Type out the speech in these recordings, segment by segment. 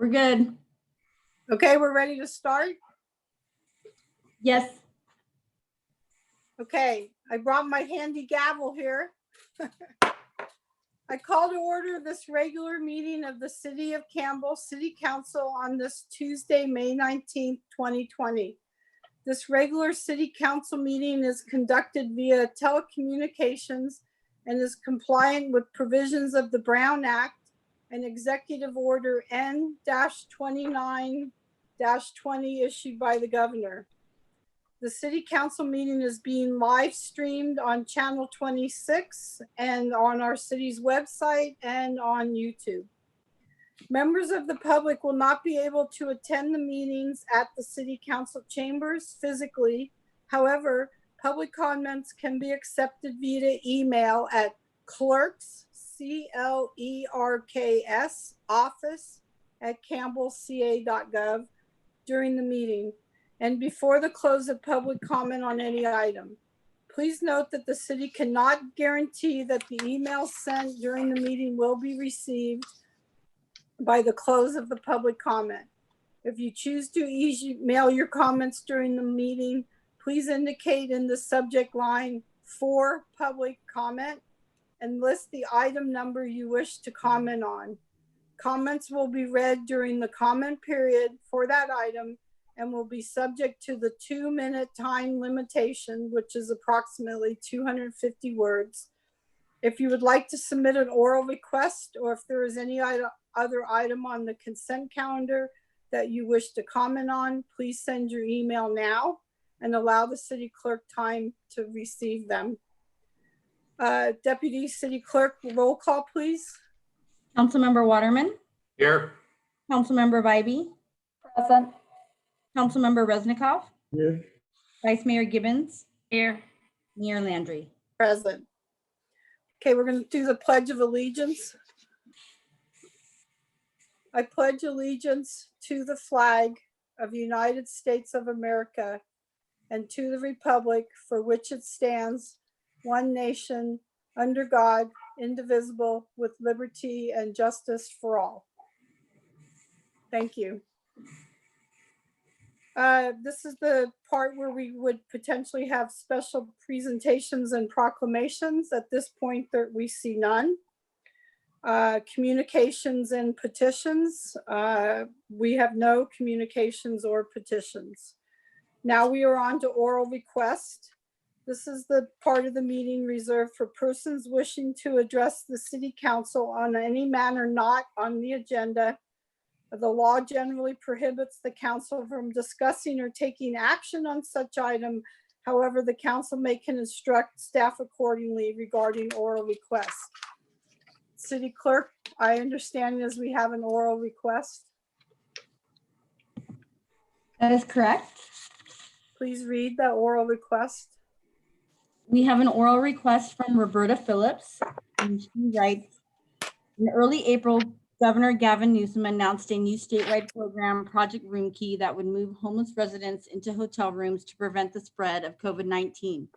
We're good. Okay, we're ready to start. Yes. Okay, I brought my handy gavel here. I call to order this regular meeting of the City of Campbell City Council on this Tuesday, May 19th, 2020. This regular City Council meeting is conducted via telecommunications and is compliant with provisions of the Brown Act and Executive Order N-29-20 issued by the Governor. The City Council meeting is being live streamed on Channel 26 and on our city's website and on YouTube. Members of the public will not be able to attend the meetings at the City Council chambers physically. However, public comments can be accepted via email at clerks, C-L-E-R-K-S, office@campbellca.gov during the meeting and before the close of public comment on any item. Please note that the city cannot guarantee that the email sent during the meeting will be received by the close of the public comment. If you choose to email your comments during the meeting, please indicate in the subject line "for public comment" and list the item number you wish to comment on. Comments will be read during the comment period for that item and will be subject to the 2-minute time limitation, which is approximately 250 words. If you would like to submit an oral request, or if there is any other item on the consent calendar that you wish to comment on, please send your email now and allow the city clerk time to receive them. Deputy City Clerk, roll call, please. Councilmember Waterman. Here. Councilmember Vibey. Present. Councilmember Resnikoff. Here. Vice Mayor Gibbons. Here. Mayor Landry. Present. Okay, we're going to do the Pledge of Allegiance. I pledge allegiance to the flag of the United States of America and to the republic for which it stands, one nation, under God, indivisible, with liberty and justice for all. Thank you. This is the part where we would potentially have special presentations and proclamations. At this point, we see none. Communications and petitions. We have no communications or petitions. Now we are on to oral request. This is the part of the meeting reserved for persons wishing to address the City Council on any matter not on the agenda. The law generally prohibits the council from discussing or taking action on such item. However, the council can instruct staff accordingly regarding oral requests. City Clerk, I understand as we have an oral request. That is correct. Please read the oral request. We have an oral request from Roberta Phillips, and she writes, in early April, Governor Gavin Newsom announced a new statewide program, Project Room Key, that would move homeless residents into hotel rooms to prevent the spread of COVID-19.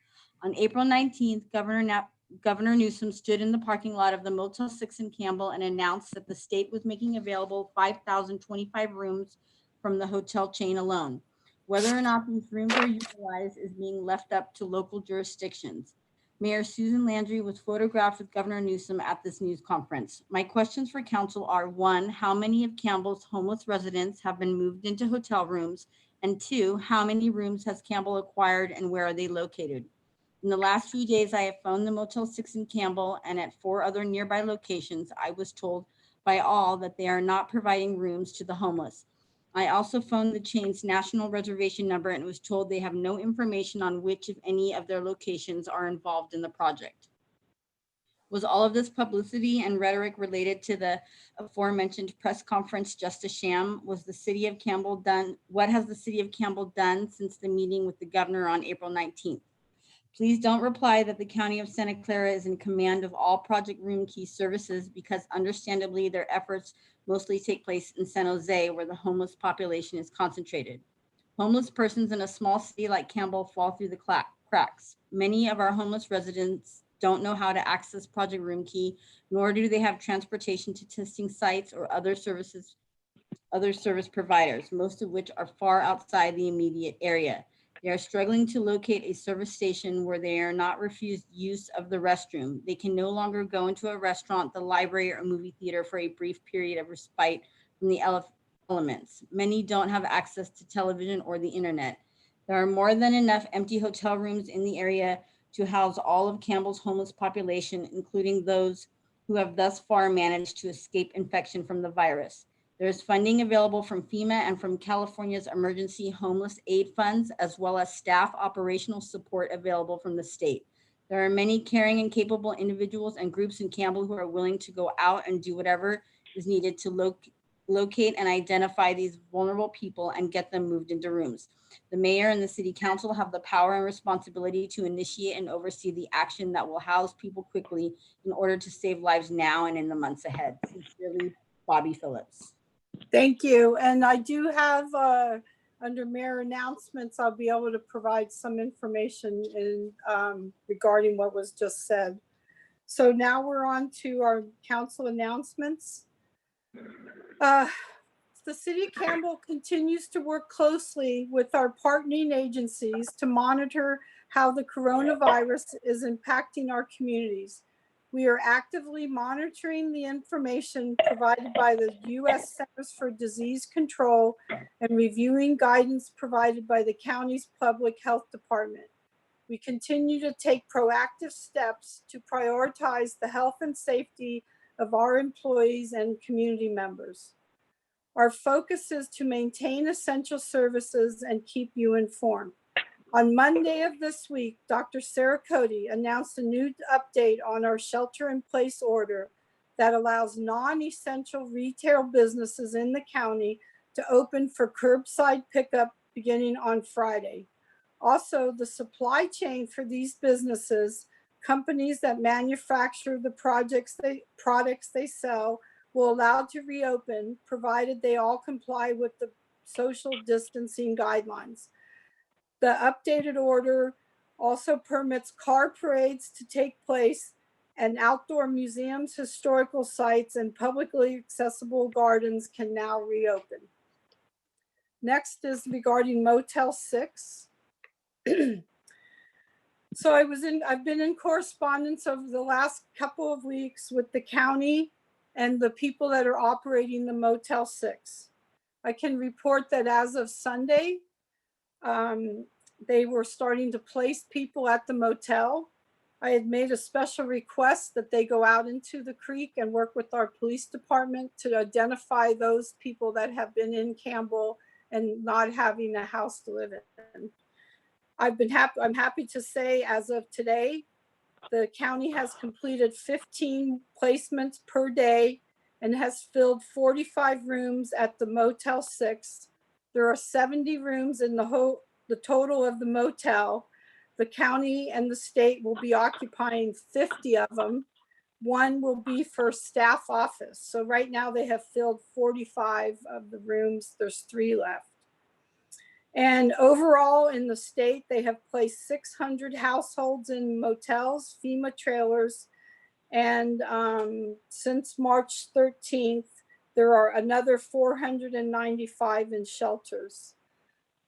On April 19th, Governor Newsom stood in the parking lot of the Motel 6 in Campbell and announced that the state was making available 5,025 rooms from the hotel chain alone. Whether or not these rooms are utilized is being left up to local jurisdictions. Mayor Susan Landry was photographed with Governor Newsom at this news conference. My questions for council are: 1, how many of Campbell's homeless residents have been moved into hotel rooms? And 2, how many rooms has Campbell acquired and where are they located? In the last few days, I have phoned the Motel 6 in Campbell and at 4 other nearby locations. I was told by all that they are not providing rooms to the homeless. I also phoned the chain's national reservation number and was told they have no information on which, if any, of their locations are involved in the project. Was all of this publicity and rhetoric related to the aforementioned press conference just a sham? What has the City of Campbell done since the meeting with the governor on April 19th? Please don't reply that the County of Santa Clara is in command of all Project Room Key services, because understandably their efforts mostly take place in San Jose, where the homeless population is concentrated. Homeless persons in a small city like Campbell fall through the cracks. Many of our homeless residents don't know how to access Project Room Key, nor do they have transportation to testing sites or other services other service providers, most of which are far outside the immediate area. They are struggling to locate a service station where they are not refused use of the restroom. They can no longer go into a restaurant, the library, or movie theater for a brief period of respite from the elements. Many don't have access to television or the internet. There are more than enough empty hotel rooms in the area to house all of Campbell's homeless population, including those who have thus far managed to escape infection from the virus. There is funding available from FEMA and from California's emergency homeless aid funds, as well as staff operational support available from the state. There are many caring and capable individuals and groups in Campbell who are willing to go out and do whatever is needed to locate and identify these vulnerable people and get them moved into rooms. The mayor and the city council have the power and responsibility to initiate and oversee the action that will house people quickly in order to save lives now and in the months ahead. Sincerely, Bobby Phillips. Thank you. And I do have, under mayor announcements, I'll be able to provide some information in regarding what was just said. So now we're on to our council announcements. The city of Campbell continues to work closely with our partnering agencies to monitor how the coronavirus is impacting our communities. We are actively monitoring the information provided by the U.S. Centers for Disease Control and reviewing guidance provided by the county's public health department. We continue to take proactive steps to prioritize the health and safety of our employees and community members. Our focus is to maintain essential services and keep you informed. On Monday of this week, Dr. Sarah Cody announced a new update on our shelter-in-place order that allows non-essential retail businesses in the county to open for curbside pickup beginning on Friday. Also, the supply chain for these businesses, companies that manufacture the products they sell, will allow to reopen, provided they all comply with the social distancing guidelines. The updated order also permits car parades to take place, and outdoor museums, historical sites, and publicly accessible gardens can now reopen. Next is regarding Motel 6. So I've been in correspondence over the last couple of weeks with the county and the people that are operating the Motel 6. I can report that as of Sunday, they were starting to place people at the motel. I had made a special request that they go out into the creek and work with our police department to identify those people that have been in Campbell and not having a house to live in. I'm happy to say as of today, the county has completed 15 placements per day and has filled 45 rooms at the Motel 6. There are 70 rooms in the total of the motel. The county and the state will be occupying 50 of them. One will be for staff office. So right now they have filled 45 of the rooms. There's 3 left. And overall in the state, they have placed 600 households in motels, FEMA trailers, and since March 13th, there are another 495 in shelters.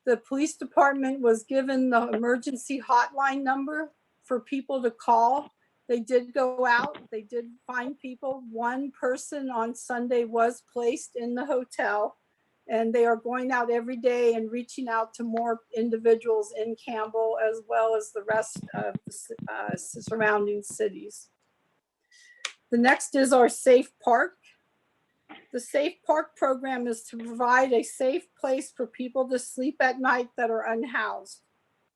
The police department was given the emergency hotline number for people to call. They did go out, they did find people. One person on Sunday was placed in the hotel, and they are going out every day and reaching out to more individuals in Campbell as well as the rest of the surrounding cities. The next is our Safe Park. The Safe Park program is to provide a safe place for people to sleep at night that are unhoused.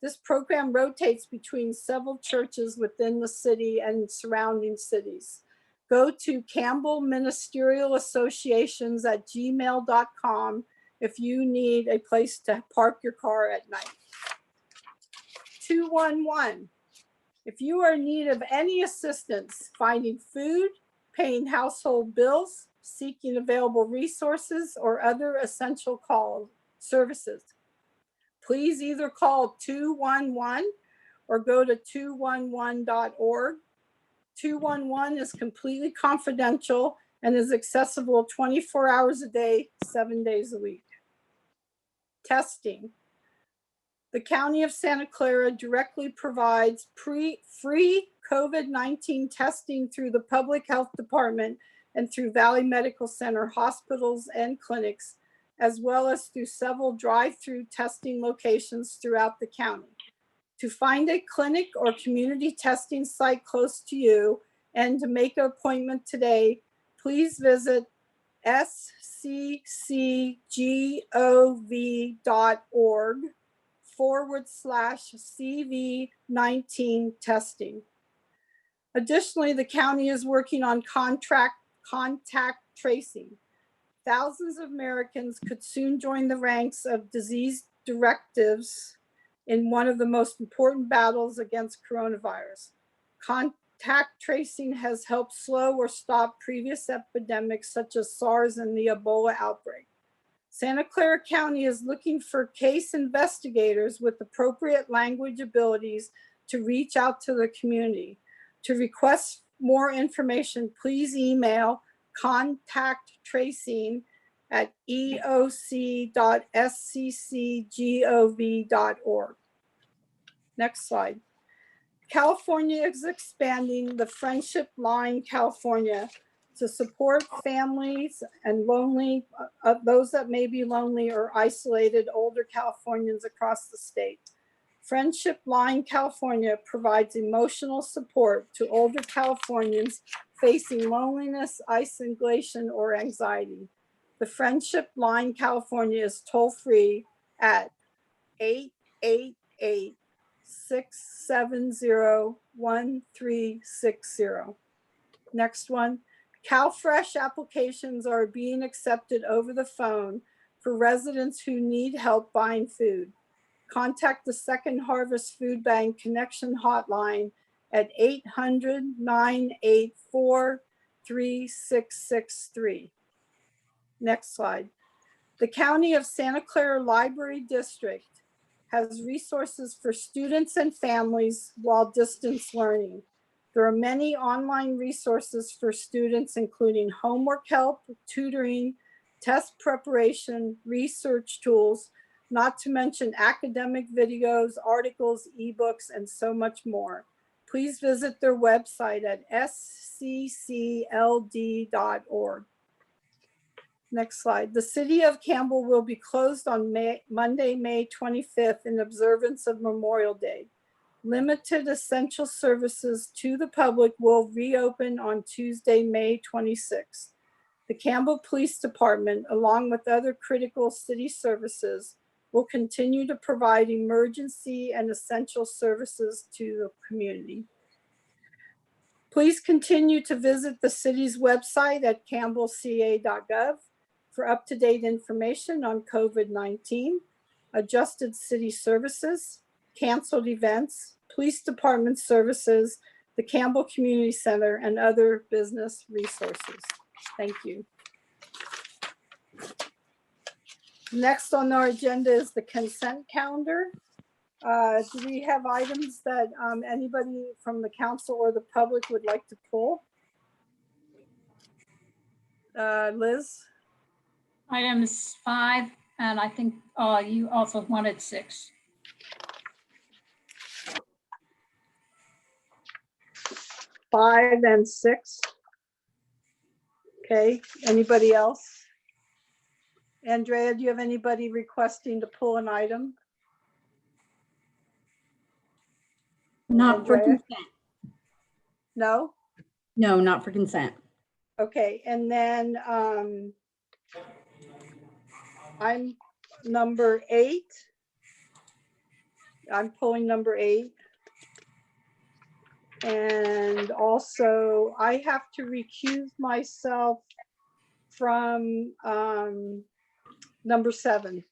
This program rotates between several churches within the city and surrounding cities. Go to Campbell Ministerial Associations at gmail.com if you need a place to park your car at night. 211. If you are in need of any assistance finding food, paying household bills, seeking available resources, or other essential call services, please either call 211 or go to 211.org. 211 is completely confidential and is accessible 24 hours a day, 7 days a week. Testing. The County of Santa Clara directly provides free COVID-19 testing through the Public Health Department and through Valley Medical Center hospitals and clinics, as well as through several drive-through testing locations throughout the county. To find a clinic or community testing site close to you and to make an appointment today, please visit sccgov.org/CV19 testing. Additionally, the county is working on contact tracing. Thousands of Americans could soon join the ranks of disease directives in one of the most important battles against coronavirus. Contact tracing has helped slow or stop previous epidemics such as SARS and the Ebola outbreak. Santa Clara County is looking for case investigators with appropriate language abilities to reach out to the community. To request more information, please email contacttracing@eoc.sccgov.org. Next slide. California is expanding the Friendship Line California to support families and those that may be lonely or isolated older Californians across the state. Friendship Line California provides emotional support to older Californians facing loneliness, isolation, or anxiety. The Friendship Line California is toll-free at 888-670-1360. Next one. CalFresh applications are being accepted over the phone for residents who need help buying food. Contact the Second Harvest Food Bank Connection Hotline at 800-984-3663. Next slide. The County of Santa Clara Library District has resources for students and families while distance learning. There are many online resources for students, including homework help, tutoring, test preparation, research tools, not to mention academic videos, articles, ebooks, and so much more. Please visit their website at sccld.org. Next slide. The city of Campbell will be closed on Monday, May 25th in observance of Memorial Day. Limited essential services to the public will reopen on Tuesday, May 26th. The Campbell Police Department, along with other critical city services, will continue to provide emergency and essential services to the community. Please continue to visit the city's website at campbellca.gov for up-to-date information on COVID-19, adjusted city services, canceled events, police department services, the Campbell Community Center, and other business resources. Thank you. Next on our agenda is the consent calendar. Do we have items that anybody from the council or the public would like to pull? Liz? Items 5, and I think you also wanted 6. Five and 6. Okay, anybody else? Andrea, do you have anybody requesting to pull an item? Not for Andrea? consent. No? No, not for consent. Okay, and then I'm number 8. I'm pulling number 8. And also I have to recuse myself from number 7.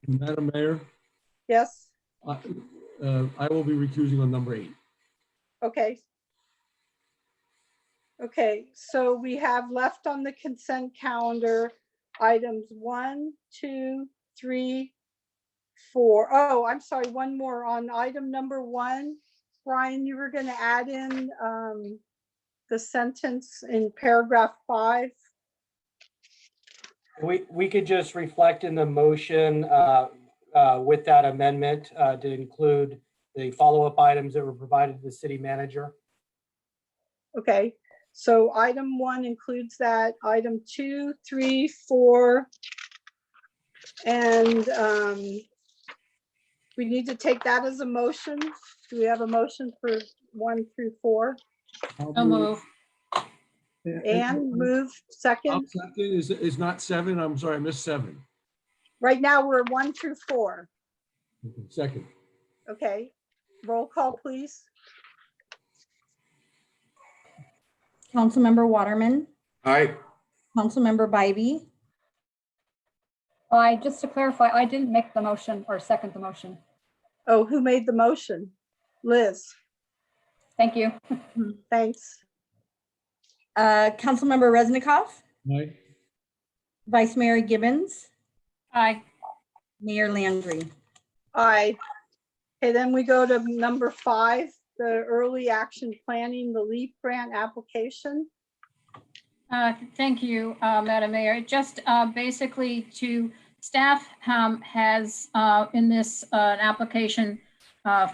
Madam Mayor, Yes, I will be recusing on number 8. okay. Okay, so we have left on the consent calendar items 1, 2, 3, 4. Oh, I'm sorry, one more on item number 1. Brian, you were going to add in the sentence in paragraph 5. We could just reflect in the motion with that amendment to include the follow-up items that were provided to the city manager. Okay, so item 1 includes that. Item 2, 3, 4, and we need to take that as a motion. Do we have a motion for 1 through 4? So move. And move second. Second is not 7. I'm sorry, I missed 7. Right now, we're 1 through 4. Second. Okay, roll call, please. Councilmember Waterman, Aye. Councilmember Bybee, Just to clarify, I didn't make the motion or second the motion. Oh, who made the motion? Liz, Thank you. thanks. Councilmember Resnikoff, Aye. Vice Mayor Gibbons, Aye. Mayor Landry. Aye. Okay, then we go to number 5, the early action planning, the LEAP grant application. Thank you, Madam Mayor. Just basically to staff has in this an application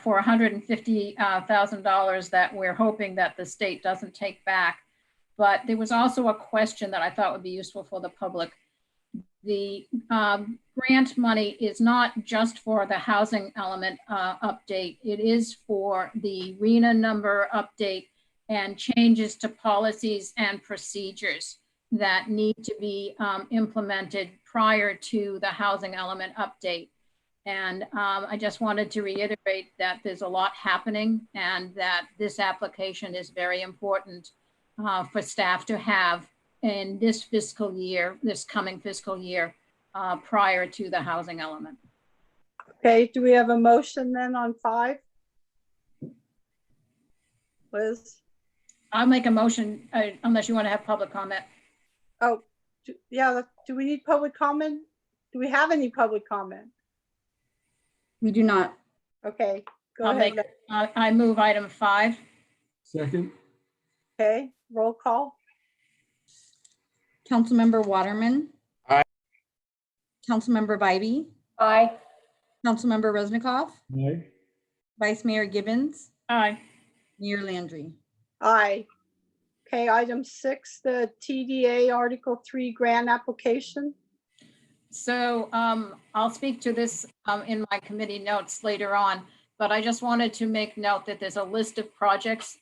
for $150,000 that we're hoping that the state doesn't take back. But there was also a question that I thought would be useful for the public. The grant money is not just for the housing element update. It is for the RENA number update and changes to policies and procedures that need to be implemented prior to the housing element update. And I just wanted to reiterate that there's a lot happening and that this application is very important for staff to have in this fiscal year, this coming fiscal year, prior to the housing element. Okay, do we have a motion then on 5? Liz? I'll make a motion unless you want to have public comment. Oh, yeah, do we need public comment? Do we have any public comment? We do not. Okay, go I'll ahead. make, I move item 5. Second. Okay, roll call. Councilmember Waterman. Aye. Councilmember Bybee, Aye. Councilmember Resnikoff, Aye. Vice Mayor Gibbons, Aye. Mayor Landry. Aye. Okay, item 6, the TDA Article 3 grant application. So I'll speak to this in my committee notes later on, but I just wanted to make note that there's a list of projects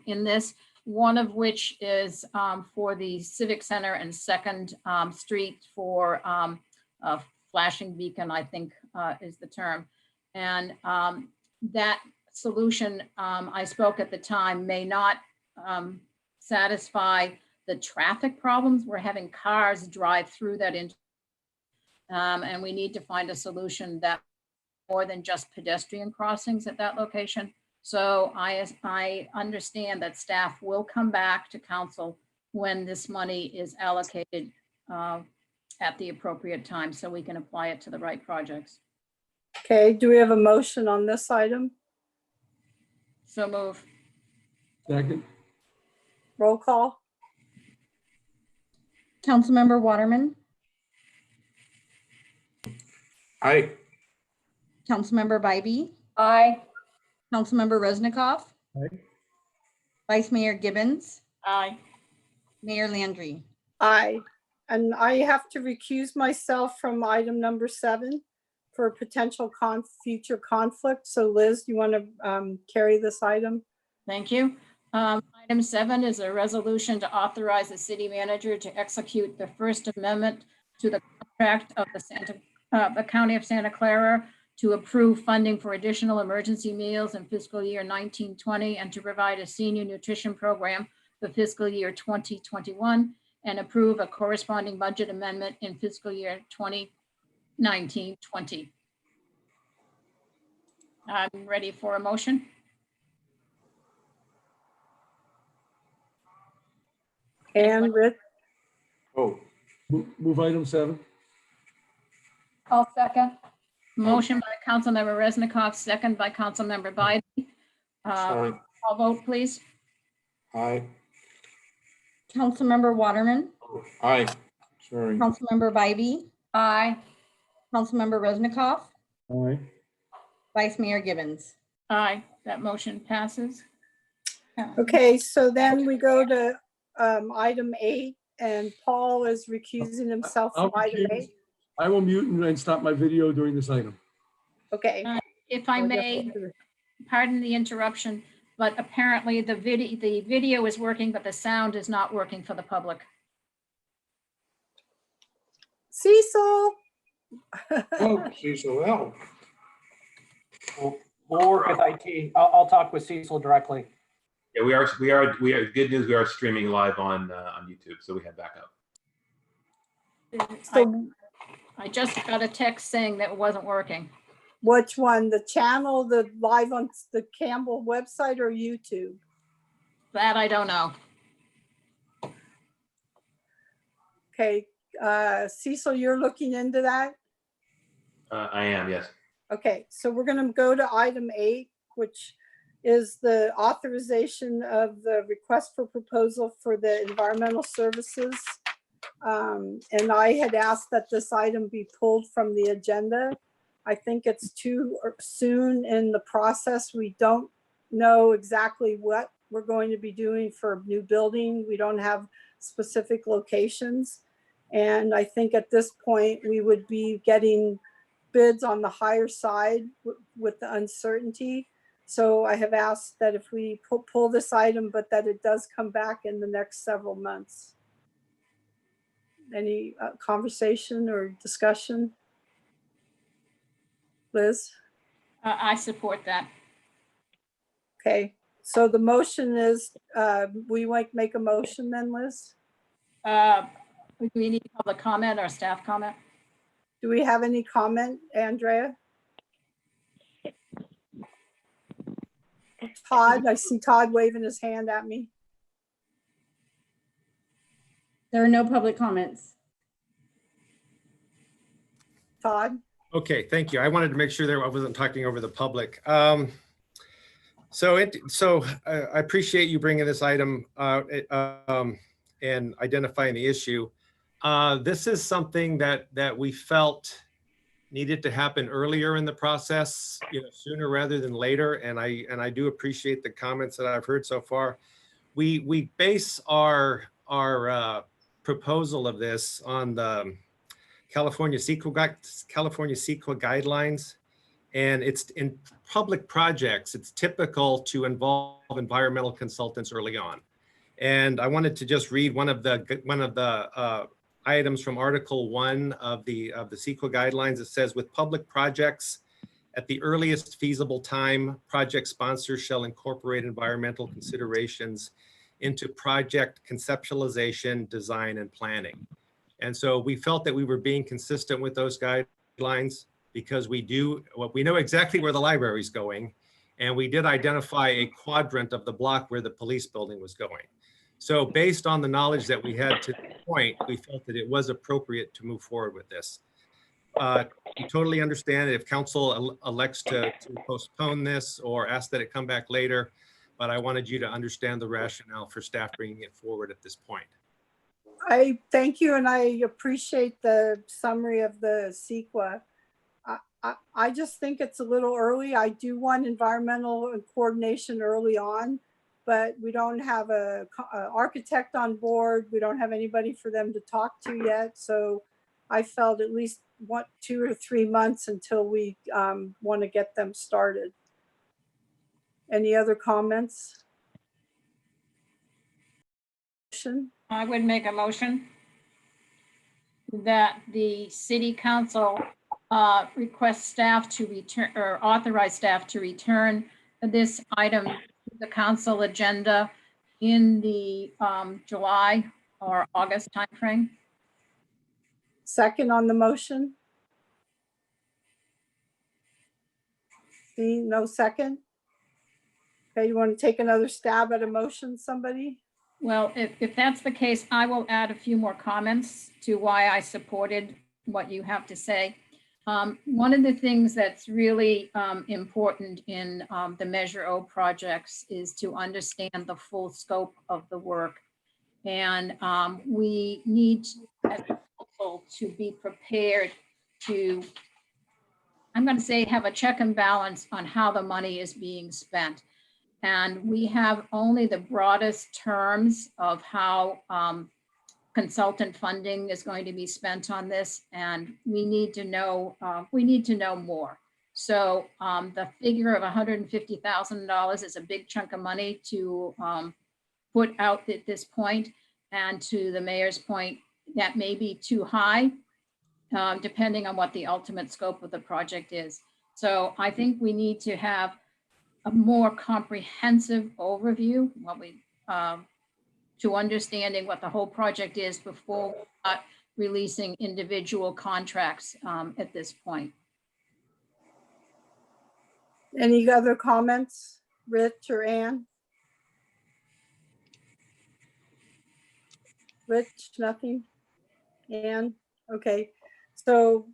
in this, one of which is for the Civic Center and 2nd Street for a flashing beacon, I think is the term. And that solution, I spoke at the time, may not satisfy the traffic problems. We're having cars drive through that and we need to find a solution that more than just pedestrian crossings at that location. So I understand that staff will come back to council when this money is allocated at the appropriate time so we can apply it to the right projects. Okay, do we have a motion on this item? So move. Second. Roll call. Councilmember Waterman, Aye. Councilmember Bybee, Aye. Councilmember Resnikoff, Aye. Vice Mayor Gibbons, Aye. Mayor Landry. Aye. And I have to recuse myself from item number 7 for potential future conflict. So Liz, you want to carry this item? Thank you. Item 7 is a resolution to authorize the city manager to execute the First Amendment to the contract of the County of Santa Clara to approve funding for additional emergency meals in fiscal year 1920 and to provide a senior nutrition program for fiscal year 2021 and approve a corresponding budget amendment in fiscal year 2019-20. I'm ready for a motion. And Rich? Oh, Move item 7. I'll second. Motion by Councilmember Resnikoff, second by Councilmember Biden. sorry. Call vote, please. Aye. Councilmember Waterman, Aye. Sorry. Councilmember Bybee, Aye. Councilmember Resnikoff, Aye. Vice Mayor Gibbons. Aye, that motion passes. Okay, so then we go to item 8, and Paul is recusing himself from item 8. I will mute and stop my video during this item. Okay. If I We'll get may, to the- pardon the interruption, but apparently the video is working, but the sound is not working for the public. Cecil. Oh, Cecil, help. We'll work with IT. I'll talk with Cecil directly. Yeah, we are, good news, we are streaming live on YouTube, so we have backup. So I just got a text saying that it wasn't working. which one? The channel, the live on the Campbell website or YouTube? That I don't know. Okay, Cecil, you're looking into that? I am, yes. Okay, so we're gonna go to item 8, which is the authorization of the request for proposal for the environmental services. And I had asked that this item be pulled from the agenda. I think it's too soon in the process. We don't know exactly what we're going to be doing for a new building. We don't have specific locations. And I think at this point, we would be getting bids on the higher side with the uncertainty. So I have asked that if we pull this item, but that it does come back in the next several months. Any conversation or discussion? Liz? I support that. Okay, so the motion is, we might make a motion then, Liz? Do we need public comment or staff comment? Do we have any comment, Andrea? Todd, I see Todd waving his hand at me. There are no public comments. Todd? Okay, thank you. I wanted to make sure that I wasn't talking over the public. So I appreciate you bringing this item and identifying the issue. This is something that we felt needed to happen earlier in the process, sooner rather than later. And I do appreciate the comments that I've heard so far. We base our proposal of this on the California CEQA guidelines, and it's in public projects. It's typical to involve environmental consultants early on. And I wanted to just read one of the items from Article 1 of the CEQA guidelines. It says, with public projects, at the earliest feasible time, project sponsors shall incorporate environmental considerations into project conceptualization, design, and planning. And so we felt that we were being consistent with those guidelines because we know exactly where the library is going. And we did identify a quadrant of the block where the police building was going. So based on the knowledge that we had to the point, we felt that it was appropriate to move forward with this. We totally understand if council elects to postpone this or ask that it come back later, but I wanted you to understand the rationale for staff bringing it forward at this point. I thank you, and I appreciate the summary of the CEQA. I just think it's a little early. I do want environmental coordination early on, but we don't have a architect on board. We don't have anybody for them to talk to yet. So I felt at least 2 or 3 months until we want to get them started. Any other comments? I would make a motion that the city council request staff to return or authorize staff to return this item to the council agenda in the July or August timeframe. Second on the motion? See, no second? Okay, you want to take another stab at a motion, somebody? Well, if that's the case, I will add a few more comments to why I supported what you have to say. One of the things that's really important in the Measure O projects is to understand the full scope of the work. And we need as a council to be prepared to, I'm going to say, have a check and balance on how the money is being spent. And we have only the broadest terms of how consultant funding is going to be spent on this, and we need to know more. So the figure of $150,000 is a big chunk of money to put out at this point. And to the mayor's point, that may be too high, depending on what the ultimate scope of the project is. So I think we need to have a more comprehensive overview, to understanding what the whole project is before releasing individual contracts at this point. Any other comments, Rich or Ann? Rich, nothing? Ann? Okay, so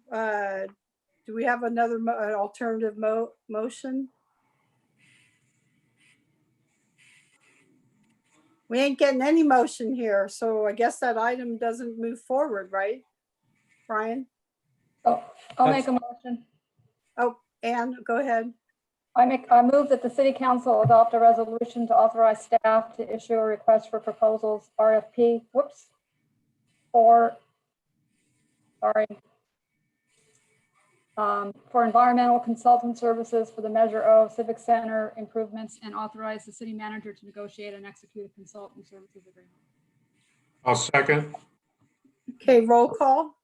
do we have another an alternative motion? We ain't getting any motion here, so I guess that item doesn't move forward, right? Brian? Oh, I'll make a motion. Oh, Ann, go ahead. I move that the city council adopt a resolution to authorize staff to issue a request for proposals, RFP, for environmental consultant services for the Measure O Civic Center improvements, and authorize the city manager to negotiate and execute a consultant services agreement. I'll second. Okay, roll call.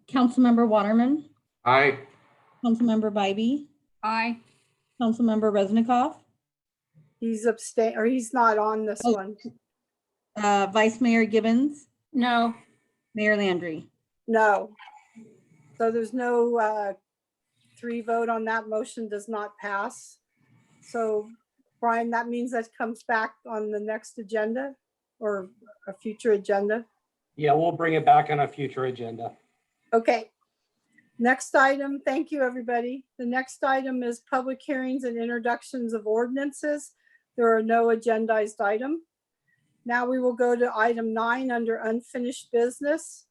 Councilmember Waterman, Aye. Councilmember Bybee, Aye. Councilmember Resnikoff, He's abstain, or he's not on this Oh. one. Vice Mayor Gibbons, No. Mayor Landry. No. So there's no 3 vote on that. Motion does not pass. So Brian, that means that comes back on the next agenda or a future agenda. Yeah, we'll bring it back on a future agenda. Okay. Next item, thank you, everybody. The next item is public hearings and introductions of ordinances. There are no agendized item. Now we will go to item 9 under unfinished business.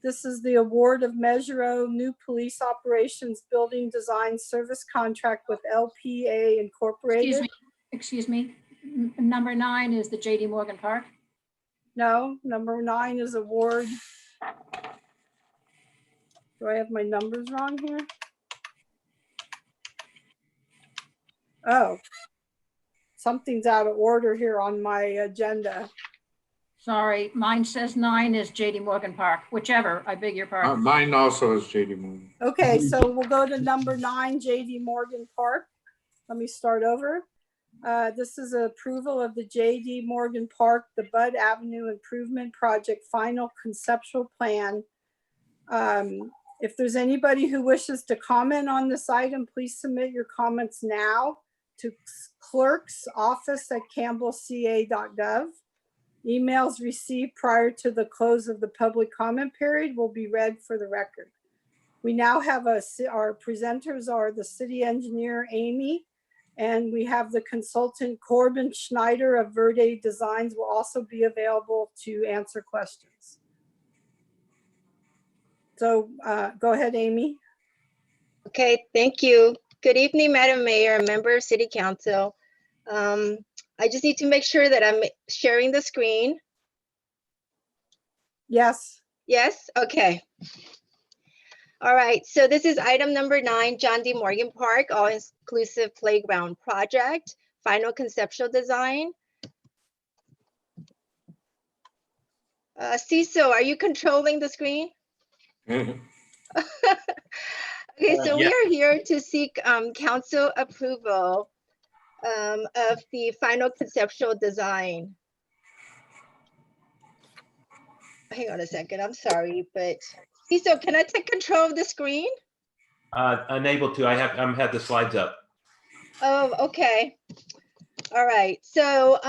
This is the award of Measure O new police operations building design service contract with LPA Incorporated. Excuse me. Number 9 is the JD Morgan Park. No, number 9 is award. Do I have my numbers wrong here? Oh, something's out of order here on my agenda. Sorry, mine says 9 is JD Morgan Park, whichever, I beg your pardon. Mine also is JD Morgan. Okay, so we'll go to number 9, JD Morgan Park. Let me start over. This is approval of the JD Morgan Park, the Bud Avenue Improvement Project Final Conceptual Plan. If there's anybody who wishes to comment on this item, please submit your comments now to clerksoffice@campbellca.gov. Emails received prior to the close of the public comment period will be read for the record. We now have our presenters are the city engineer, Amy, and we have the consultant Corbin Schneider of Verde Designs will also be available to answer questions. So go ahead, Amy. Okay, thank you. Good evening, Madam Mayor, and member of City Council. I just need to make sure that I'm sharing the screen. Yes. Yes, okay. All right, so this is item number 9, John D. Morgan Park, all-inclusive playground project, final conceptual design. Cecil, are you controlling the screen? Okay, so we are here to seek council approval of the final conceptual design. Hang on a second, I'm sorry, but Cecil, can I take control of the screen? Unable to. I have the slides up. Oh, okay. All right. So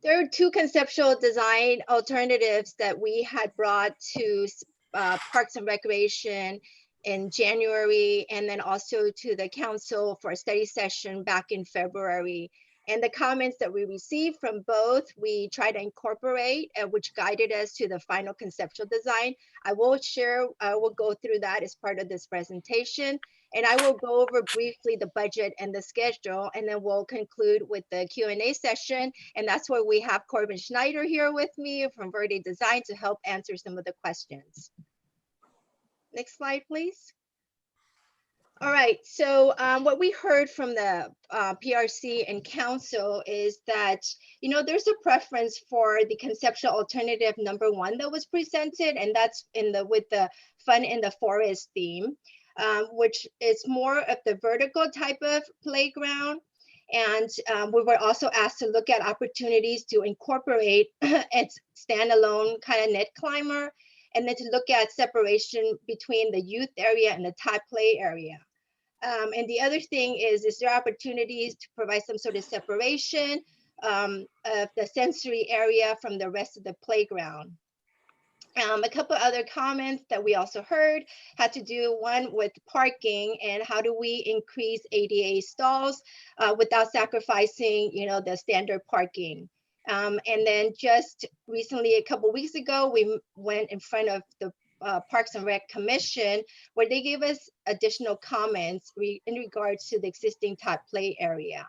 there are 2 conceptual design alternatives that we had brought to Parks and Recreation in January, and then also to the council for a study session back in February. And the comments that we received from both, we try to incorporate, which guided us to the final conceptual design. I will go through that as part of this presentation. And I will go over briefly the budget and the schedule, and then we'll conclude with the Q&A session. And that's where we have Corbin Schneider here with me from Verde Design to help answer some of the questions. Next slide, please. All right, so what we heard from the PRC and council is that, there's a preference for the conceptual alternative #1 that was presented, and that's with the Fun in the Forest theme. Which is more of the vertical type of playground. And we were also asked to look at opportunities to incorporate its standalone kind of net climber, and then to look at separation between the youth area and the type play area. And the other thing is there opportunities to provide some sort of separation of the sensory area from the rest of the playground. A couple other comments that we also heard had to do, one with parking and how do we increase ADA stalls without sacrificing, the standard parking. And then just recently, a couple weeks ago, we went in front of the Parks and Rec Commission, where they gave us additional comments in regards to the existing type play area.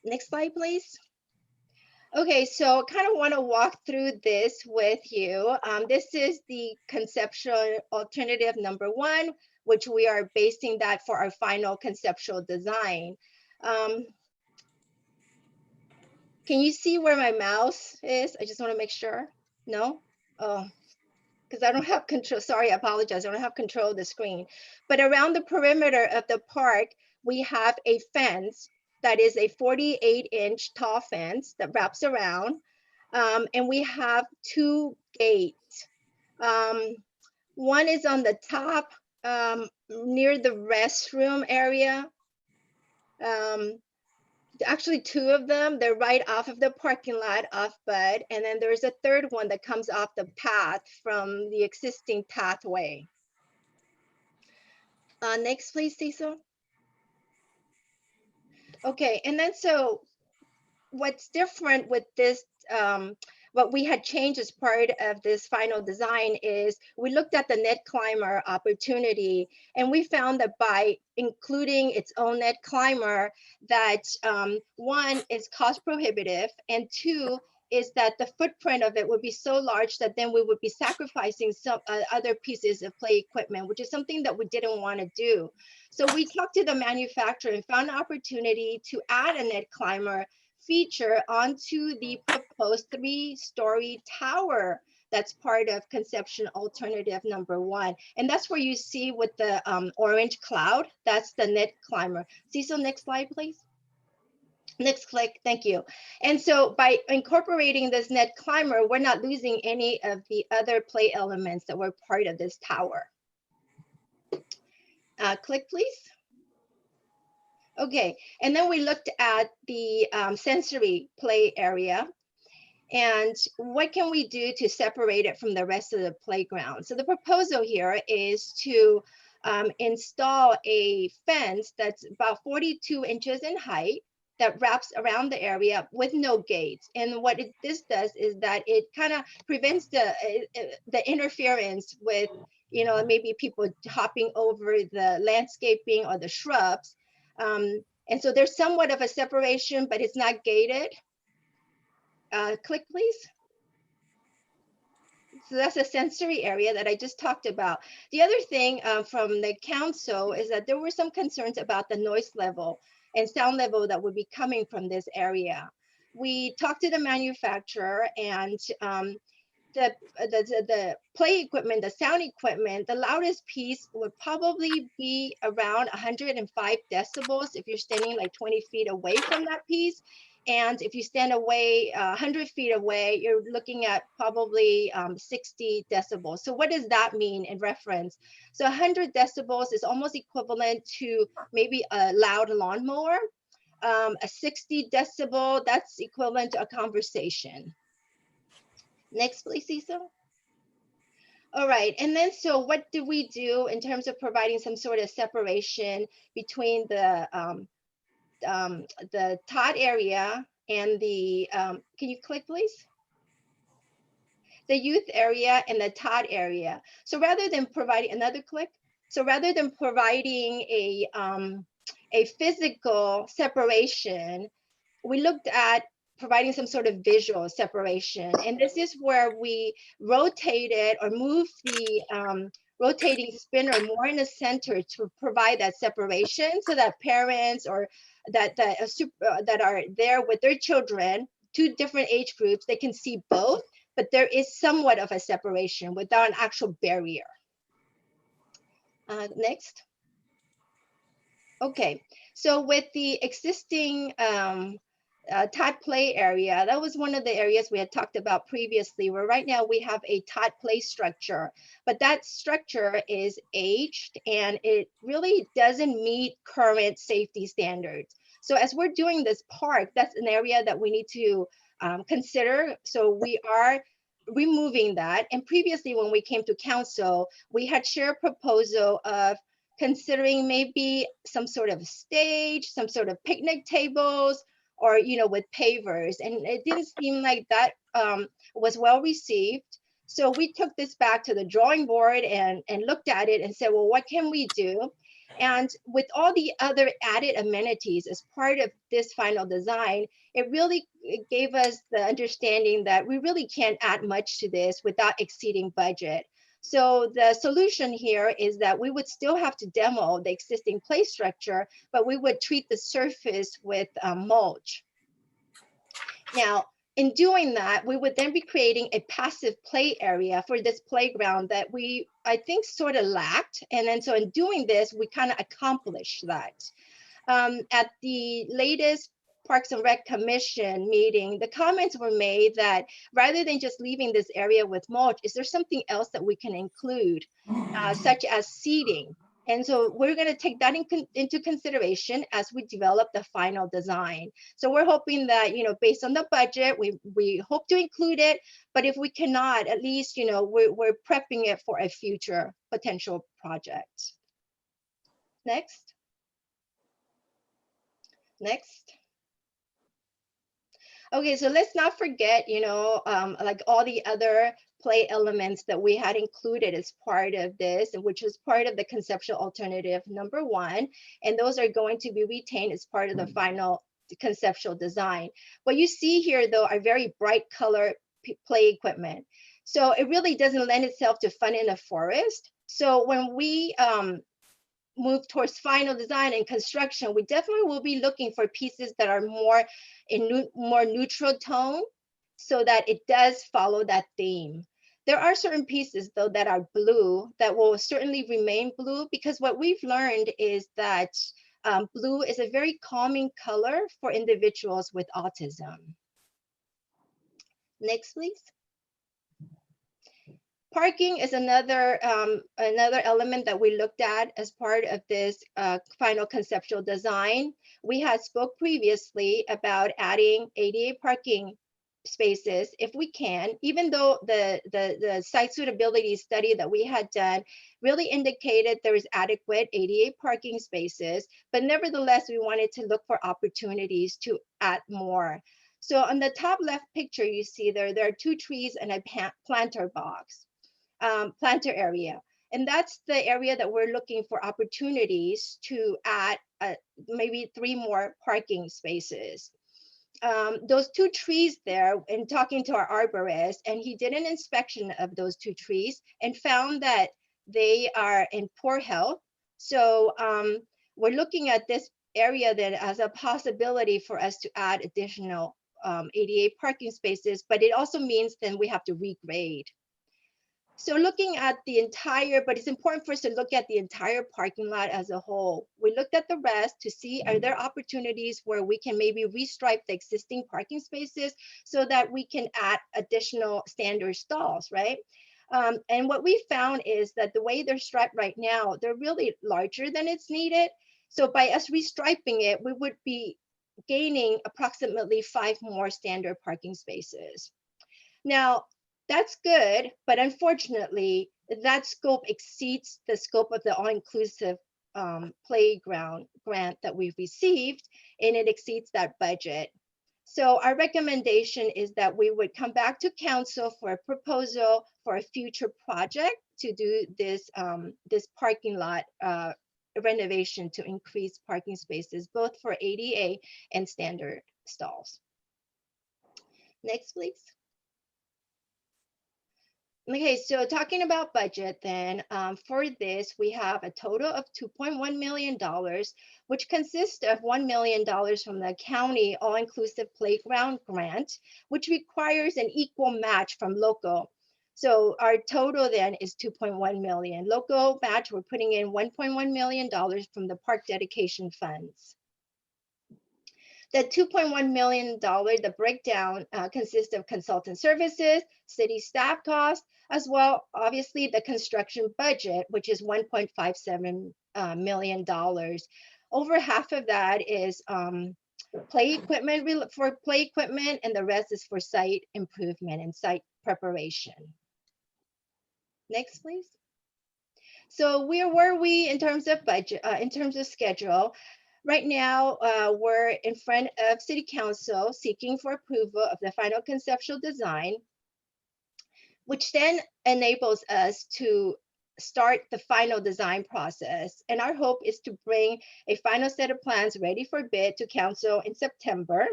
Next slide, please. Okay, so I kind of want to walk through this with you. This is the conceptual alternative #1, which we are basing that for our final conceptual design. Can you see where my mouse is? I just want to make sure. No? Oh, because I don't have control. Sorry, I apologize. I don't have control of the screen. But around the perimeter of the park, we have a fence that is a 48-inch tall fence that wraps around. And we have 2 gates. One is on the top near the restroom area. Actually, 2 of them, they're right off of the parking lot off Bud. And then there's a 3rd one that comes off the path from the existing pathway. Next, please, Cecil. Okay, and then so what's different with this, what we had changed as part of this final design is we looked at the net climber opportunity, and we found that by including its own net climber, that 1 is cost prohibitive, and 2 is that the footprint of it would be so large that then we would be sacrificing some other pieces of play equipment, which is something that we didn't want to do. So we talked to the manufacturer and found an opportunity to add a net climber feature onto the proposed 3-story tower that's part of conception alternative #1. And that's where you see with the orange cloud, that's the net climber. Cecil, next slide, please. Next click, thank you. And so by incorporating this net climber, we're not losing any of the other play elements that were part of this tower. Click, please. Okay, and then we looked at the sensory play area and what can we do to separate it from the rest of the playground. So the proposal here is to install a fence that's about 42 inches in height that wraps around the area with no gates. And what this does is that it kind of prevents the interference with, maybe people hopping over the landscaping or the shrubs. And so there's somewhat of a separation, but it's not gated. Click, please. So that's a sensory area that I just talked about. The other thing from the council is that there were some concerns about the noise level and sound level that would be coming from this area. We talked to the manufacturer, and the play equipment, the sound equipment, the loudest piece would probably be around 105 decibels if you're standing like 20 feet away from that piece. And if you stand away 100 feet away, you're looking at probably 60 decibels. So what does that mean in reference? So 100 decibels is almost equivalent to maybe a loud lawnmower. A 60 decibel, that's equivalent to a conversation. Next, please, Cecil. All right, and then so what do we do in terms of providing some sort of separation between the the Todd area and the, can you click please? The youth area and the Todd area. So rather than providing another click, so rather than providing a physical separation, we looked at providing some sort of visual separation. And this is where we rotated or moved the rotating spinner more in the center to provide that separation so that parents or that are there with their children, two different age groups, they can see both, but there is somewhat of a separation without an actual barrier. Next. Okay, so with the existing Todd play area, that was one of the areas we had talked about previously, where right now we have a Todd play structure, but that structure is aged and it really doesn't meet current safety standards. So as we're doing this park, that's an area that we need to consider. So we are removing that. And previously when we came to council, we had shared a proposal of considering maybe some sort of stage, some sort of picnic tables, or with pavers, and it didn't seem like that was well received. So we took this back to the drawing board and looked at it and said, well, what can we do? And with all the other added amenities as part of this final design, it really gave us the understanding that we really can't add much to this without exceeding budget. So the solution here is that we would still have to demo the existing play structure, but we would treat the surface with mulch. Now, in doing that, we would then be creating a passive play area for this playground that I think sort of lacked. And then so in doing this, we kind of accomplished that. At the latest Parks and Rec Commission meeting, the comments were made that rather than just leaving this area with mulch, is there something else that we can include, such as seating? And so we're going to take that into consideration as we develop the final design. So we're hoping that, based on the budget, we hope to include it, but if we cannot, at least, we're prepping it for a future potential project. Next. Next. Okay, so let's not forget, like all the other play elements that we had included as part of this, and which was part of the conceptual alternative #1. And those are going to be retained as part of the final conceptual design. What you see here, though, are very bright color play equipment. So it really doesn't lend itself to fun in the forest. So when we move towards final design and construction, we definitely will be looking for pieces that are more in more neutral tone so that it does follow that theme. There are certain pieces though that are blue that will certainly remain blue, because what we've learned is that blue is a very calming color for individuals with autism. Next, please. Parking is another element that we looked at as part of this final conceptual design. We had spoke previously about adding ADA parking spaces if we can, even though the site suitability study that we had done really indicated there is adequate ADA parking spaces, but nevertheless, we wanted to look for opportunities to add more. So on the top left picture, you see there are 2 trees and a planter box. Planter area, and that's the area that we're looking for opportunities to add maybe 3 more parking spaces. Those 2 trees there, and talking to our arborist, and he did an inspection of those 2 trees and found that they are in poor health. So we're looking at this area then as a possibility for us to add additional ADA parking spaces, but it also means then we have to regrade. So looking at the entire, but it's important for us to look at the entire parking lot as a whole. We looked at the rest to see, are there opportunities where we can maybe restripe the existing parking spaces so that we can add additional standard stalls, right? And what we found is that the way they're striped right now, they're really larger than it's needed. So by us restriping it, we would be gaining approximately 5 more standard parking spaces. Now, that's good, but unfortunately, that scope exceeds the scope of the all-inclusive playground grant that we've received, and it exceeds that budget. So our recommendation is that we would come back to council for a proposal for a future project to do this, this parking lot renovation to increase parking spaces, both for ADA and standard stalls. Next, please. Okay, so talking about budget then, for this, we have a total of $2.1 million, which consists of $1 million from the county all-inclusive playground grant, which requires an equal match from local. So our total then is 2.1 million. Local match, we're putting in $1.1 million from the park dedication funds. The $2.1 million, the breakdown consists of consultant services, city staff costs, as well, obviously, the construction budget, which is $1.57 million. Over half of that is play equipment for play equipment, and the rest is for site improvement and site preparation. Next, please. So where were we in terms of budget, in terms of schedule? Right now, we're in front of City Council seeking for approval of the final conceptual design, which then enables us to start the final design process. And our hope is to bring a final set of plans ready for bid to council in September,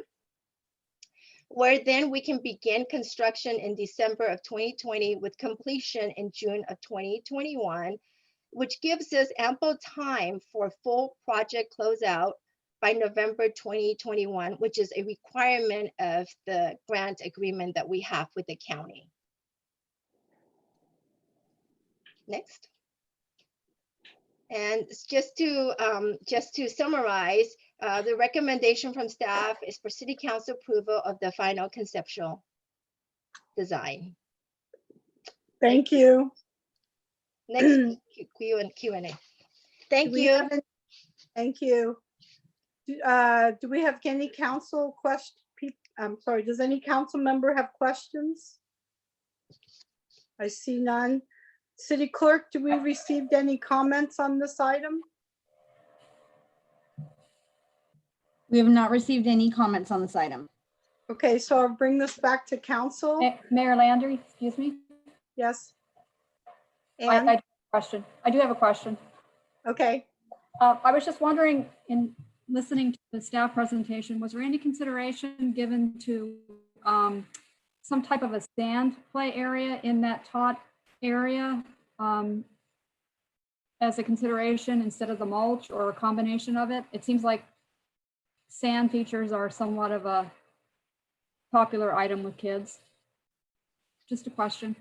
where then we can begin construction in December of 2020 with completion in June of 2021, which gives us ample time for full project closeout by November 2021, which is a requirement of the grant agreement that we have with the county. Next. And just to summarize, the recommendation from staff is for City Council approval of the final conceptual design. Thank you. Next Q&A. Thank you. Thank you. Do we have any council question? I'm sorry, does any council member have questions? I see none. City Clerk, do we received any comments on this item? We have not received any comments on this item. Okay, so I'll bring this back to council. Mayor Landry, excuse me. Yes. I And, do have a question. I do have a question. okay, I was just wondering, in listening to the staff presentation, was there any consideration given to some type of a sand play area in that tot area as a consideration instead of the mulch, or a combination of it? It seems like sand features are somewhat of a popular item with kids. Just a question.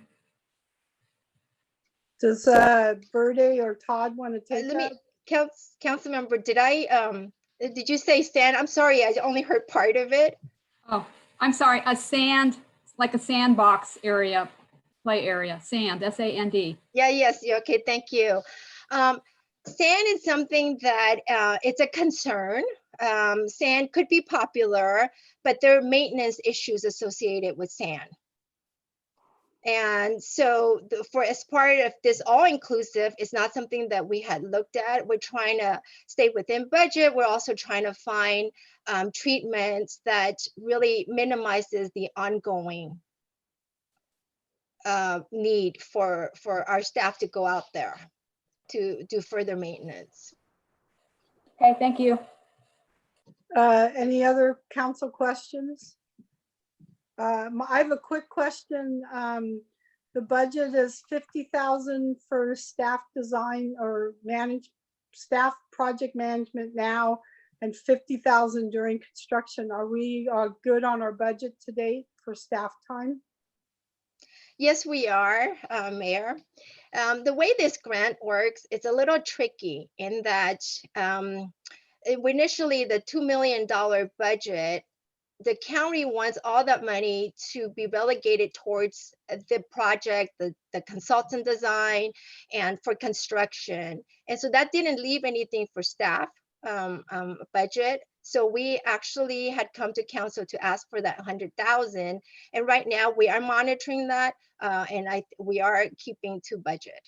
does Verde or Todd want to take Let me, that? council member, did you say sand? I'm sorry, I only heard part of it. Oh, I'm sorry, a sand, like a sandbox area, play area, sand, S-A-N-D. Yeah, yes, yeah, okay, thank you. Sand is something that it's a concern. Sand could be popular, but there are maintenance issues associated with sand. And so as part of this all-inclusive, it's not something that we had looked at. We're trying to stay within budget. We're also trying to find treatments that really minimizes the ongoing need for our staff to go out there to do further maintenance. Okay, thank you. Any other council questions? I have a quick question. The budget is 50,000 for staff design or staff project management now, and 50,000 during construction. Are we good on our budget to date for staff time? Yes, we are, Mayor. The way this grant works, it's a little tricky in that initially the $2 million budget, the county wants all that money to be relegated towards the project, the consultant design, and for construction. And so that didn't leave anything for staff budget. So we actually had come to council to ask for that 100,000. And right now we are monitoring that, and we are keeping to budget.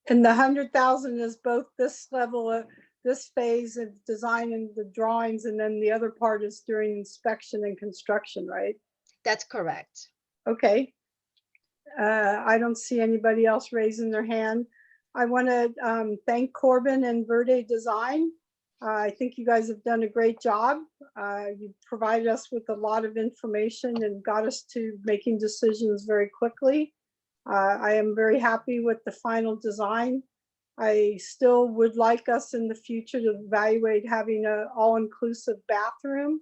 And the 100,000 is both this level of this phase of design and the drawings, and then the other part is during inspection and construction, right? That's correct. Okay. I don't see anybody else raising their hand. I want to thank Corbin and Verde Design. I think you guys have done a great job. You provided us with a lot of information and got us to making decisions very quickly. I am very happy with the final design. I still would like us in the future to evaluate having an all-inclusive bathroom.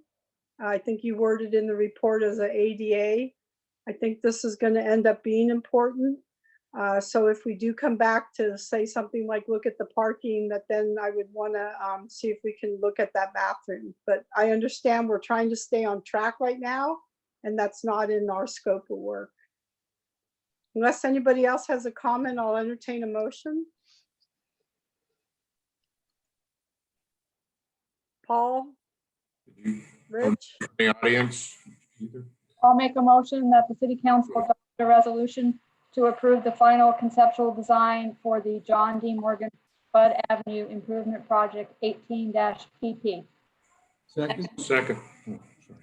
I think you worded in the report as an ADA. I think this is going to end up being important. So if we do come back to say something like, look at the parking, that then I would want to see if we can look at that bathroom. But I understand we're trying to stay on track right now, and that's not in our scope of work. Unless anybody else has a comment, I'll entertain a motion. Paul, Rich, The audience? Either? I'll make a motion that the city council adopt a resolution to approve the final conceptual design for the John D. Morgan Bud Avenue Improvement Project 18-PP. Second? Second.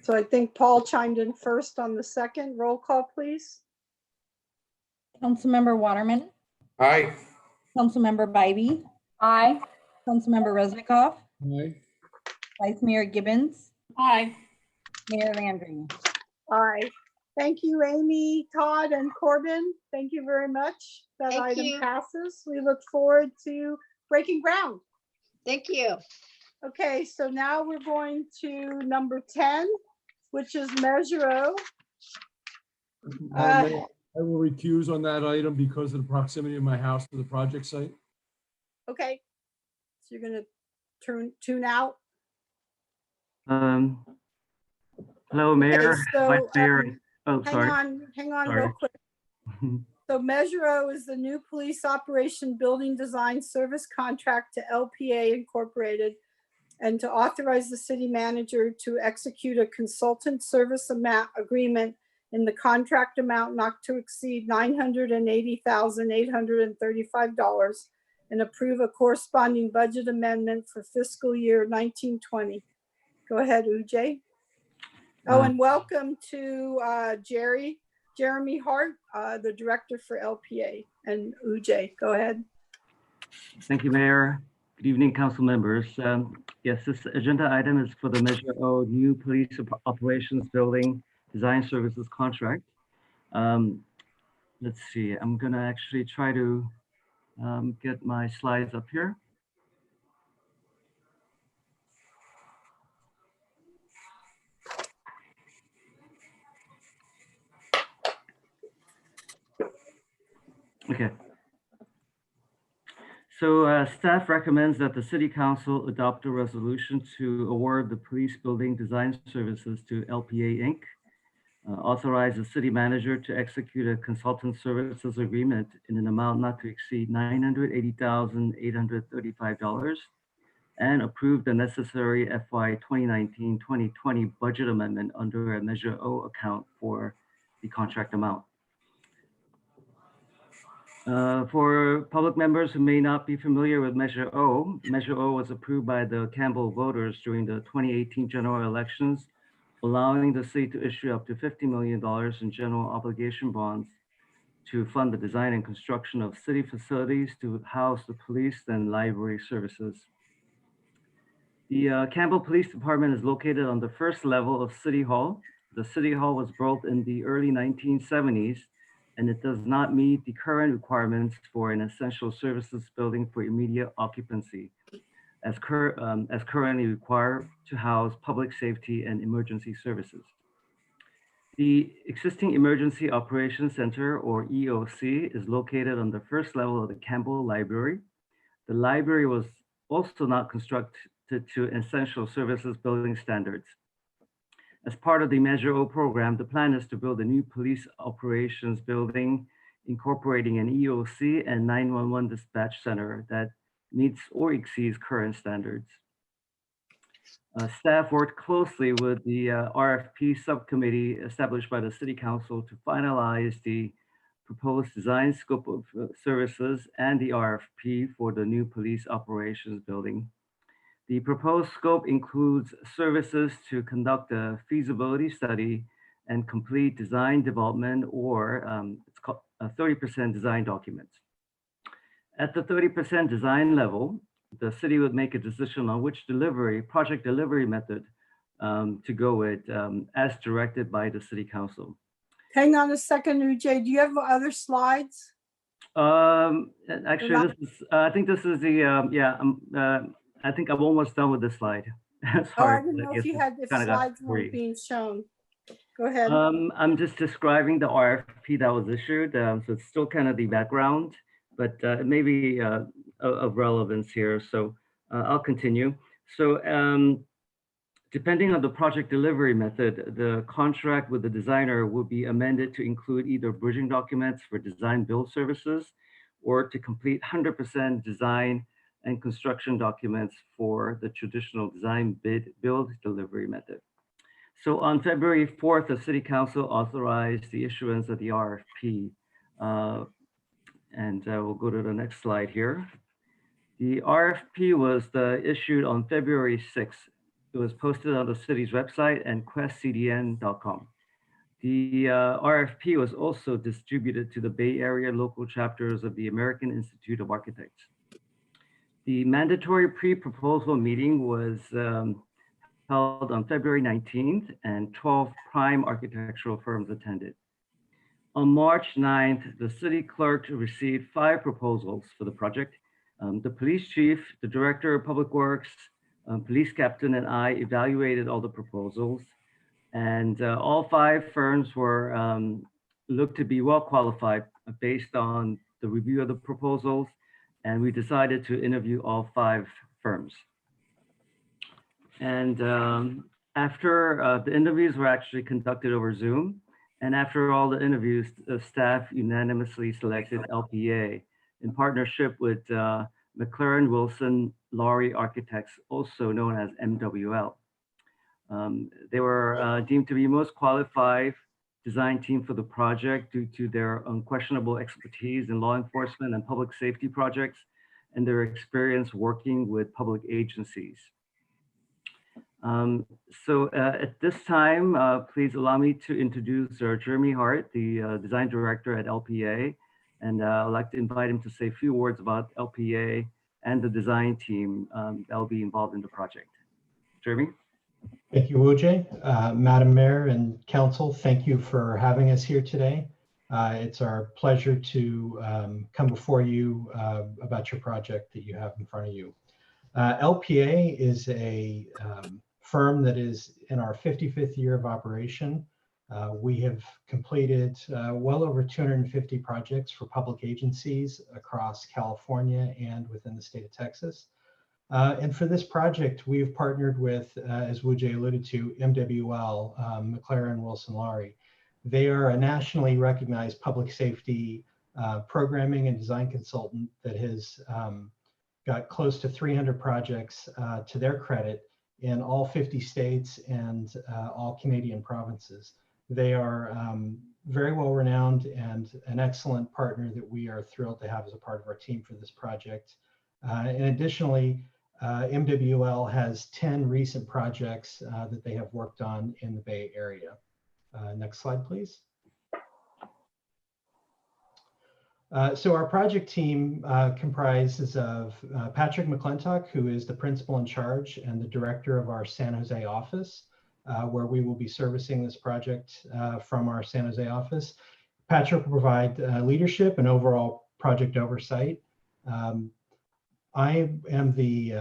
so I think Paul chimed in first on the second. Roll call, please. Councilmember Waterman, Aye. Councilmember Bybee, Aye. Councilmember Resnikoff, Aye. Vice Mayor Gibbons, Aye. Mayor Landry. Aye. Thank you, Amy, Todd, and Corbin. Thank you very much. That Thank item you. passes. We look forward to breaking ground. Thank you. Okay, so now we're going to number 10, which is Measure O. Madam Mayor, I will recuse on that item because of the proximity of my house to the project site. Okay, so you're gonna tune out. Hello, Mayor, Okay, so, Vice Mayor. Oh, Hang sorry. on Sorry. real quick. So Measure O is the new police operation building design service contract to LPA Incorporated, and to authorize the city manager to execute a consultant service agreement in the contract amount not to exceed $980,835, and approve a corresponding budget amendment for fiscal year 1920. Go ahead, Ujay. Oh, and welcome to Jeremy Hart, the director for LPA, and Ujay. Go ahead. Thank you, Mayor. Good evening, council members. Yes, this agenda item is for the Measure O new police operations building design services contract. Let's see, I'm gonna actually try to get my slides up here. Okay. So staff recommends that the City Council adopt a resolution to award the police building design services to LPA Inc. Authorize the city manager to execute a consultant services agreement in an amount not to exceed $980,835, and approve the necessary FY 2019-2020 budget amendment under a Measure O account for the contract amount. For public members who may not be familiar with Measure O was approved by the Campbell voters during the 2018 general elections, allowing the city to issue up to $50 million in general obligation bonds to fund the design and construction of city facilities to house the police and library services. The Campbell Police Department is located on the first level of City Hall. The City Hall was built in the early 1970s, and it does not meet the current requirements for an essential services building for immediate occupancy, as currently required to house public safety and emergency services. The existing Emergency Operations Center, or EOC, is located on the first level of the Campbell Library. The library was also not constructed to essential services building standards. As part of the Measure O program, the plan is to build a new police operations building incorporating an EOC and 911 dispatch center that meets or exceeds current standards. Staff worked closely with the RFP subcommittee established by the City Council to finalize the proposed design scope of services, and the RFP for the new police operations building. The proposed scope includes services to conduct a feasibility study and complete design development, or it's called 30% design documents. At the 30% design level, the city would make a decision on which project delivery method to go with as directed by the city council. Hang on a second, Ujay. Do you have other slides? Actually, I think this is the, I think I'm almost done with this slide. I Sorry, didn't know if you had the kinda got slides weren't free. being shown. Go ahead. I'm just describing the RFP that was issued, so it's still kind of the background, but it may be of relevance here, so I'll continue. So depending on the project delivery method, the contract with the designer will be amended to include either bridging documents for design build services or to complete 100% design and construction documents for the traditional design bid build delivery method. So on February 4th, the City Council authorized the issuance of the RFP. And we'll go to the next slide here. The RFP was issued on February 6th. It was posted on the city's website and questcdn.com. The RFP was also distributed to the Bay Area local chapters of the American Institute of Architects. The mandatory pre-proposal meeting was held on February 19th, and 12 prime architectural firms attended. On March 9th, the city clerk received 5 proposals for the project. The police chief, the director of public works, police captain, and I evaluated all the proposals, and all 5 firms were looked to be well qualified based on the review of the proposals, and we decided to interview all 5 firms. And after the interviews were actually conducted over Zoom, and after all the interviews, the staff unanimously selected LPA in partnership with McLaren Wilson Laurie Architects, also known as MWL. They were deemed to be most qualified design team for the project due to their unquestionable expertise in law enforcement and public safety projects and their experience working with public agencies. So at this time, please allow me to introduce Jeremy Hart, the design director at LPA, and I'd like to invite him to say a few words about LPA and the design team that will be involved in the project. Jeremy? Thank you, Ujay. Madam Mayor and Council, thank you for having us here today. It's our pleasure to come before you about your project that you have in front of you. LPA is a firm that is in our 55th year of operation. We have completed well over 250 projects for public agencies across California and within the state of Texas. And for this project, we've partnered with, as Wujay alluded to, MWL, McLaren Wilson Laurie. They are a nationally recognized public safety programming and design consultant that has got close to 300 projects to their credit in all 50 states and all Canadian provinces. They are very well renowned and an excellent partner that we are thrilled to have as a part of our team for this project. And additionally, MWL has 10 recent projects that they have worked on in the Bay Area. Next slide, please. So our project team comprises of Patrick McClintock, who is the principal in charge and the director of our San Jose office, where we will be servicing this project from our San Jose office. Patrick will provide leadership and overall project oversight. I am the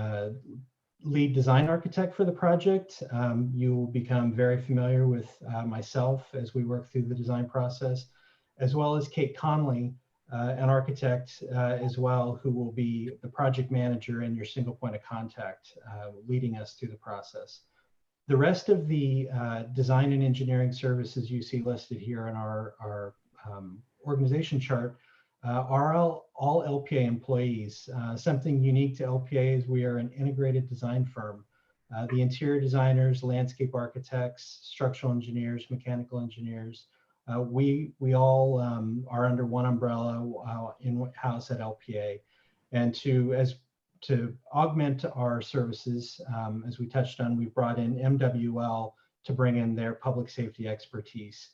lead design architect for the project. You will become very familiar with myself as we work through the design process, as well as Kate Conley, an architect as well, who will be the project manager and your single point of contact, leading us through the process. The rest of the design and engineering services you see listed here in our organization chart are all LPA employees. Something unique to LPA is we are an integrated design firm. The interior designers, landscape architects, structural engineers, mechanical engineers, We all are under one umbrella in-house at LPA, and to augment our services, as we touched on, we brought in MWL to bring in their public safety expertise.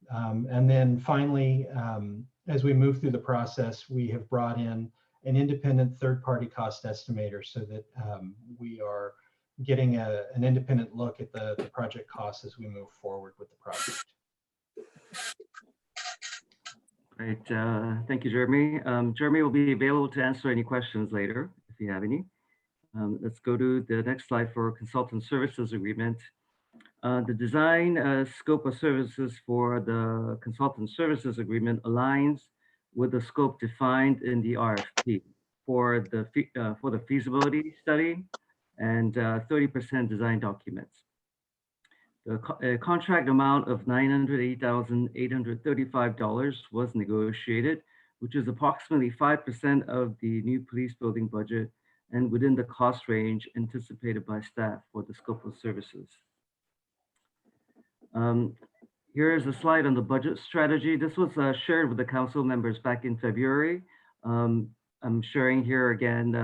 And then finally, as we move through the process, we have brought in an independent third-party cost estimator so that we are getting an independent look at the project costs as we move forward with the project. Great. Thank you, Jeremy. Jeremy will be available to answer any questions later if you have any. Let's go to the next slide for consultant services agreement. The design scope of services for the consultant services agreement aligns with the scope defined in the RFP for the feasibility study and 30% design documents. The contract amount of $908,835 was negotiated, which is approximately 5% of the new police building budget and within the cost range anticipated by staff for the scope of services. Here is a slide on the budget strategy. This was shared with the council members back in February. I'm sharing here again,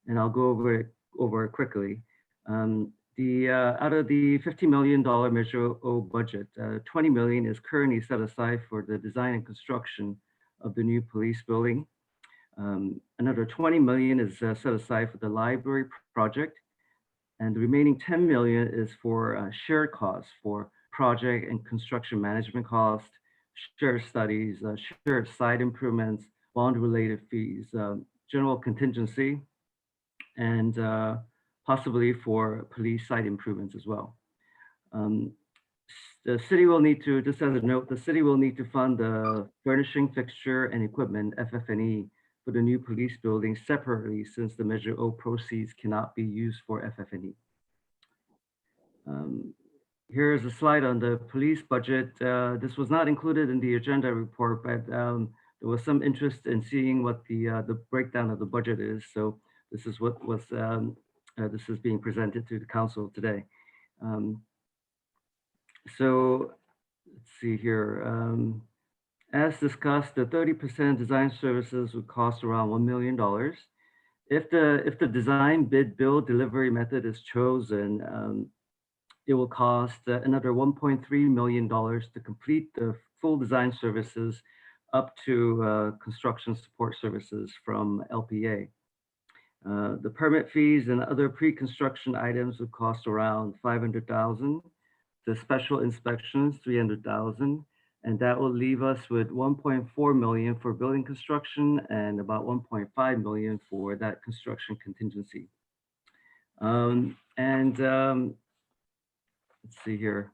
and I'll go over it quickly. Out of the $50 million Measure O budget, $20 million is currently set aside for the design and construction of the new police building. Another $20 million is set aside for the library project, and the remaining $10 million is for shared costs for project and construction management costs, shared studies, shared site improvements, bond-related fees, general contingency, and possibly for police site improvements as well. The city will need to, just as a note, the city will need to fund the furnishing, fixture, and equipment, FF&E, for the new police building separately, since the Measure O proceeds cannot be used for FF&E. Here is a slide on the police budget. This was not included in the agenda report, but there was some interest in seeing what the breakdown of the budget is. So this is what was this is being presented to the council today. So let's see here. As discussed, the 30% design services would cost around $1 million. If the design, bid, build, delivery method is chosen, it will cost another $1.3 million to complete the full design services up to construction support services from LPA. The permit fees and other pre-construction items would cost around $500,000. The special inspections, $300,000. And that will leave us with $1.4 million for building construction and about $1.5 million for that construction contingency. Let's see here.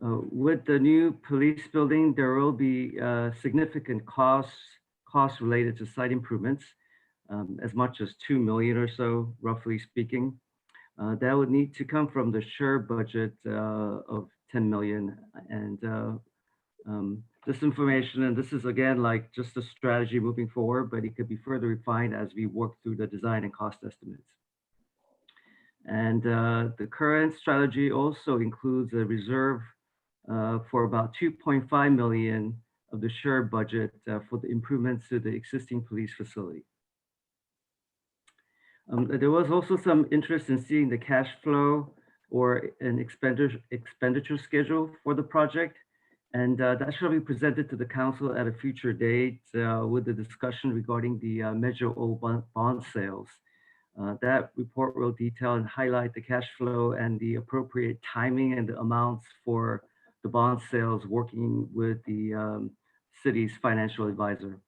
With the new police building, there will be significant costs related to site improvements, as much as $2 million or so, roughly speaking. That would need to come from the shared budget of $10 million. And this information, and this is again like just a strategy moving forward, but it could be further refined as we work through the design and cost estimates. And the current strategy also includes a reserve for about $2.5 million of the shared budget for the improvements to the existing police facility. There was also some interest in seeing the cash flow or an expenditure schedule for the project. And that shall be presented to the council at a future date with the discussion regarding the Measure O bond sales. That report will detail and highlight the cash flow and the appropriate timing and the amounts for the bond sales, working with the city's financial advisor.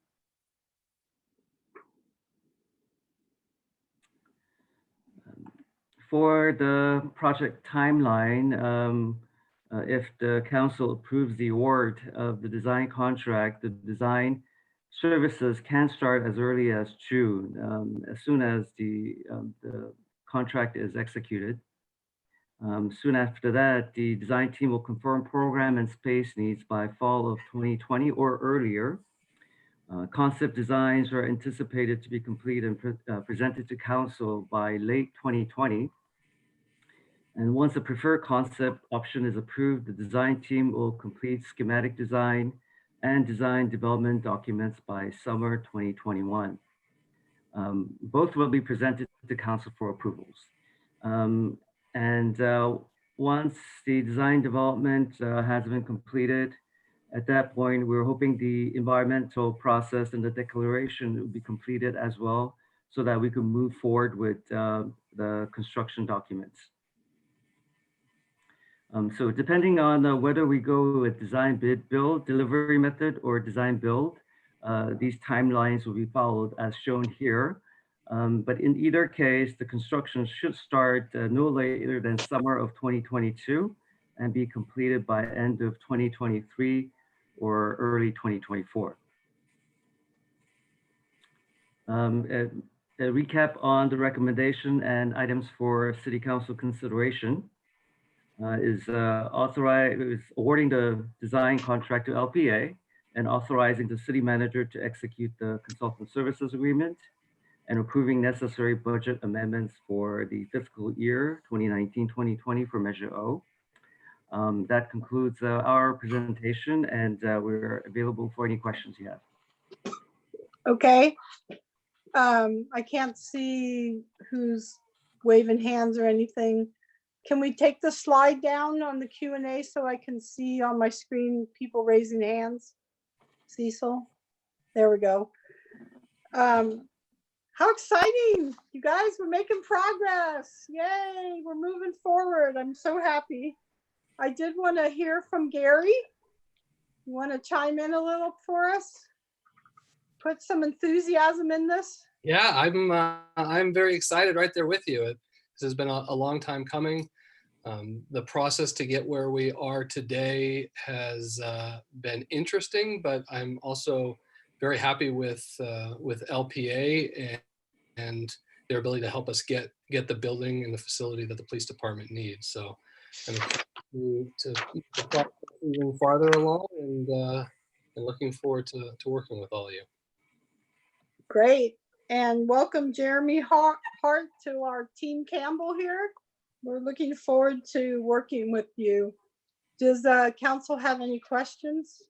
For the project timeline, if the council approves the award of the design contract, the design services can start as early as June, as soon as the contract is executed. Soon after that, the design team will confirm program and space needs by fall of 2020 or earlier. Concept designs are anticipated to be complete and presented to council by late 2020. And once the preferred concept option is approved, the design team will complete schematic design and design development documents by summer 2021. Both will be presented to council for approvals. Once the design development has been completed, at that point, we're hoping the environmental process and the declaration will be completed as well, so that we can move forward with the construction documents. So depending on whether we go with design, bid, build, delivery method, or design build, these timelines will be followed as shown here. But in either case, the construction should start no later than summer of 2022 and be completed by end of 2023 or early 2024. A recap on the recommendation and items for City Council consideration is awarding the design contract to LPA and authorizing the city manager to execute the consultant services agreement and approving necessary budget amendments for the fiscal year 2019-2020 for Measure O. That concludes our presentation, and we're available for any questions you have. Okay. I can't see who's waving hands or anything. Can we take the slide down on the Q&A so I can see on my screen people raising hands? Cecil, there we go. How exciting, you guys, we're making progress. Yay, we're moving forward. I'm so happy. I did want to hear from Gary. You want to chime in a little for us? Put some enthusiasm in this. Yeah, I'm very excited right there with you. This has been a long time coming. The process to get where we are today has been interesting, but I'm also very happy with LPA and their ability to help us get the building and the facility that the police department needs. So I'm excited to even farther along and looking forward to working with all of you. Great. And welcome Jeremy Hart to our team Campbell here. We're looking forward to working with you. Does council have any questions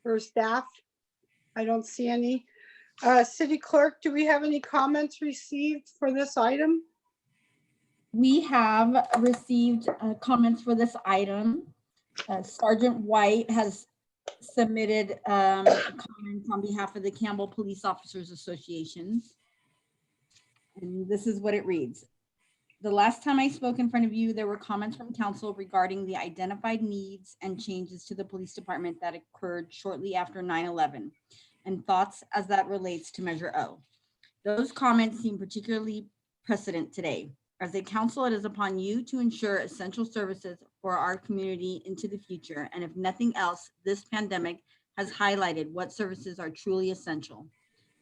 for staff? I don't see any. City Clerk, do we have any comments received for this item? We have received comments for this item. Sergeant White has submitted comments on behalf of the Campbell Police Officers Association. And this is what it reads. The last time I spoke in front of you, there were comments from council regarding the identified needs and changes to the police department that occurred shortly after 9/11 and thoughts as that relates to Measure O. Those comments seem particularly precedent today. As a council, it is upon you to ensure essential services for our community into the future. And if nothing else, this pandemic has highlighted what services are truly essential.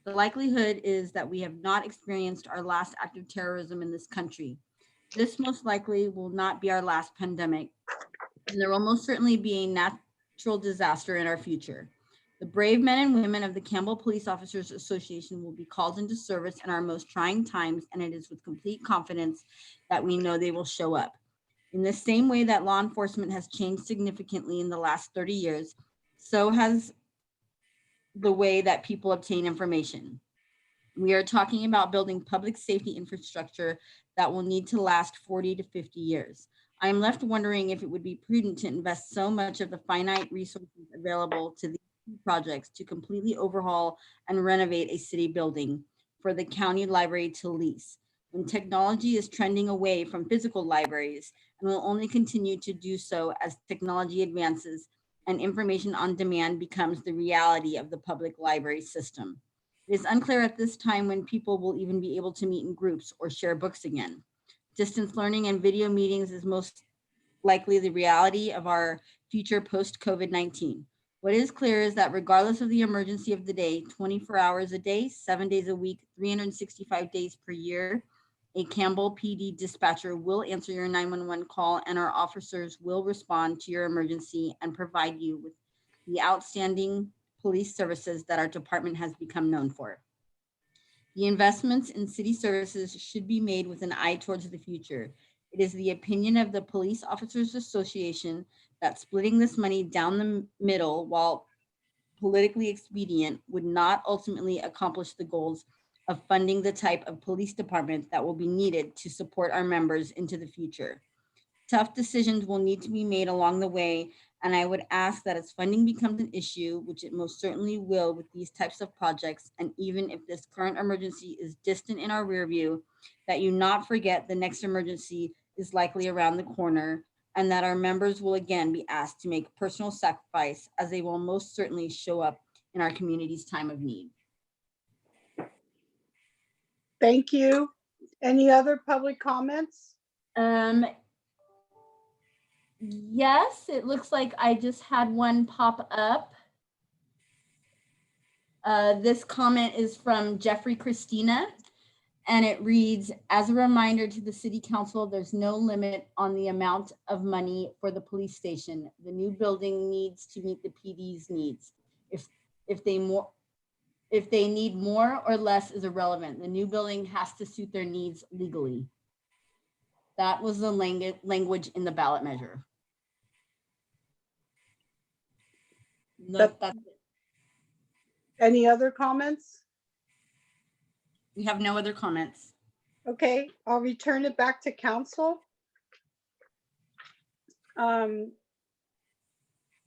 The likelihood is that we have not experienced our last act of terrorism in this country. This most likely will not be our last pandemic, and there will most certainly be a natural disaster in our future. The brave men and women of the Campbell Police Officers Association will be called into service in our most trying times, and it is with complete confidence that we know they will show up. In the same way that law enforcement has changed significantly in the last 30 years, so has the way that people obtain information. We are talking about building public safety infrastructure that will need to last 40 to 50 years. I am left wondering if it would be prudent to invest so much of the finite resources available to these projects to completely overhaul and renovate a city building for the county library to lease, when technology is trending away from physical libraries and will only continue to do so as technology advances and information on demand becomes the reality of the public library system. It is unclear at this time when people will even be able to meet in groups or share books again. Distance learning and video meetings is most likely the reality of our future post-COVID-19. What is clear is that regardless of the emergency of the day, 24 hours a day, 7 days a week, 365 days per year, a Campbell PD dispatcher will answer your 911 call, and our officers will respond to your emergency and provide you with the outstanding police services that our department has become known for. The investments in city services should be made with an eye towards the future. It is the opinion of the Police Officers Association that splitting this money down the middle, while politically expedient, would not ultimately accomplish the goals of funding the type of police department that will be needed to support our members into the future. Tough decisions will need to be made along the way, and I would ask that as funding becomes an issue, which it most certainly will with these types of projects, and even if this current emergency is distant in our rear view, that you not forget the next emergency is likely around the corner, and that our members will again be asked to make personal sacrifice, as they will most certainly show up in our community's time of need. Thank you. Any other public comments? Yes, it looks like I just had one pop up. This comment is from Jeffrey Christina, and it reads, as a reminder to the City Council, there's no limit on the amount of money for the police station. The new building needs to meet the PD's needs. If they need more or less is irrelevant. The new building has to suit their needs legally. That was the language in the ballot measure. No, that's it. Any other comments? We have no other comments. Okay, I'll return it back to council. Do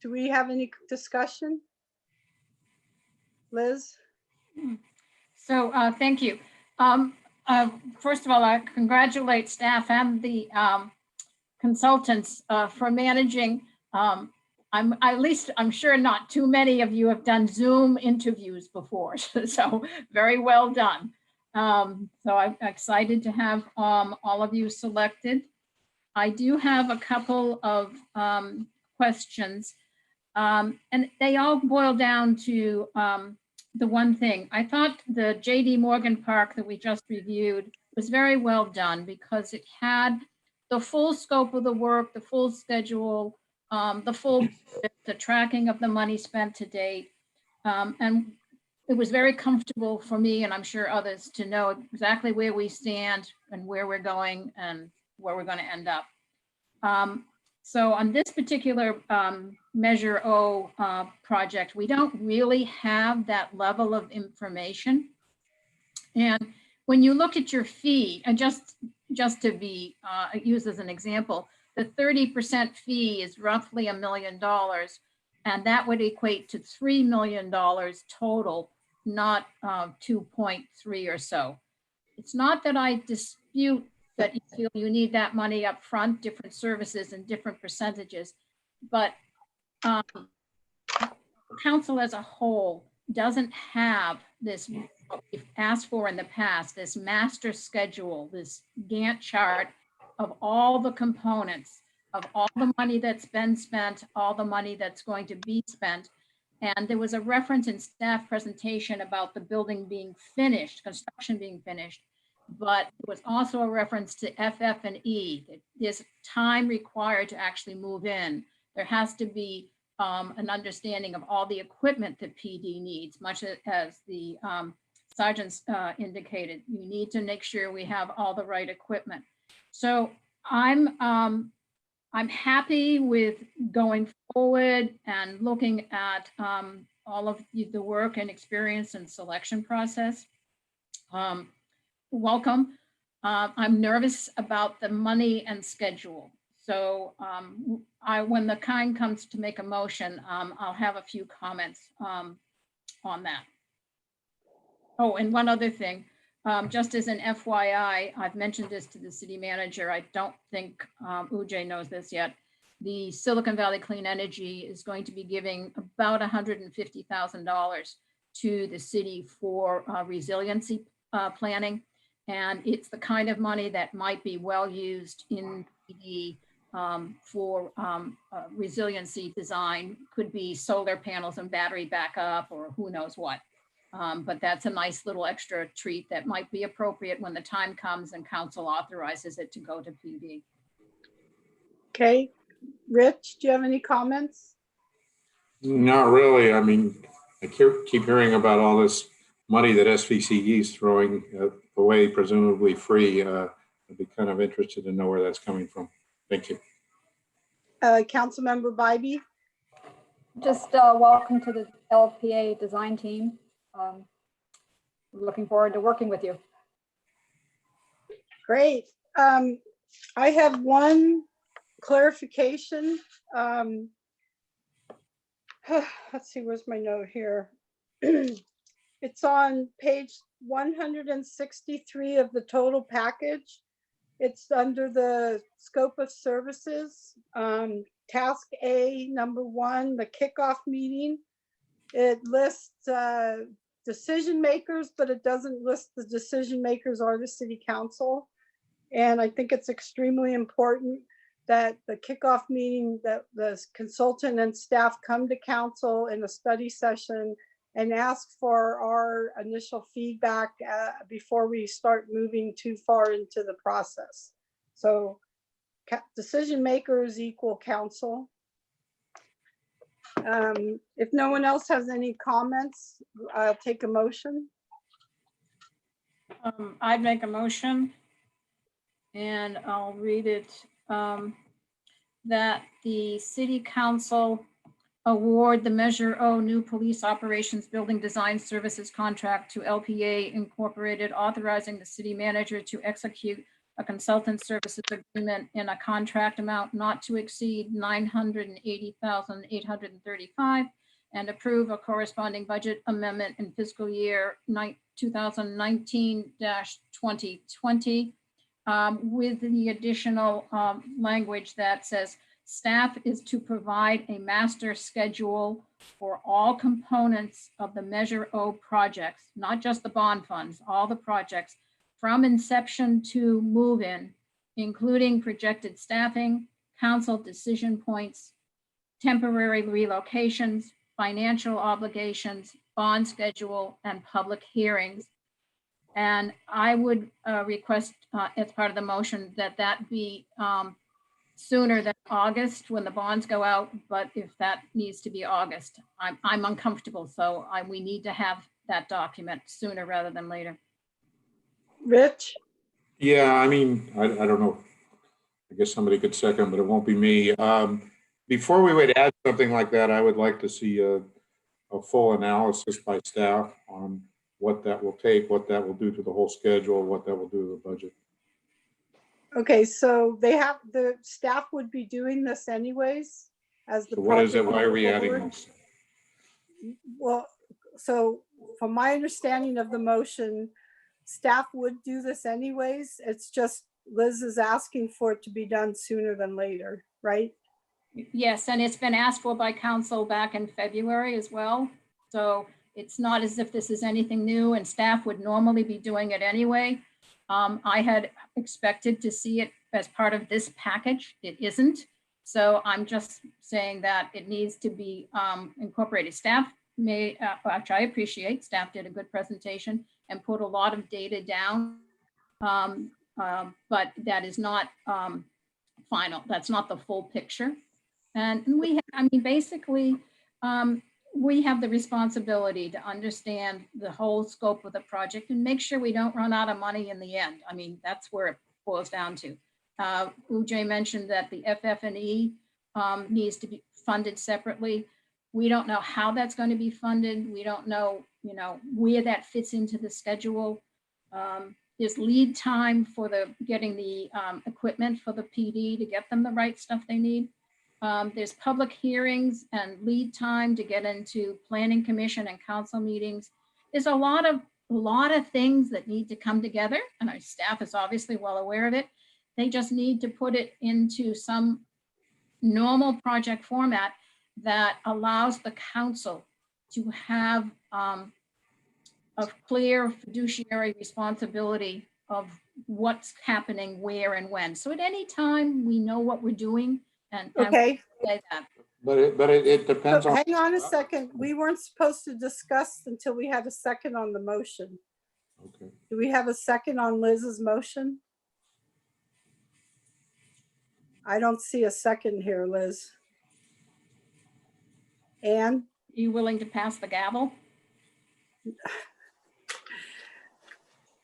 we have any discussion? Liz? So thank you. First of all, I congratulate staff and the consultants for managing. I'm sure not too many of you have done Zoom interviews before, so very well done. So I'm excited to have all of you selected. I do have a couple of questions, and they all boil down to the one thing. I thought the J.D. Morgan Park that we just reviewed was very well done because it had the full scope of the work, the full schedule, the tracking of the money spent to date. And it was very comfortable for me, and I'm sure others, to know exactly where we stand and where we're going and where we're going to end up. So on this particular Measure O project, we don't really have that level of information. And when you look at your fee, and just to be used as an example, the 30% fee is roughly $1 million, and that would equate to $3 million total, not 2.3 or so. It's not that I dispute that you feel you need that money up front, different services and different percentages, but council as a whole doesn't have this, what we've asked for in the past, this master schedule, this Gantt chart of all the components, of all the money that's been spent, all the money that's going to be spent. And there was a reference in staff presentation about the building being finished, construction being finished, but it was also a reference to FF and E. There's time required to actually move in. There has to be an understanding of all the equipment that PD needs, much as the sergeants indicated. You need to make sure we have all the right equipment. So I'm happy with going forward and looking at all of the work and experience and selection process. Welcome. I'm nervous about the money and schedule. So when the time comes to make a motion, I'll have a few comments on that. Oh, and one other thing, just as an FYI, I've mentioned this to the city manager. I don't think Ujay knows this yet. The Silicon Valley Clean Energy is going to be giving about $150,000 to the city for resiliency planning. And it's the kind of money that might be well used in PD for resiliency design. Could be solar panels and battery backup or who knows what. But that's a nice little extra treat that might be appropriate when the time comes and council authorizes it to go to PD. Okay, Rich, do you have any comments? Not really. I mean, I keep hearing about all this money that SVCE is throwing away, presumably free. I'd be kind of interested to know where that's coming from. Thank you. Councilmember Bybee. Just welcome to the LPA design team. Looking forward to working with you. Great. I have one clarification. Let's see, where's my note here? It's on page 163 of the total package. It's under the scope of services. Task A, number 1, the kickoff meeting. It lists decision makers, but it doesn't list the decision makers or the city council. And I think it's extremely important that the kickoff meeting, that the consultant and staff come to council in a study session and ask for our initial feedback before we start moving too far into the process. So decision makers equal council. If no one else has any comments, I'll take a motion. I'd make a motion, and I'll read it, that the city council award the Measure O new police operations building design services contract to LPA Incorporated, authorizing the city manager to execute a consultant services agreement in a contract amount not to exceed $980,835, and approve a corresponding budget amendment in fiscal year 2019-2020 with the additional language that says staff is to provide a master schedule for all components of the Measure O projects, not just the bond funds, all the projects from inception to move-in, including projected staffing, council decision points, temporary relocations, financial obligations, bond schedule, and public hearings. And I would request as part of the motion that that be sooner than August when the bonds go out, but if that needs to be August, I'm uncomfortable, so we need to have that document sooner rather than later. Rich? Yeah, I mean, I don't know. I guess somebody could second, but it won't be me. Before we would add something like that, I would like to see a full analysis by staff on what that will take, what that will do to the whole schedule, what that will do to the budget. Okay, so the staff would be doing this anyways as the So what is it? project Why are we moves adding forward? this? Well, so from my understanding of the motion, staff would do this anyways. It's just Liz is asking for it to be done sooner than later, right? Yes, and it's been asked for by council back in February as well. So it's not as if this is anything new, and staff would normally be doing it anyway. I had expected to see it as part of this package. It isn't. So I'm just saying that it needs to be incorporated. Staff may, which I appreciate, staff did a good presentation and put a lot of data down, but that is not final. That's not the full picture. And we, I mean, basically, we have the responsibility to understand the whole scope of the project and make sure we don't run out of money in the end. I mean, that's where it boils down to. Ujay mentioned that the FF&E needs to be funded separately. We don't know how that's going to be funded. We don't know, where that fits into the schedule. There's lead time for getting the equipment for the PD to get them the right stuff they need. There's public hearings and lead time to get into planning commission and council meetings. There's a lot of things that need to come together, and our staff is obviously well aware of it. They just need to put it into some normal project format that allows the council to have a clear fiduciary responsibility of what's happening where and when. So at any time we know what we're doing. And okay. Say that. But it depends on. Hang on a second. We weren't supposed to discuss until we had a second on the motion. Okay. Do we have a second on Liz's motion? I don't see a second here, Liz. Anne? Are you willing to pass the gavel?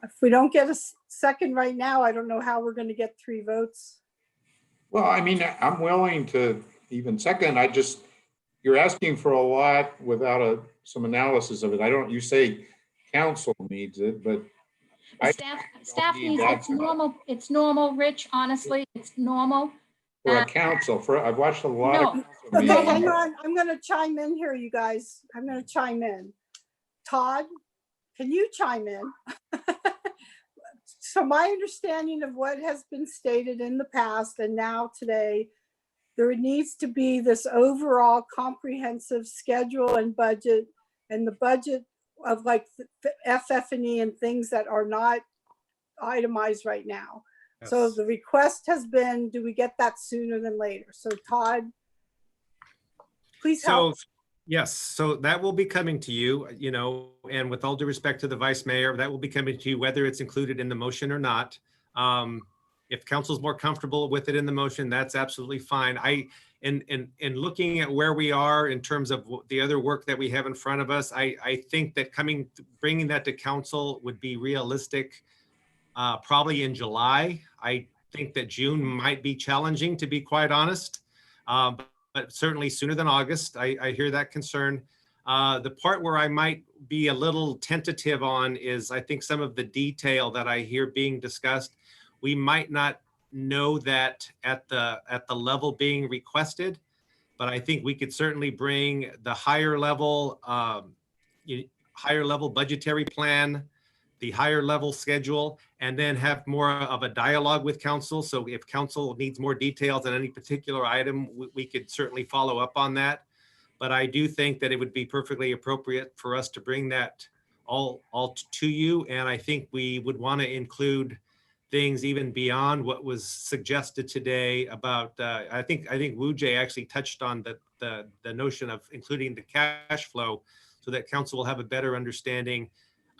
If we don't get a second right now, I don't know how we're going to get 3 votes. Well, I mean, I'm willing to even second. You're asking for a lot without some analysis of it. You say council needs it, but Staff needs, it's normal, Rich, honestly, it's normal. for a council, I've watched a lot of council Okay, meetings. hang on. I'm going to chime in here, you guys. I'm going to chime in. Todd, can you chime in? So my understanding of what has been stated in the past and now today, there needs to be this overall comprehensive schedule and budget, and the budget of like FF&E and things that are not itemized right now. Yes. So the request has been, do we get that sooner than later? So Todd, please help. Yes, so that will be coming to you, and with all due respect to the vice mayor, that will be coming to you whether it's included in the motion or not. If council's more comfortable with it in the motion, that's absolutely fine. In looking at where we are in terms of the other work that we have in front of us, I think that bringing that to council would be realistic, probably in July. I think that June might be challenging, to be quite honest. But certainly sooner than August. I hear that concern. The part where I might be a little tentative on is I think some of the detail that I hear being discussed, we might not know that at the level being requested, but I think we could certainly bring the higher level budgetary plan, the higher level schedule, and then have more of a dialogue with council. So if council needs more details on any particular item, we could certainly follow up on that. But I do think that it would be perfectly appropriate for us to bring that all to you. And I think we would want to include things even beyond what was suggested today about, I think Wu-Jay actually touched on the notion of including the cash flow so that council will have a better understanding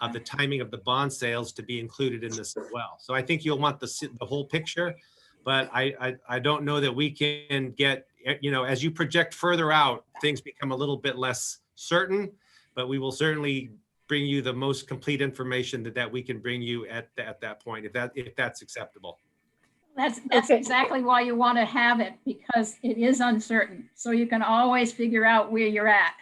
of the timing of the bond sales to be included in this as well. So I think you'll want the whole picture, but I don't know that we can get, as you project further out, things become a little bit less certain, but we will certainly bring you the most complete information that we can bring you at that point, if that's acceptable. That's exactly why you want to have it, because it is uncertain. So you can always figure out where you're at.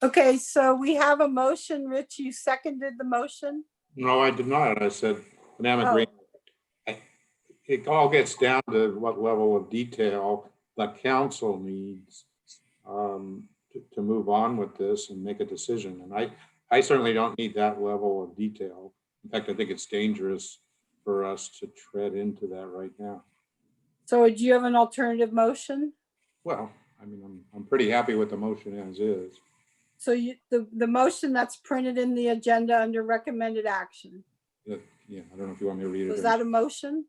Okay, so we have a motion. Rich, you seconded the motion? No, I did not. I said, and I'm agreeing. It all gets down to what level of detail the council needs to move on with this and make a decision. And I certainly don't need that level of detail. In fact, I think it's dangerous for us to tread into that right now. So do you have an alternative motion? Well, I mean, I'm pretty happy with the motion as is. So the motion that's printed in the agenda under recommended action. Yeah, I don't know if you want me to read it. Was that a motion?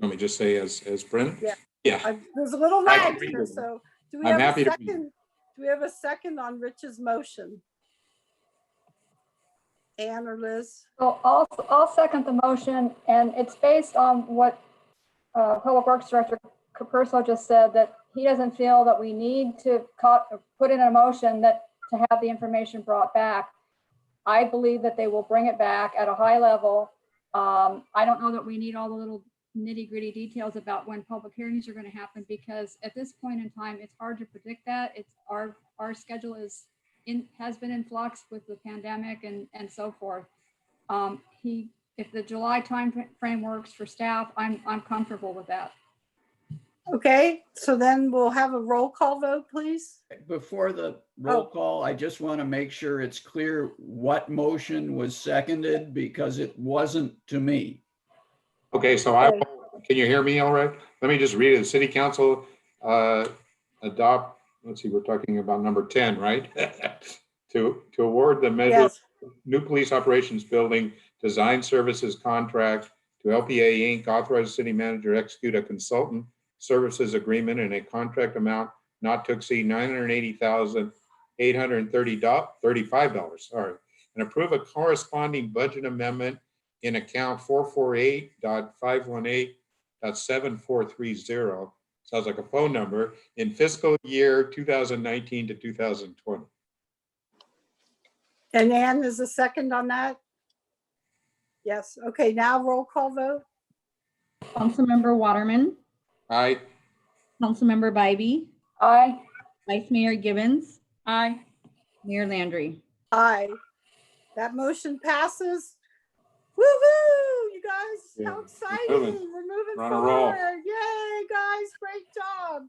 Let me just say as printed? Yeah. There's a little lag here, so do we I'm have happy a second? Do we have a second on Rich's motion? Anne or Liz? So I'll second the motion, and it's based on what Public Works Director Capurso just said, that he doesn't feel that we need to put in a motion to have the information brought back. I believe that they will bring it back at a high level. I don't know that we need all the little nitty-gritty details about when public hearings are going to happen, because at this point in time, it's hard to predict that. It's our schedule has been in flux with the pandemic and so forth. If the July time frame works for staff, I'm comfortable with that. Okay, so then we'll have a roll call vote, please. Before the roll call, I just want to make sure it's clear what motion was seconded, because it wasn't to me. Okay, so can you hear me all right? Let me just read it. The city council adopt, let's see, we're talking about number 10, right? to award the measure new police operations building design services contract to LPA Inc., authorize city manager execute a consultant services agreement in a contract amount not to exceed $980,835, sorry, and approve a corresponding budget amendment in account 448.518.7430. Sounds like a phone number, in fiscal year 2019 to 2020. And Anne is a second on that? Yes. Okay, now roll call vote. Councilmember Waterman, Aye. Councilmember Bybee, Aye. Vice Mayor Gibbons, Aye. Mayor Landry. Aye. That motion passes. Woo-hoo, you guys, how Yeah, exciting. we're moving. We're moving We're on a roll. forward. Yay, guys, great job.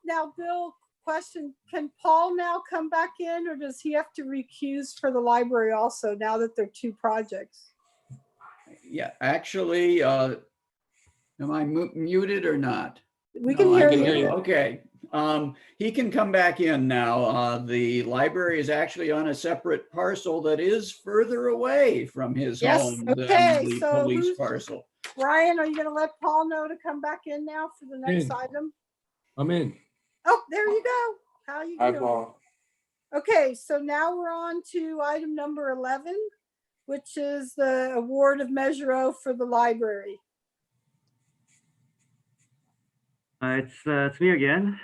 Now, Bill, question, can Paul now come back in or does he have to recuse for the library also now that they're two projects? Yeah, actually, am I muted or not? We No, can I hear hear you. you. Okay. He can come back in now. The library is actually on a separate parcel that is further away from his Yes, home okay, than the so police who's- parcel. Brian, are you gonna let Paul know to come back in now for the next In. item? I'm in. Oh, there you go. How you Aye, doing? Paul. Okay, so now we're on to item number 11, which is the award of Measure O for the library. It's me again.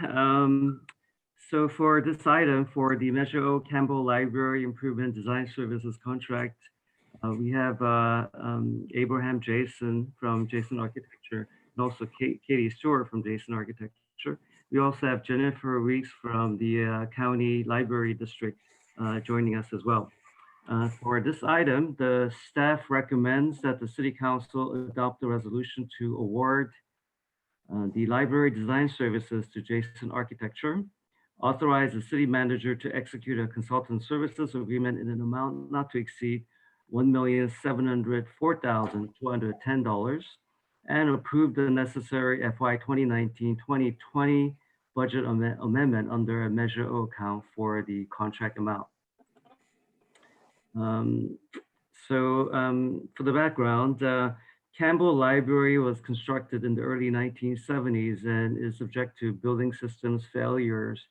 So for this item, for the Measure O Campbell Library Improvement Design Services contract, we have Abraham Jason from Jason Architecture, and also Katie Stewart from Jason Architecture. We also have Jennifer Weeks from the County Library District joining us as well. For this item, the staff recommends that the City Council adopt a resolution to award the library design services to Jason Architecture, authorize the city manager to execute a consultant services agreement in an amount not to exceed $1,704,210, and approve the necessary FY 2019-2020 budget amendment under a Measure O account for the contract amount. For the background, Campbell Library was constructed in the early 1970s and is subject to building systems failures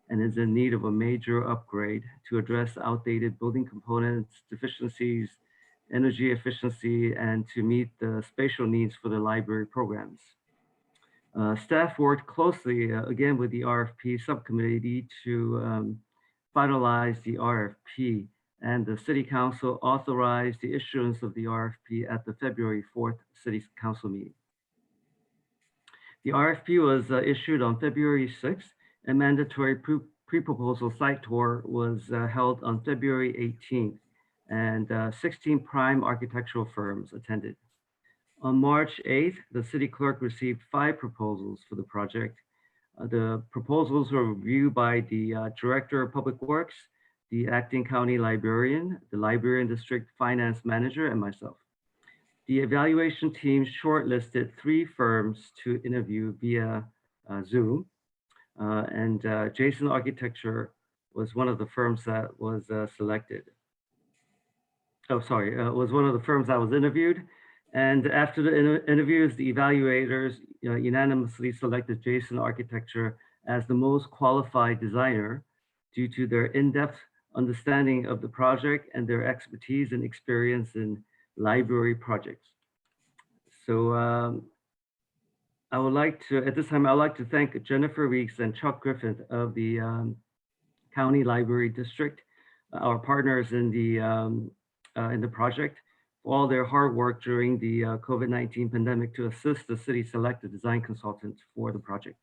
and is in need of a major upgrade to address outdated building components, deficiencies, energy efficiency, and to meet the spatial needs for the library programs. Staff worked closely again with the RFP subcommittee to finalize the RFP, and the City Council authorized the issuance of the RFP at the February 4th City Council meeting. The RFP was issued on February 6th, and mandatory pre-proposal site tour was held on February 18th, and 16 prime architectural firms attended. On March 8th, the city clerk received 5 proposals for the project. The proposals were reviewed by the Director of Public Works, the acting county librarian, the librarian district finance manager, and myself. The evaluation team shortlisted 3 firms to interview via Zoom, and Jason Architecture was one of the firms that was selected. Was one of the firms that was interviewed. And after the interviews, the evaluators unanimously selected Jason Architecture as the most qualified designer due to their in-depth understanding of the project and their expertise and experience in library projects. So I would like to, at this time, I'd like to thank Jennifer Weeks and Chuck Griffith of the County Library District, our partners in the project, for all their hard work during the COVID-19 pandemic to assist the city select a design consultant for the project.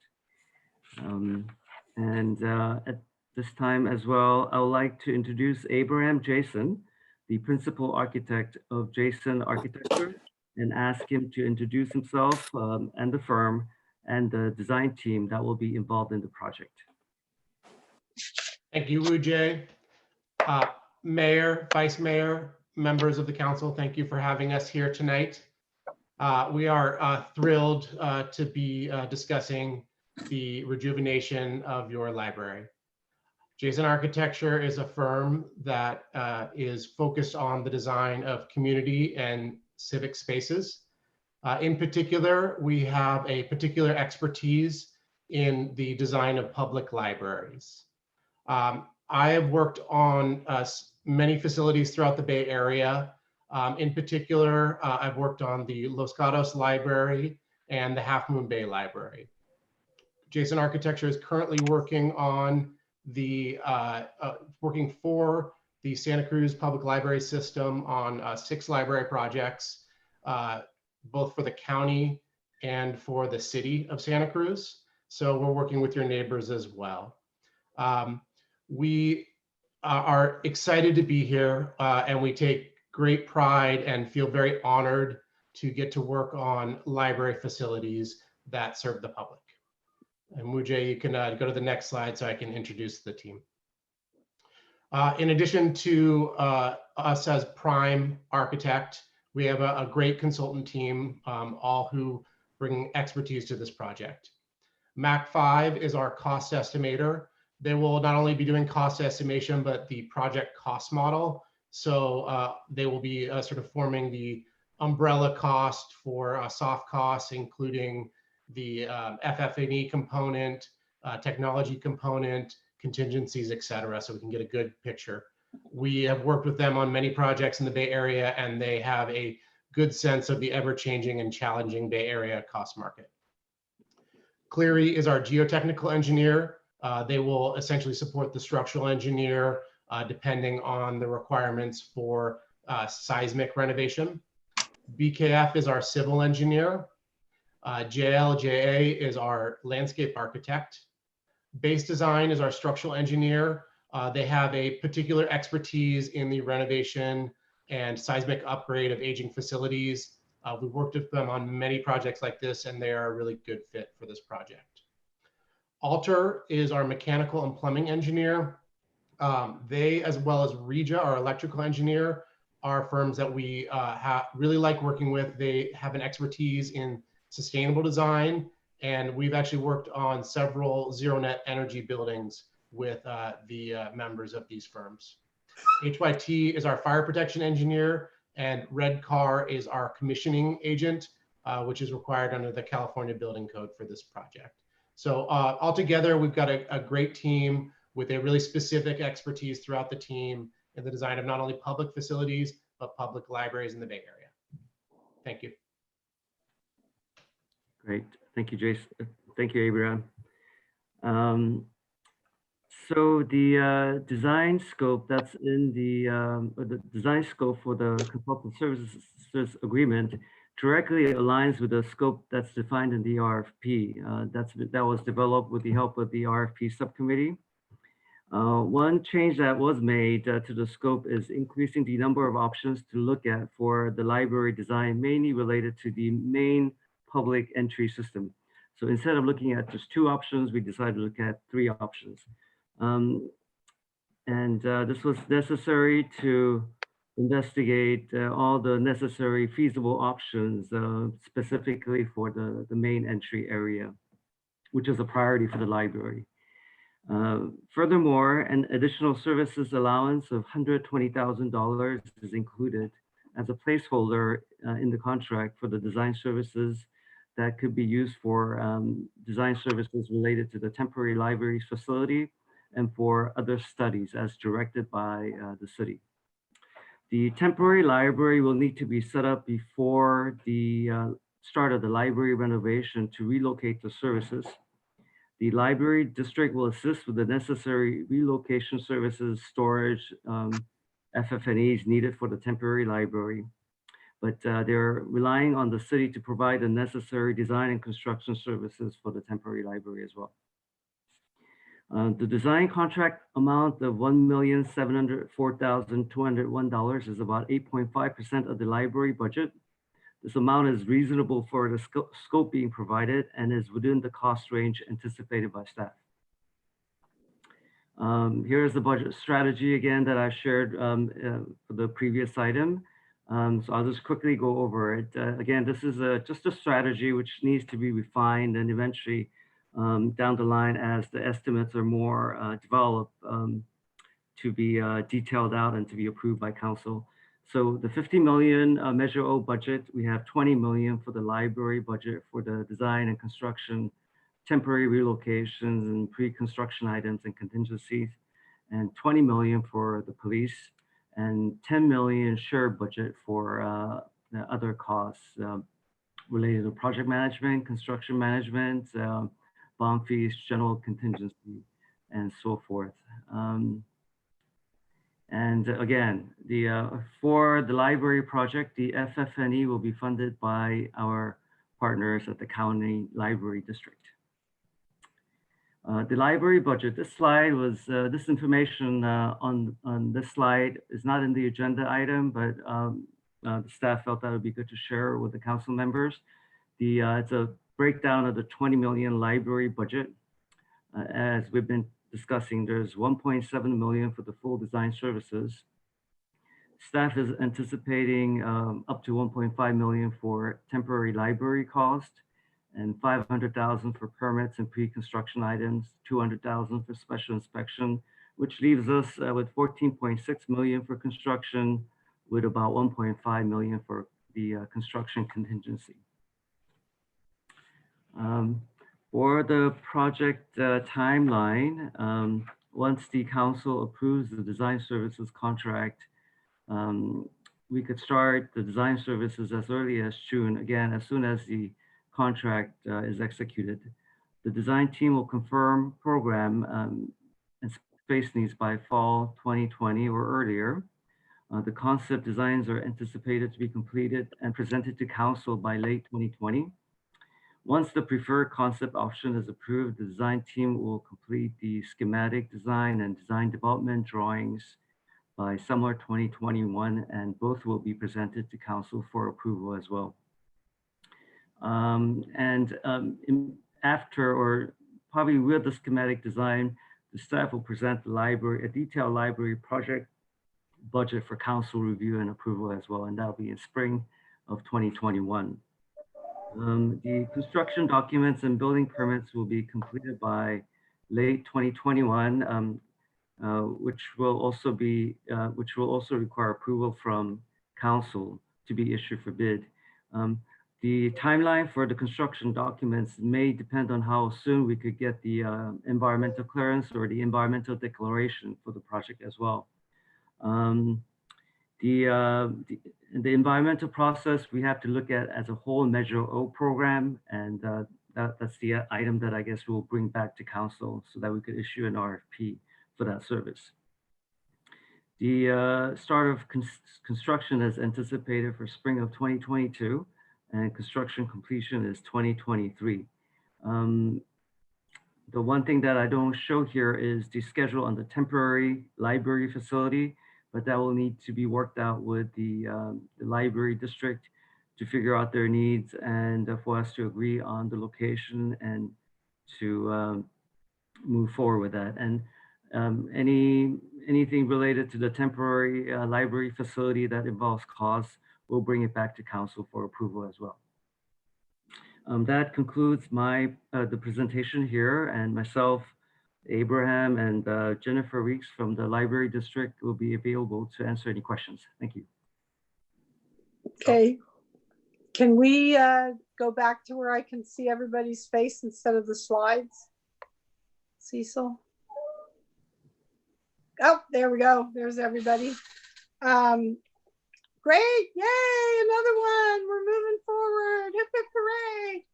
At this time as well, I would like to introduce Abraham Jason, the principal architect of Jason Architecture, and ask him to introduce himself and the firm and the design team that will be involved in the project. Thank you, Woo-Jae. Mayor, Vice Mayor, members of the council, thank you for having us here tonight. We are thrilled to be discussing the rejuvenation of your library. Jason Architecture is a firm that is focused on the design of community and civic spaces. In particular, we have a particular expertise in the design of public libraries. I have worked on many facilities throughout the Bay Area. In particular, I've worked on the Los Gatos Library and the Half Moon Bay Library. Jason Architecture is currently working on working for the Santa Cruz Public Library System on 6 library projects, both for the county and for the city of Santa Cruz. So we're working with your neighbors as well. We are excited to be here, and we take great pride and feel very honored to get to work on library facilities that serve the public. And Mujay, you can go to the next slide so I can introduce the team. In addition to us as prime architect, we have a great consultant team, all who bring expertise to this project. Mac5 is our cost estimator. They will not only be doing cost estimation, but the project cost model. So they will be sort of forming the umbrella cost for soft costs, including the FF&E component, technology component, contingencies, et cetera, so we can get a good picture. We have worked with them on many projects in the Bay Area, and they have a good sense of the ever-changing and challenging Bay Area cost market. Cleary is our geotechnical engineer. They will essentially support the structural engineer depending on the requirements for seismic renovation. BKF is our civil engineer. JLJA is our landscape architect. Base Design is our structural engineer. They have a particular expertise in the renovation and seismic upgrade of aging facilities. We've worked with them on many projects like this, and they are a really good fit for this project. Alter is our mechanical and plumbing engineer. They, as well as Regia, our electrical engineer, are firms that we really like working with. They have an expertise in sustainable design, and we've actually worked on several zero net energy buildings with the members of these firms. HYT is our fire protection engineer, and Red Car is our commissioning agent, which is required under the California Building Code for this project. So altogether, we've got a great team with a really specific expertise throughout the team in the design of not only public facilities, but public libraries in the Bay Area. Thank you. Great. Thank you, Jason. Thank you, Abraham. So the design scope that's in the design scope for the consultant services agreement directly aligns with the scope that's defined in the RFP. That was developed with the help of the RFP subcommittee. One change that was made to the scope is increasing the number of options to look at for the library design, mainly related to the main public entry system. So instead of looking at just 2 options, we decided to look at 3 options. This was necessary to investigate all the necessary feasible options, specifically for the main entry area, which is a priority for the library. Furthermore, an additional services allowance of $120,000 is included as a placeholder in the contract for the design services that could be used for design services related to the temporary libraries facility and for other studies as directed by the city. The temporary library will need to be set up before the start of the library renovation to relocate the services. The library district will assist with the necessary relocation services, storage, FF&Es needed for the temporary library. But they're relying on the city to provide the necessary design and construction services for the temporary library as well. The design contract amount of $1,704,201 is about 8.5% of the library budget. This amount is reasonable for the scope being provided and is within the cost range anticipated by staff. Here is the budget strategy again that I shared for the previous item. So I'll just quickly go over it. Again, this is just a strategy which needs to be refined and eventually down the line as the estimates are more developed to be detailed out and to be approved by council. So the 50 million Measure O budget, we have 20 million for the library budget for the design and construction, temporary relocations and pre-construction items and contingencies, and 20 million for the police, and 10 million shared budget for the other costs related to project management, construction management, bond fees, general contingency, and so forth. And again, for the library project, the FF&E will be funded by our partners at the County Library District. The library budget, this slide was, this information on this slide is not in the agenda item, but the staff felt that would be good to share with the council members. It's a breakdown of the 20 million library budget. As we've been discussing, there's 1.7 million for the full design services. Staff is anticipating up to 1.5 million for temporary library cost, and 500,000 for permits and pre-construction items, 200,000 for special inspection, which leaves us with 14.6 million for construction, with about 1.5 million for the construction contingency. For the project timeline, once the council approves the design services contract, we could start the design services as early as June, again, as soon as the contract is executed. The design team will confirm program and space needs by fall 2020 or earlier. The concept designs are anticipated to be completed and presented to council by late 2020. Once the preferred concept option is approved, the design team will complete the schematic design and design development drawings by summer 2021, and both will be presented to council for approval as well. After, or probably with the schematic design, the staff will present the library, a detailed library project budget for council review and approval as well, and that'll be in spring of 2021. The construction documents and building permits will be completed by late 2021, which will also require approval from council to be issued for bid. The timeline for the construction documents may depend on how soon we could get the environmental clearance or the environmental declaration for the project as well. The environmental process we have to look at as a whole Measure O program, and that's the item that I guess we'll bring back to council so that we could issue an RFP for that service. The start of construction is anticipated for spring of 2022, and construction completion is 2023. The one thing that I don't show here is the schedule on the temporary library facility, but that will need to be worked out with the library district to figure out their needs and for us to agree on the location and to move forward with that. And anything related to the temporary library facility that involves costs, we'll bring it back to council for approval as well. That concludes the presentation here, and myself, Abraham, and Jennifer Weeks from the Library District will be available to answer any questions. Thank you. Okay. Can we go back to where I can see everybody's face instead of the slides? Cecil? Oh, there we go. There's everybody. Great. Yay, another one. We're moving forward. Hip, hip, hooray.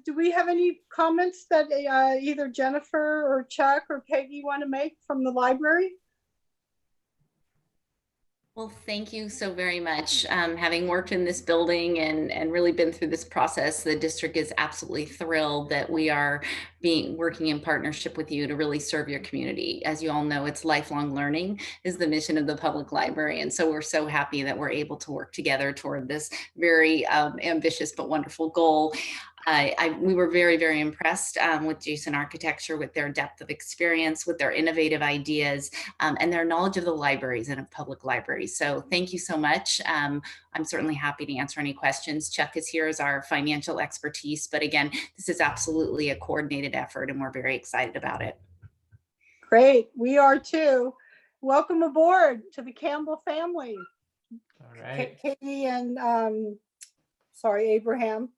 Do we have any comments that either Jennifer or Chuck or Peggy want to make from the library? Well, thank you so very much. Having worked in this building and really been through this process, the district is absolutely thrilled that we are working in partnership with you to really serve your community. As you all know, it's lifelong learning is the mission of the public library. And so we're so happy that we're able to work together toward this very ambitious but wonderful goal. We were very, very impressed with Jason Architecture, with their depth of experience, with their innovative ideas, and their knowledge of the libraries and of public libraries. So thank you so much. I'm certainly happy to answer any questions. Chuck is here as our financial expertise, but again, this is absolutely a coordinated effort and we're very excited about it. Great, we are too. Welcome aboard to the Campbell family. All right. Katie and, sorry, Abraham.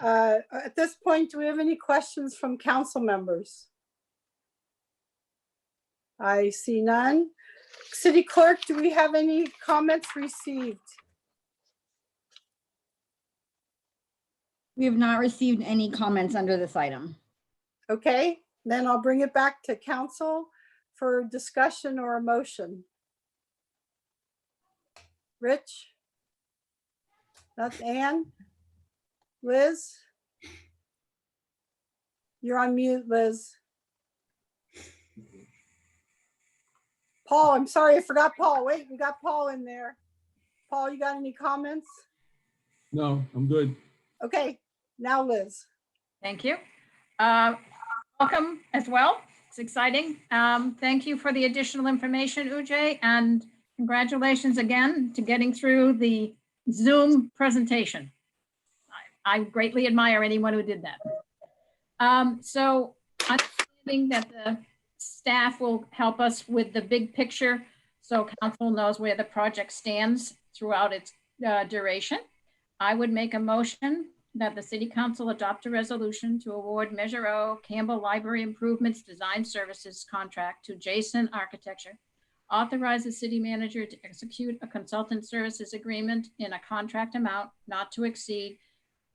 At this point, do we have any questions from council members? I see none. City Clerk, do we have any comments received? We have not received any comments under this item. Okay, then I'll bring it back to council for discussion or a motion? Rich? That's Ann? Liz? You're on mute, Liz. Paul, I'm sorry, I forgot Paul. Wait, we got Paul in there. Paul, you got any comments? No, I'm good. Okay, now Liz. Thank you. Welcome as well. It's exciting. Thank you for the additional information, Ujay, and congratulations again to getting through the Zoom presentation. I greatly admire anyone who did that. So understanding that the staff will help us with the big picture so council knows where the project stands throughout its duration, I would make a motion that the City Council adopt a resolution to award Measure O Campbell Library Improvements Design Services contract to Jason Architecture, authorize the city manager to execute a consultant services agreement in a contract amount not to exceed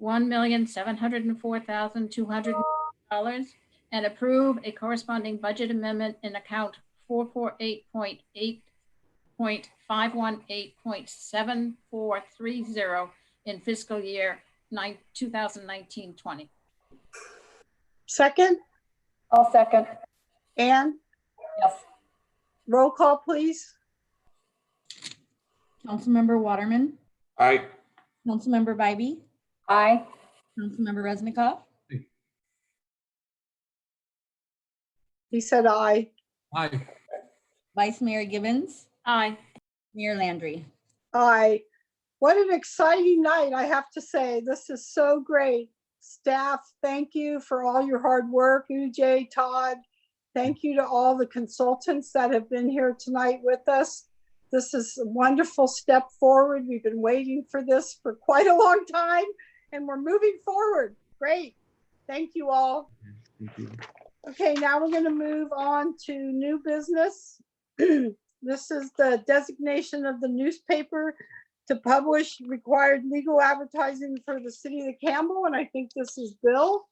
$1,704,200 and approve a corresponding budget amendment in account 448.8.518.7430 in fiscal year 2019-20. Second? I'll second. Ann? Yes. Roll call, please. Councilmember Waterman, Aye. Councilmember Bybee, Aye. Councilmember Resnikoff, He said aye. Aye. Vice Mayor Gibbons, Aye. Mayor Landry. Aye. What an exciting night, I have to say. This is so great. Staff, thank you for all your hard work. Ujay, Todd, thank you to all the consultants that have been here tonight with us. This is a wonderful step forward. We've been waiting for this for quite a long time and we're moving forward. Great. Thank you all. Thank you. Okay, now we're going to move on to new business. This is the designation of the newspaper to publish required legal advertising for the city of Campbell, and I think this is Bill.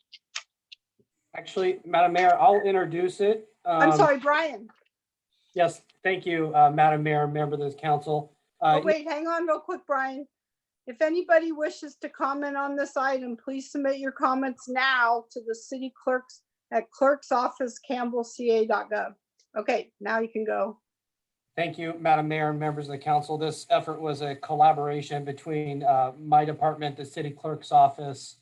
Actually, Madam Mayor, I'll introduce it. I'm sorry, Brian. Yes, thank you, Madam Mayor, member of this council. Oh, wait, hang on real quick, Brian. If anybody wishes to comment on this item, please submit your comments now to the city clerks at clerk's office, campbellca.gov. Okay, now you can go. Thank you, Madam Mayor and members of the council. This effort was a collaboration between my department, the city clerk's office,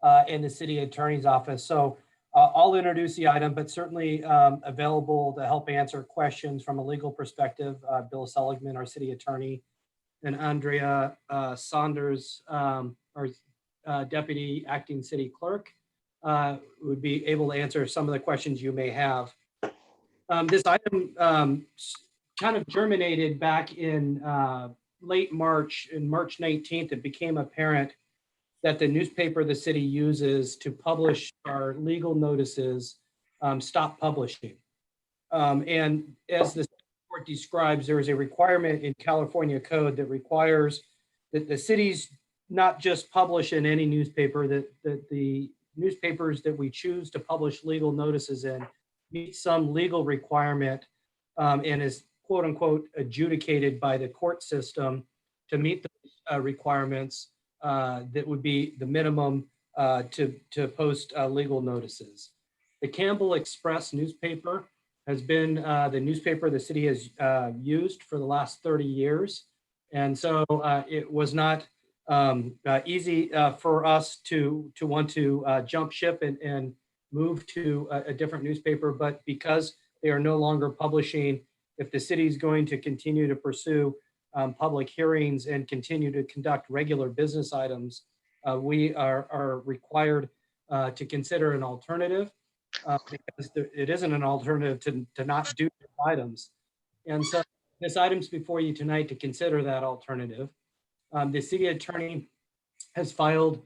and the city attorney's office. So I'll introduce the item, but certainly available to help answer questions from a legal perspective. Bill Seligman, our city attorney, and Andrea Saunders, our deputy acting city clerk, would be able to answer some of the questions you may have. This item kind of germinated back in late March. In March 19th, it became apparent that the newspaper the city uses to publish our legal notices stopped publishing. And as the report describes, there is a requirement in California code that requires that the cities not just publish in any newspaper, that the newspapers that we choose to publish legal notices in meet some legal requirement and is quote unquote adjudicated by the court system to meet the requirements that would be the minimum to post legal notices. The Campbell Express newspaper has been the newspaper the city has used for the last 30 years. And so it was not easy for us to want to jump ship and move to a different newspaper, but because they are no longer publishing, if the city is going to continue to pursue public hearings and continue to conduct regular business items, we are required to consider an alternative because it isn't an alternative to not do items. And so this item's before you tonight to consider that alternative. The city attorney has filed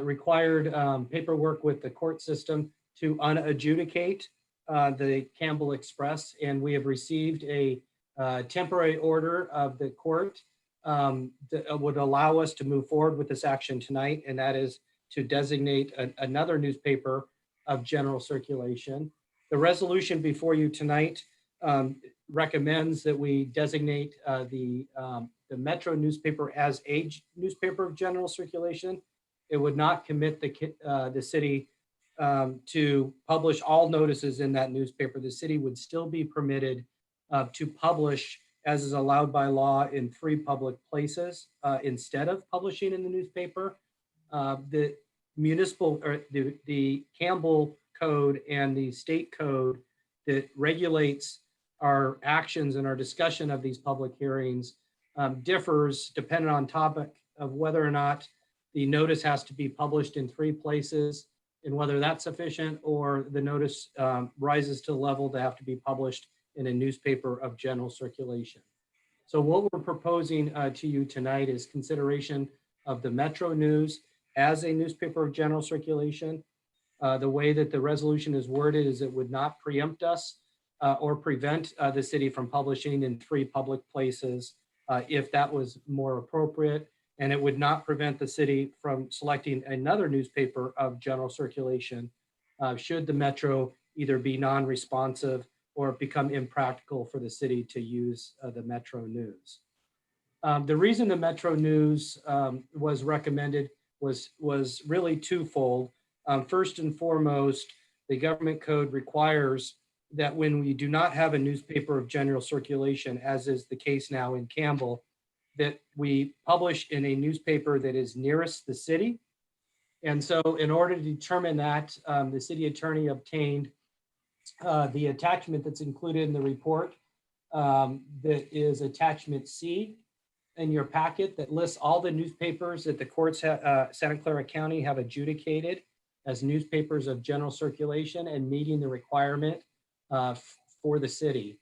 required paperwork with the court system to unadjudicate the Campbell Express, and we have received a temporary order of the court that would allow us to move forward with this action tonight, and that is to designate another newspaper of general circulation. The resolution before you tonight recommends that we designate the Metro newspaper as a newspaper of general circulation. It would not commit the city to publish all notices in that newspaper. The city would still be permitted to publish, as is allowed by law, in 3 public places instead of publishing in the newspaper. The municipal or the Campbell Code and the state code that regulates our actions and our discussion of these public hearings differs depending on topic of whether or not the notice has to be published in 3 places and whether that's sufficient, or the notice rises to the level to have to be published in a newspaper of general circulation. So what we're proposing to you tonight is consideration of the Metro News as a newspaper of general circulation. The way that the resolution is worded is it would not preempt us or prevent the city from publishing in 3 public places if that was more appropriate. And it would not prevent the city from selecting another newspaper of general circulation should the Metro either be non-responsive or become impractical for the city to use the Metro News. The reason the Metro News was recommended was really twofold. First and foremost, the government code requires that when we do not have a newspaper of general circulation, as is the case now in Campbell, that we publish in a newspaper that is nearest the city. And so in order to determine that, the city attorney obtained the attachment that's included in the report that is attachment C in your packet that lists all the newspapers that the courts, Santa Clara County, have adjudicated as newspapers of general circulation and meeting the requirement for the city.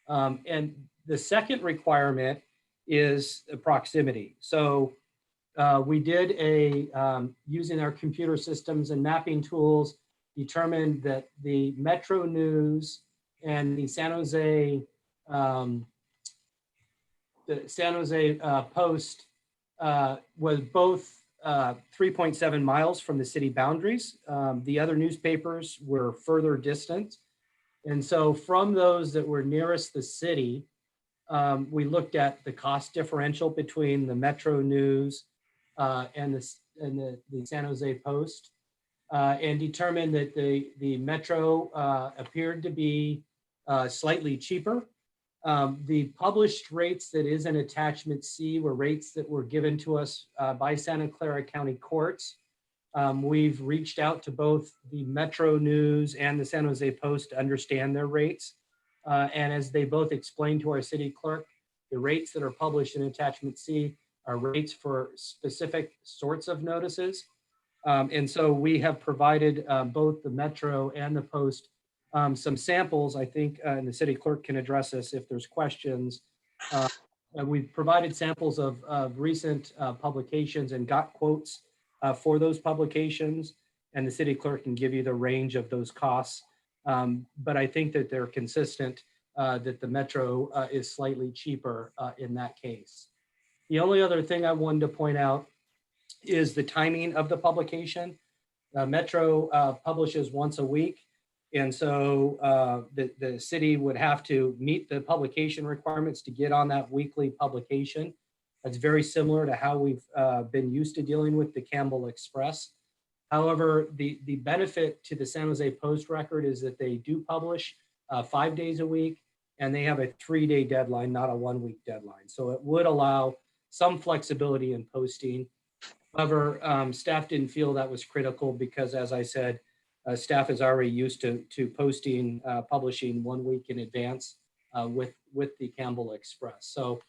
And the second requirement is proximity. So we did using our computer systems and mapping tools, determined that the Metro News and the San Jose Post was both 3.7 miles from the city boundaries. The other newspapers were further distant. And so from those that were nearest the city, we looked at the cost differential between the Metro News and the San Jose Post and determined that the Metro appeared to be slightly cheaper. The published rates that is in attachment C were rates that were given to us by Santa Clara County courts. We've reached out to both the Metro News and the San Jose Post to understand their rates. And as they both explained to our city clerk, the rates that are published in attachment C are rates for specific sorts of notices. And so we have provided both the Metro and the Post some samples, I think, and the city clerk can address this if there's questions. We've provided samples of recent publications and got quotes for those publications, and the city clerk can give you the range of those costs. But I think that they're consistent that the Metro is slightly cheaper in that case. The only other thing I wanted to point out is the timing of the publication. Metro publishes once a week. And so the city would have to meet the publication requirements to get on that weekly publication. That's very similar to how we've been used to dealing with the Campbell Express. However, the benefit to the San Jose Post Record is that they do publish 5 days a week, and they have a 3-day deadline, not a 1-week deadline. So it would allow some flexibility in posting. However, staff didn't feel that was critical because, as I said, staff is already used to posting, publishing 1 week in advance with the Campbell Express. So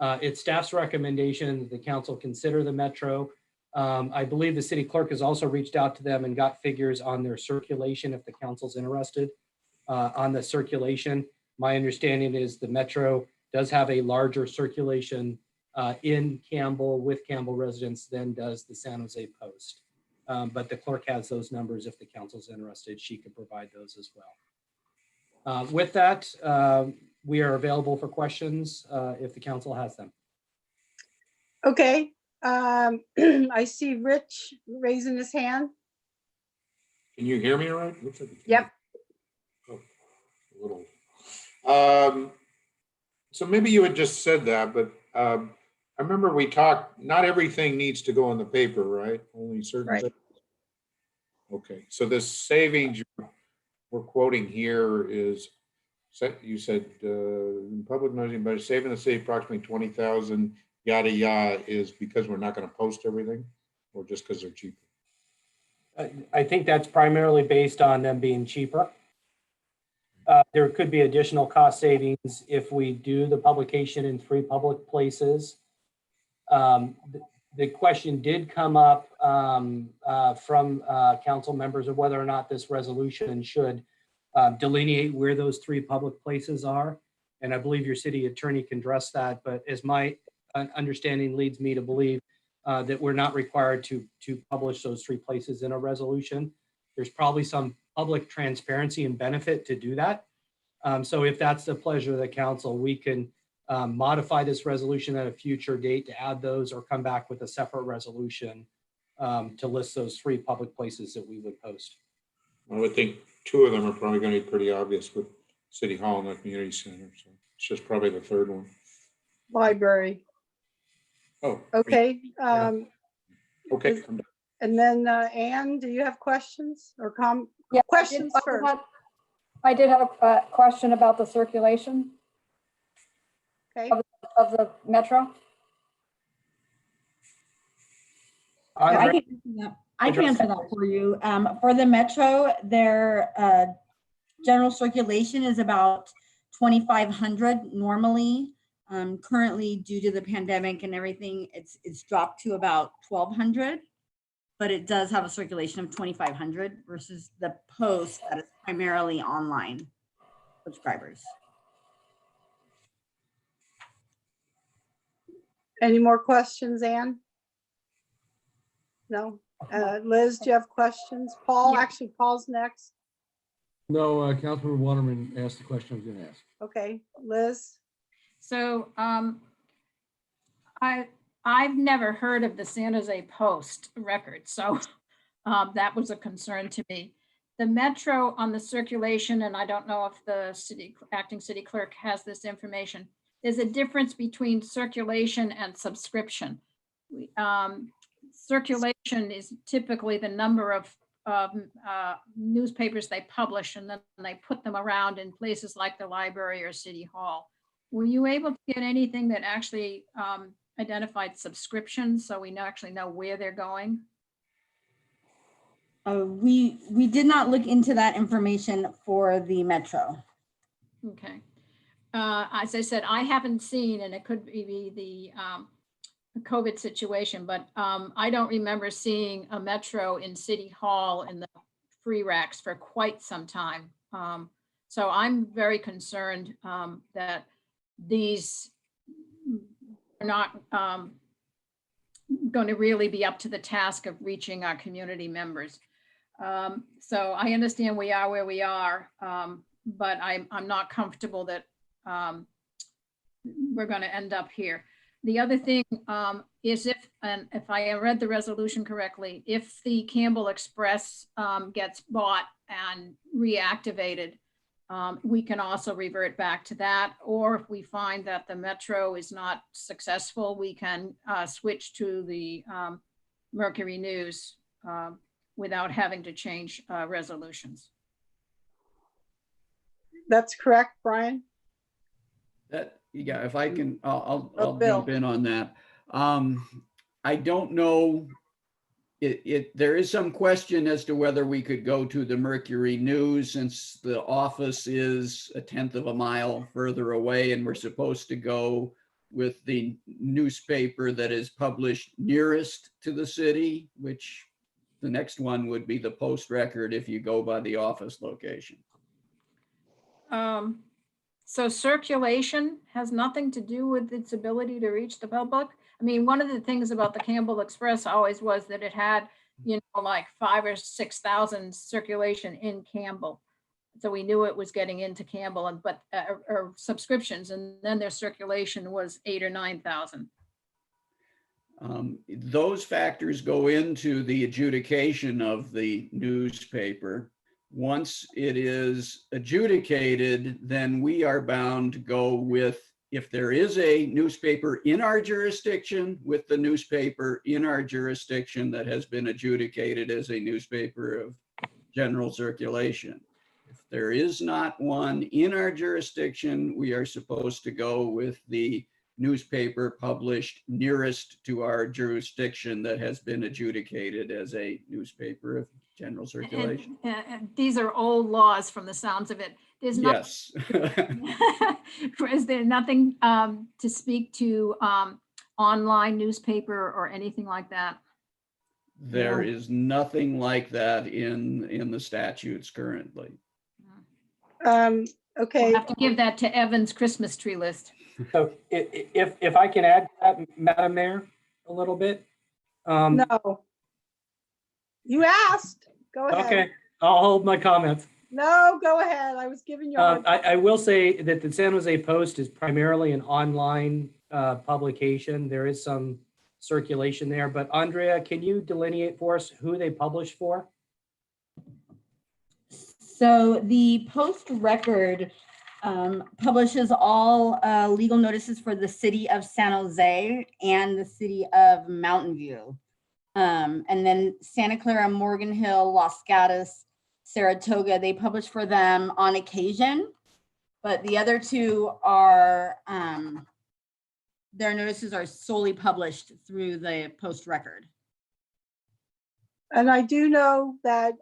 it's staff's recommendation that the council consider the Metro. I believe the city clerk has also reached out to them and got figures on their circulation if the council's interested on the circulation. My understanding is the Metro does have a larger circulation in Campbell with Campbell residents than does the San Jose Post. But the clerk has those numbers. If the council's interested, she can provide those as well. With that, we are available for questions if the council has them. Okay, I see Rich raising his hand. Can you hear me all right? Yep. Oh, a little. So maybe you had just said that, but I remember we talked, not everything needs to go in the paper, right? Only certain Right. things. Okay, so this savings we're quoting here is, you said in public noticing, but saving the city approximately 20,000, yada, yada, is because we're not going to post everything, or just because they're cheaper? I think that's primarily based on them being cheaper. There could be additional cost savings if we do the publication in 3 public places. The question did come up from council members of whether or not this resolution should delineate where those 3 public places are. And I believe your city attorney can address that, but as my understanding leads me to believe that we're not required to publish those 3 places in a resolution. There's probably some public transparency and benefit to do that. So if that's the pleasure of the council, we can modify this resolution at a future date to add those, or come back with a separate resolution to list those 3 public places that we would post. I would think 2 of them are probably going to be pretty obvious with City Hall and the community center. So it's just probably the 3rd one. Library. Oh. Okay. Okay. And then Anne, do you have questions or questions first? I did have a question about the circulation of the metro. I can answer that for you. For the metro, their general circulation is about 2,500 normally. Currently, due to the pandemic and everything, it's dropped to about 1,200, but it does have a circulation of 2,500 versus the Post that is primarily online subscribers. Any more questions, Anne? No. Liz, do you have questions? Paul, actually, Paul's next. No, Councilman Waterman asked the question I was going to ask. Okay, Liz. So I've never heard of the San Jose Post record, so that was a concern to me. The Metro on the circulation, and I don't know if the acting city clerk has this information, there's a difference between circulation and subscription. Circulation is typically the number of newspapers they publish, and then they put them around in places like the library or City Hall. Were you able to get anything that actually identified subscriptions so we actually know where they're going? We did not look into that information for the Metro. Okay. As I said, I haven't seen, and it could be the COVID situation, but I don't remember seeing a Metro in City Hall in the free racks for quite some time. So I'm very concerned that these are not going to really be up to the task of reaching our community members. So I understand we are where we are, but I'm not comfortable that we're going to end up here. The other thing is if I read the resolution correctly, if the Campbell Express gets bought and reactivated, we can also revert back to that. Or if we find that the Metro is not successful, we can switch to the Mercury News without having to change resolutions. That's correct, Brian? Yeah, if I can, I'll jump in on that. I don't know. There is some question as to whether we could go to the Mercury News, since the office is 1/10 of a mile further away, and we're supposed to go with the newspaper that is published nearest to the city, which the next one would be the Post Record if you go by the office location. So circulation has nothing to do with its ability to reach the public. I mean, one of the things about the Campbell Express always was that it had, like 5,000 or 6,000 circulation in Campbell. So we knew it was getting into Campbell, but or subscriptions, and then their circulation was 8,000 or 9,000. Those factors go into the adjudication of the newspaper. Once it is adjudicated, then we are bound to go with, if there is a newspaper in our jurisdiction, with the newspaper in our jurisdiction that has been adjudicated as a newspaper of general circulation. If there is not one in our jurisdiction, we are supposed to go with the newspaper published nearest to our jurisdiction that has been adjudicated as a newspaper of general circulation. And these are old laws from the sounds of it. There's not, Yes. is there nothing to speak to online newspaper or anything like that? There is nothing like that in the statutes currently. Okay. We'll have to give that to Evan's Christmas tree list. So if I can add to that, Madam Mayor, a little bit. No. You asked. Go ahead. Okay, I'll hold my comments. No, go ahead. I was giving you a hard time. I will say that the San Jose Post is primarily an online publication. There is some circulation there, but Andrea, can you delineate for us who they publish for? So the Post Record publishes all legal notices for the city of San Jose and the city of Mountain View. And then Santa Clara, Morgan Hill, Los Gatos, Saratoga, they publish for them on occasion, but the other two are, their notices are solely published through the Post Record. And I do know that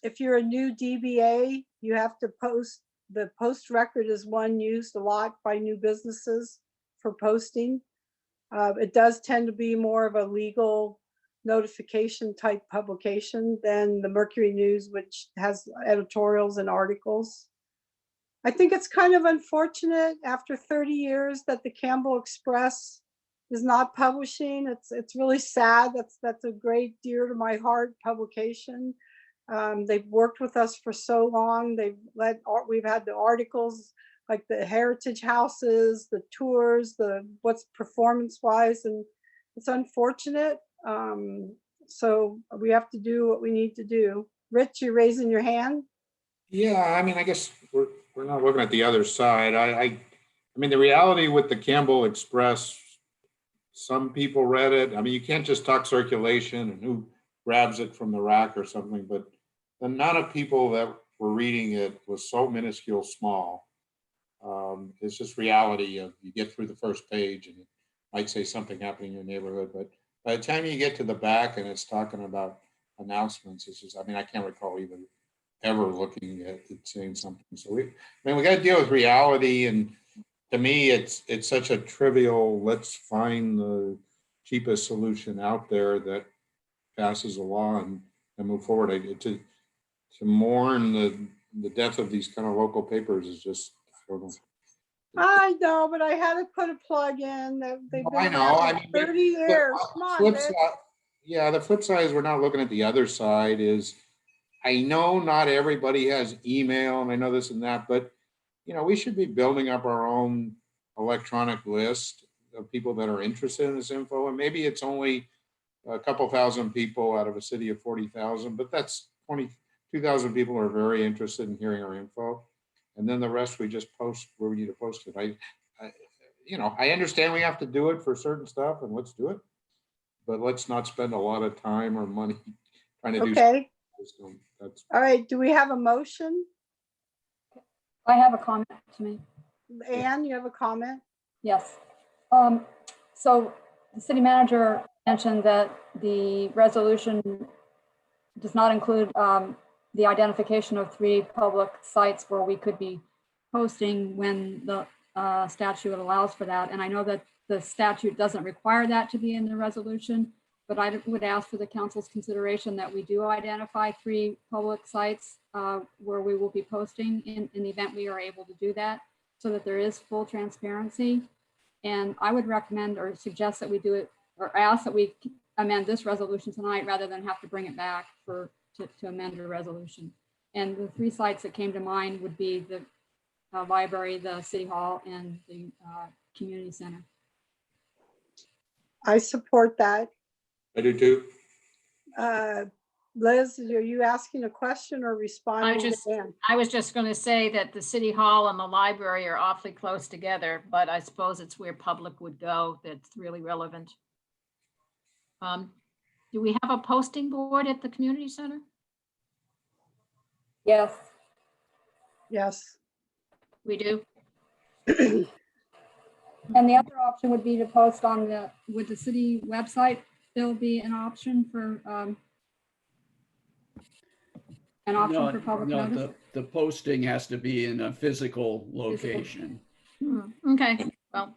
if you're a new DBA, you have to post, the Post Record is one used a lot by new businesses for posting. It does tend to be more of a legal notification type publication than the Mercury News, which has editorials and articles. I think it's kind of unfortunate after 30 years that the Campbell Express is not publishing. It's really sad. That's a great dear to my heart publication. They've worked with us for so long. We've had the articles like the heritage houses, the tours, the what's performance wise, and it's unfortunate. So we have to do what we need to do. Rich, you're raising your hand. Yeah, I mean, I guess we're not looking at the other side. I mean, the reality with the Campbell Express, some people read it. I mean, you can't just talk circulation and who grabs it from the rack or something, but the amount of people that were reading it was so minuscule small. It's just reality of you get through the first page and it might say something happening in your neighborhood, but by the time you get to the back and it's talking about announcements, it's just, I mean, I can't recall even ever looking at it saying something. So we got to deal with reality. And to me, it's such a trivial, let's find the cheapest solution out there that passes a law and move forward. To mourn the death of these kind of local papers is just, I don't know. I know, but I had to put a plug in. They've been I know. around for 30 years. Come on, Rich. Yeah, the flip side is we're not looking at the other side is, I know not everybody has email and I know this and that, but you know, we should be building up our own electronic list of people that are interested in this info. And maybe it's only a couple thousand people out of a city of 40,000, but that's 22,000 people are very interested in hearing our info. And then the rest we just post where we need to post it. I understand we have to do it for certain stuff and let's do it, but let's not spend a lot of time or money trying to do Okay. something. All right. Do we have a motion? I have a comment to make. Anne, you have a comment? Yes. So the city manager mentioned that the resolution does not include the identification of 3 public sites where we could be posting when the statute allows for that. And I know that the statute doesn't require that to be in the resolution, but I would ask for the council's consideration that we do identify 3 public sites where we will be posting in the event we are able to do that, so that there is full transparency. And I would recommend or suggest that we do it, or ask that we amend this resolution tonight rather than have to bring it back to amend a resolution. And the 3 sites that came to mind would be the library, the city hall, and the community center. I support that. I do too. Liz, are you asking a question or responding to Dan? I was just going to say that the city hall and the library are awfully close together, but I suppose it's where public would go that's really relevant. Do we have a posting board at the community center? Yes. Yes. We do. And the other option would be to post on would the city website still be an option for, public No, notice? the posting has to be in a physical location. Okay, well,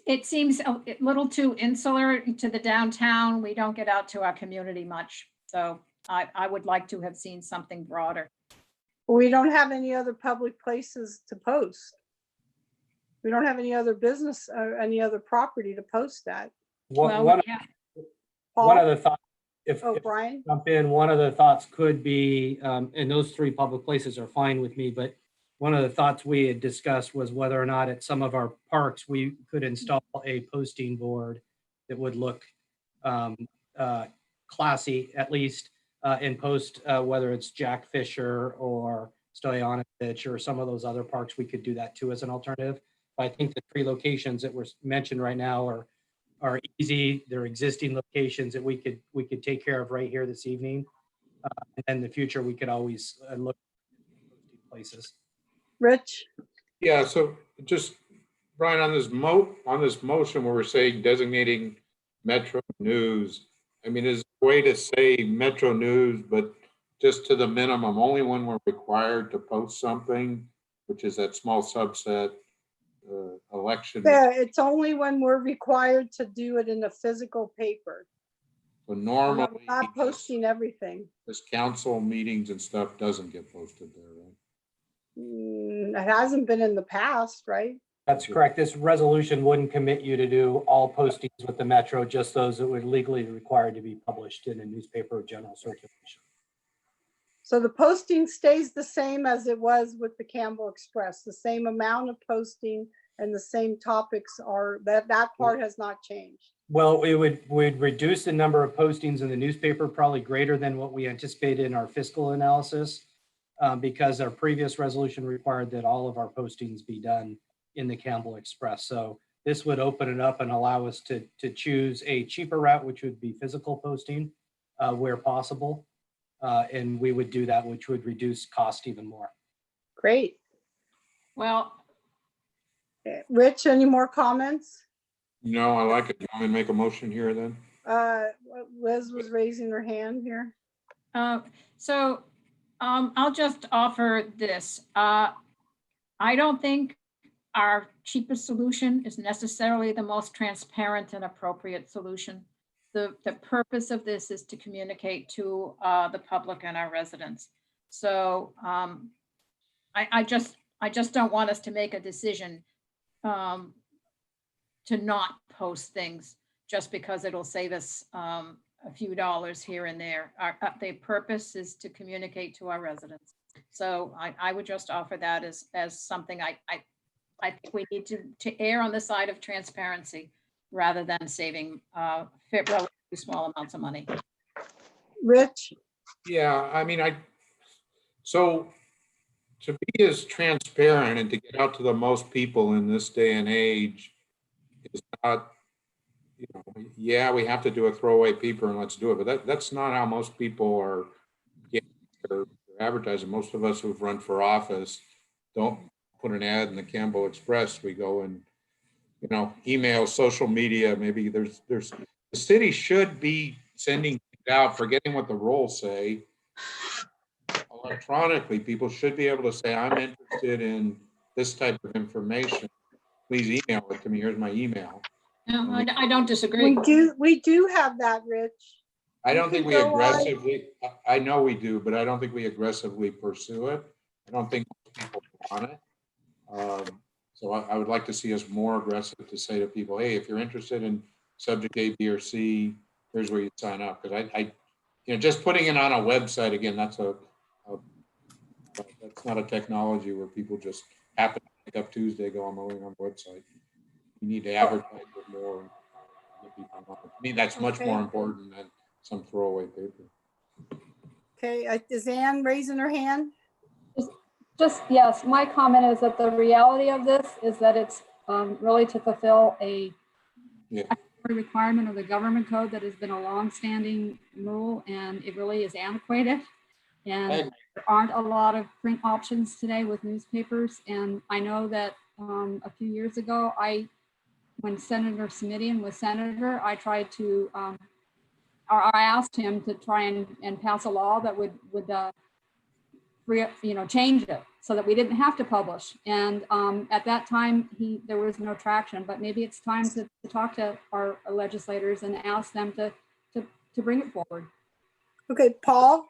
it seems a little too insular to the downtown. We don't get out to our community much. So I would like to have seen something broader. We don't have any other public places to post. We don't have any other business or any other property to post at. One Paul? of the thoughts, if Brian? jump in, one of the thoughts could be, and those three public places are fine with me, but one of the thoughts we had discussed was whether or not at some of our parks, we could install a posting board that would look classy, at least, and post, whether it's Jack Fisher or Stoyanovich or some of those other parks, we could do that too as an alternative. But I think the three locations that were mentioned right now are easy. They're existing locations that we could take care of right here this evening. And in the future, we could always look at places. Rich? Yeah, so just, Brian, on this motion where we're saying designating Metro News, I mean, is there a way to say Metro News, but just to the minimum, only when we're required to post something, which is that small subset election? Yeah, it's only when we're required to do it in a physical paper. So normally, we're not posting everything. this council meetings and stuff doesn't get posted there, right? It hasn't been in the past, right? That's correct. This resolution wouldn't commit you to do all postings with the Metro, just those that would legally required to be published in a newspaper of general circulation. So the posting stays the same as it was with the Campbell Express, the same amount of posting and the same topics are, that part has not changed. Well, we'd reduce the number of postings in the newspaper, probably greater than what we anticipated in our fiscal analysis, because our previous resolution required that all of our postings be done in the Campbell Express. So this would open it up and allow us to choose a cheaper route, which would be physical posting where possible. And we would do that, which would reduce cost even more. Great. Well, Rich, any more comments? No, I like it. You want me to make a motion here then? Liz was raising her hand here. So I'll just offer this. I don't think our cheapest solution is necessarily the most transparent and appropriate solution. The purpose of this is to communicate to the public and our residents. So I just don't want us to make a decision to not post things just because it'll save us a few dollars here and there. The purpose is to communicate to our residents. So I would just offer that as something I think we need to err on the side of transparency rather than saving relatively small amounts of money. Rich? Yeah, I mean, so to be as transparent and to get out to the most people in this day and age is not, you know, yeah, we have to do a throwaway paper and let's do it, but that's not how most people are advertising. Most of us who've run for office don't put an ad in the Campbell Express. We go and, you know, email, social media. Maybe there's the city should be sending out, forgetting what the rules say. Electronically, people should be able to say, I'm interested in this type of information. Please email it to me. Here's my email. No, I don't disagree. We do have that, Rich. I don't think we aggressively, I know we do, but I don't think we aggressively pursue it. I don't think people want it. So I would like to see us more aggressive to say to people, hey, if you're interested in subject A, B, or C, here's where you sign up. Because I you know, just putting it on a website, again, that's not a technology where people just happen to pick up Tuesday, go, I'm going on the website. You need to advertise it more. To me, that's much more important some throwaway paper. Okay, is Ann raising her hand? Yes, my comment is that the reality of this is that it's really to fulfill a requirement of the government code that has been a long-standing rule, and it really is antiquated. And there aren't a lot of print options today with newspapers. And I know that a few years ago, when Senator Smithian was senator, I tried to, or I asked him to try and pass a law that would change it so that we didn't have to publish. And at that time, there was no traction. But maybe it's time to talk to our legislators and ask them to bring it forward. Okay, Paul.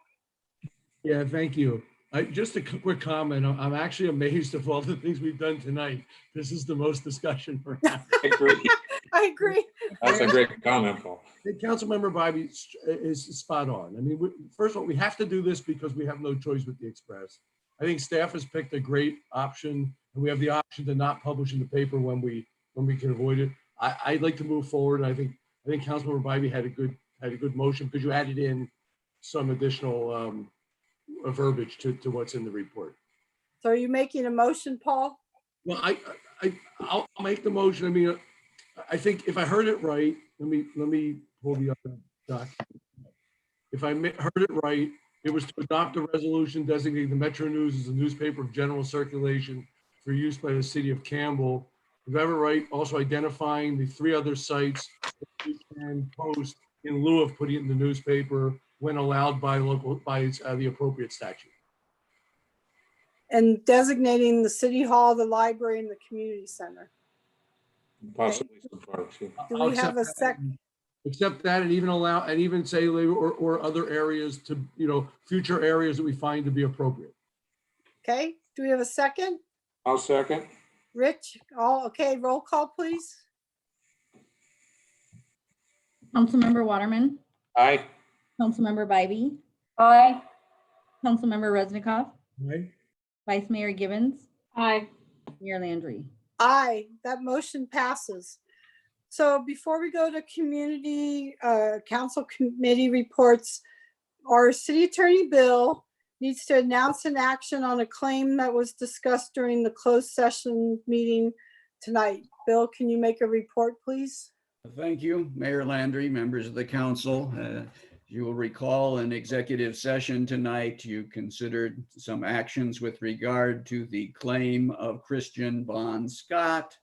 Yeah, thank you. Just a quick comment. I'm actually amazed of all the things we've done tonight. This is the most discussion we're having. I agree. I agree. That's a great comment, Paul. Councilmember Bybee is spot on. I mean, first of all, we have to do this because we have no choice with the Express. I think staff has picked a great option, and we have the option to not publish in the paper when we can avoid it. I'd like to move forward. And I think Councilmember Bybee had a good motion because you added in some additional verbiage to what's in the report. So are you making a motion, Paul? Well, I'll make the motion. I mean, I think if I heard it right, let me pull the other document. If I heard it right, it was to adopt a resolution designating the Metro News as a newspaper of general circulation for use by the city of Campbell. If I have it right, also identifying the 3 other sites that you can post in lieu of putting it in the newspaper when allowed by the appropriate statute. And designating the city hall, the library, and the community center. Possibly some parks. Yeah. Do we have a second? Accept that and even say or other areas to, future areas that we find to be appropriate. Okay, do we have a second? I'll second. Rich, okay, roll call, please. Councilmember Waterman. Aye. Councilmember Bybee. Aye. Councilmember Resnikoff. Aye. Vice Mayor Gibbons. Aye. Mayor Landry. Aye, that motion passes. So before we go to community council committee reports, our city attorney Bill needs to announce an action on a claim that was discussed during the closed session meeting tonight. Bill, can you make a report, please? Thank you, Mayor Landry, members of the council. You will recall in executive session tonight, you considered some actions with regard to the claim of Christian Von Scott.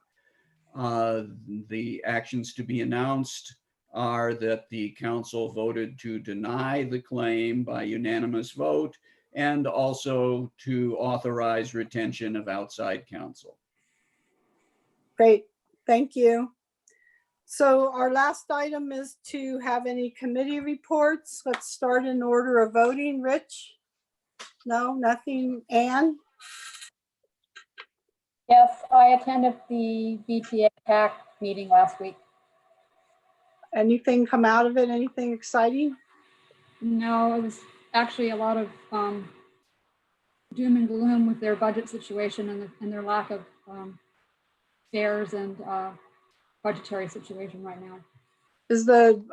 The actions to be announced are that the council voted to deny the claim by unanimous vote and also to authorize retention of outside counsel. Great, thank you. So our last item is to have any committee reports. Let's start in order of voting. Rich? No, nothing. Ann? Yes, I attended the BTA PAC meeting last week. Anything come out of it? Anything exciting? No, it was actually a lot of doom and gloom with their budget situation and their lack of fares and budgetary situation right now. Is the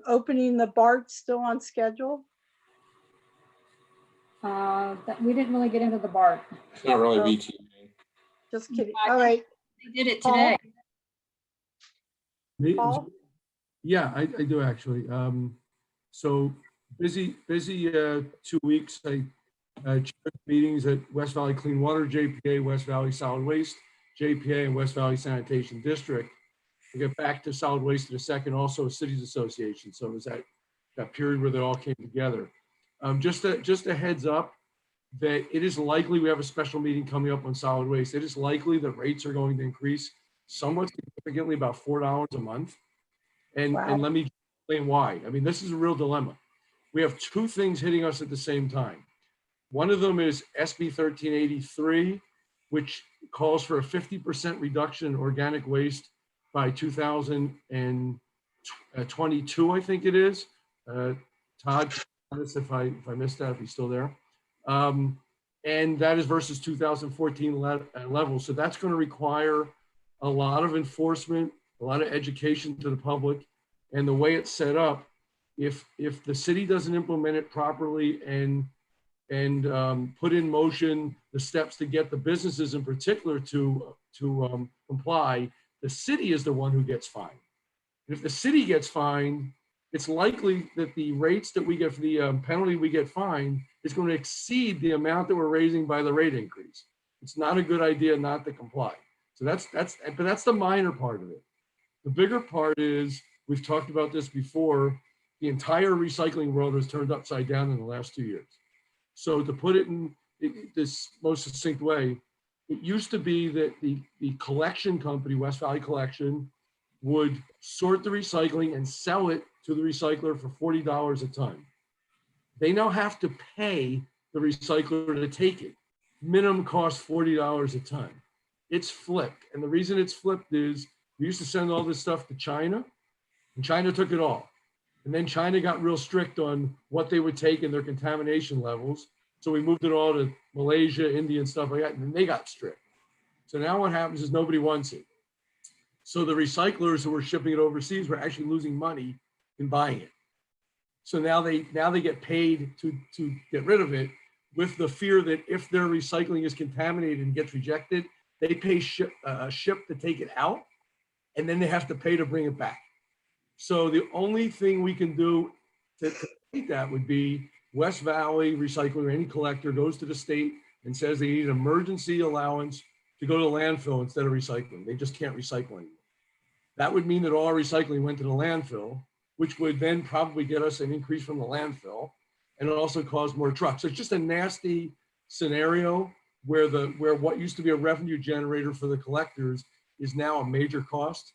opening the BART still on schedule? That we didn't really get into the BART. It's not really VTA. Just kidding. All right. They did it today. Paul? Yeah, I do actually. So busy 2 weeks. I chaired meetings at West Valley Clean Water, JPA, West Valley Solid Waste, JPA, and West Valley Sanitation District. I get back to solid waste in a second, also Cities Association. So it was that period where they all came together. Just a heads up that it is likely we have a special meeting coming up on solid waste. It is likely that rates are going to increase somewhat significantly, about $4 a month. And let me explain why. I mean, this is a real dilemma. We have 2 things hitting us at the same time. One of them is SB 1383, which calls for a 50% reduction in organic waste by 2022, I think it is. Todd, if I missed that, if he's still there. And that is versus 2014 levels. So that's going to require a lot of enforcement, a lot of education to the public. And the way it's set up, if the city doesn't implement it properly and put in motion the steps to get the businesses in particular to comply, the city is the one who gets fined. And if the city gets fined, it's likely that the rates that we get for the penalty we get fined is going to exceed the amount that we're raising by the rate increase. It's not a good idea not to comply. So that's the minor part of it. The bigger part is, we've talked about this before, the entire recycling world has turned upside down in the last 2 years. So to put it in this most succinct way, it used to be that the collection company, West Valley Collection, would sort the recycling and sell it to the recycler for $40 a ton. They now have to pay the recycler to take it. Minimum cost $40 a ton. It's flipped. And the reason it's flipped is we used to send all this stuff to China, and China took it all. And then China got real strict on what they would take in their contamination levels. So we moved it all to Malaysia, India, and stuff like that, and then they got strict. So now what happens is nobody wants it. So the recyclers who were shipping it overseas were actually losing money in buying it. So now they get paid to get rid of it, with the fear that if their recycling is contaminated and gets rejected, they pay ship to take it out, and then they have to pay to bring it back. So the only thing we can do to take that would be West Valley Recycling or any collector goes to the state and says they need an emergency allowance to go to landfill instead of recycling. They just can't recycle anymore. That would mean that all our recycling went to the landfill, which would then probably get us an increase from the landfill, and it also cause more trucks. So it's just a nasty scenario where what used to be a revenue generator for the collectors is now a major cost.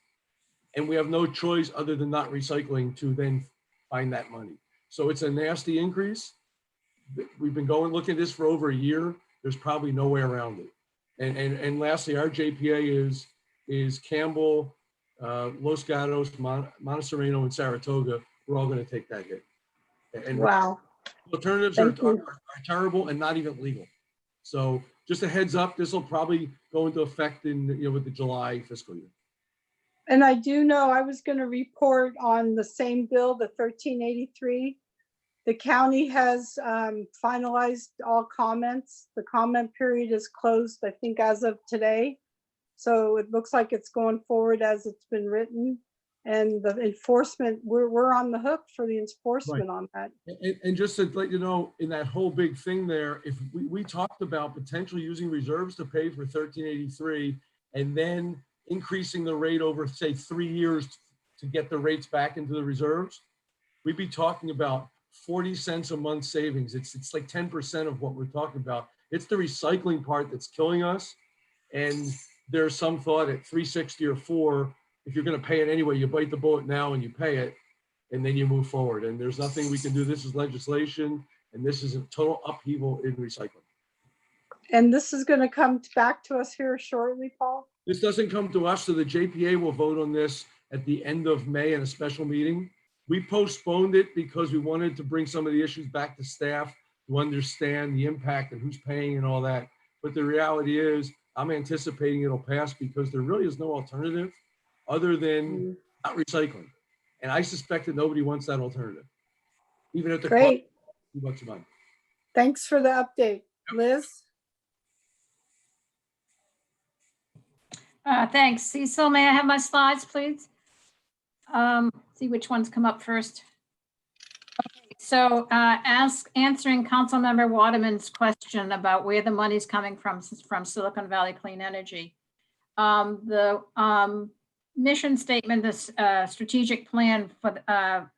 And we have no choice other than not recycling to then find that money. So it's a nasty increase. We've been looking at this for over a year. There's probably no way around it. And lastly, our JPA is Campbell, Los Gatos, Montserrano, and Saratoga. We're all going to take that hit. And Wow. Alternatives are terrible and not even legal. So just a heads up, this will probably go into effect with the July fiscal year. And I do know, I was going to report on the same bill, the 1383. The county has finalized all comments. The comment period is closed, I think, as of today. So it looks like it's going forward as it's been written. And the enforcement, we're on the hook for the enforcement on that. And just to let you know, in that whole big thing there, if we talked about potentially using reserves to pay for 1383 and then increasing the rate over, say, 3 years to get the rates back into the reserves, we'd be talking about 40 cents a month savings. It's like 10% of what we're talking about. It's the recycling part that's killing us. And there's some thought at 360 or 4, if you're going to pay it anyway, you bite the bullet now and you pay it, and then you move forward. And there's nothing we can do. This is legislation, and this is a total upheaval in recycling. And this is going to come back to us here shortly, Paul? This doesn't come to us, so the JPA will vote on this at the end of May in a special meeting. We postponed it because we wanted to bring some of the issues back to staff to understand the impact and who's paying and all that. But the reality is, I'm anticipating it'll pass because there really is no alternative other than not recycling. And I suspect that nobody wants that alternative, even at the cost of $2 a month. Thanks for the update. Liz? Thanks. Cecil, may I have my slides, please? See which ones come up first. Okay, so answering Councilmember Waterman's question about where the money's coming from Silicon Valley Clean Energy. The mission statement, this strategic plan for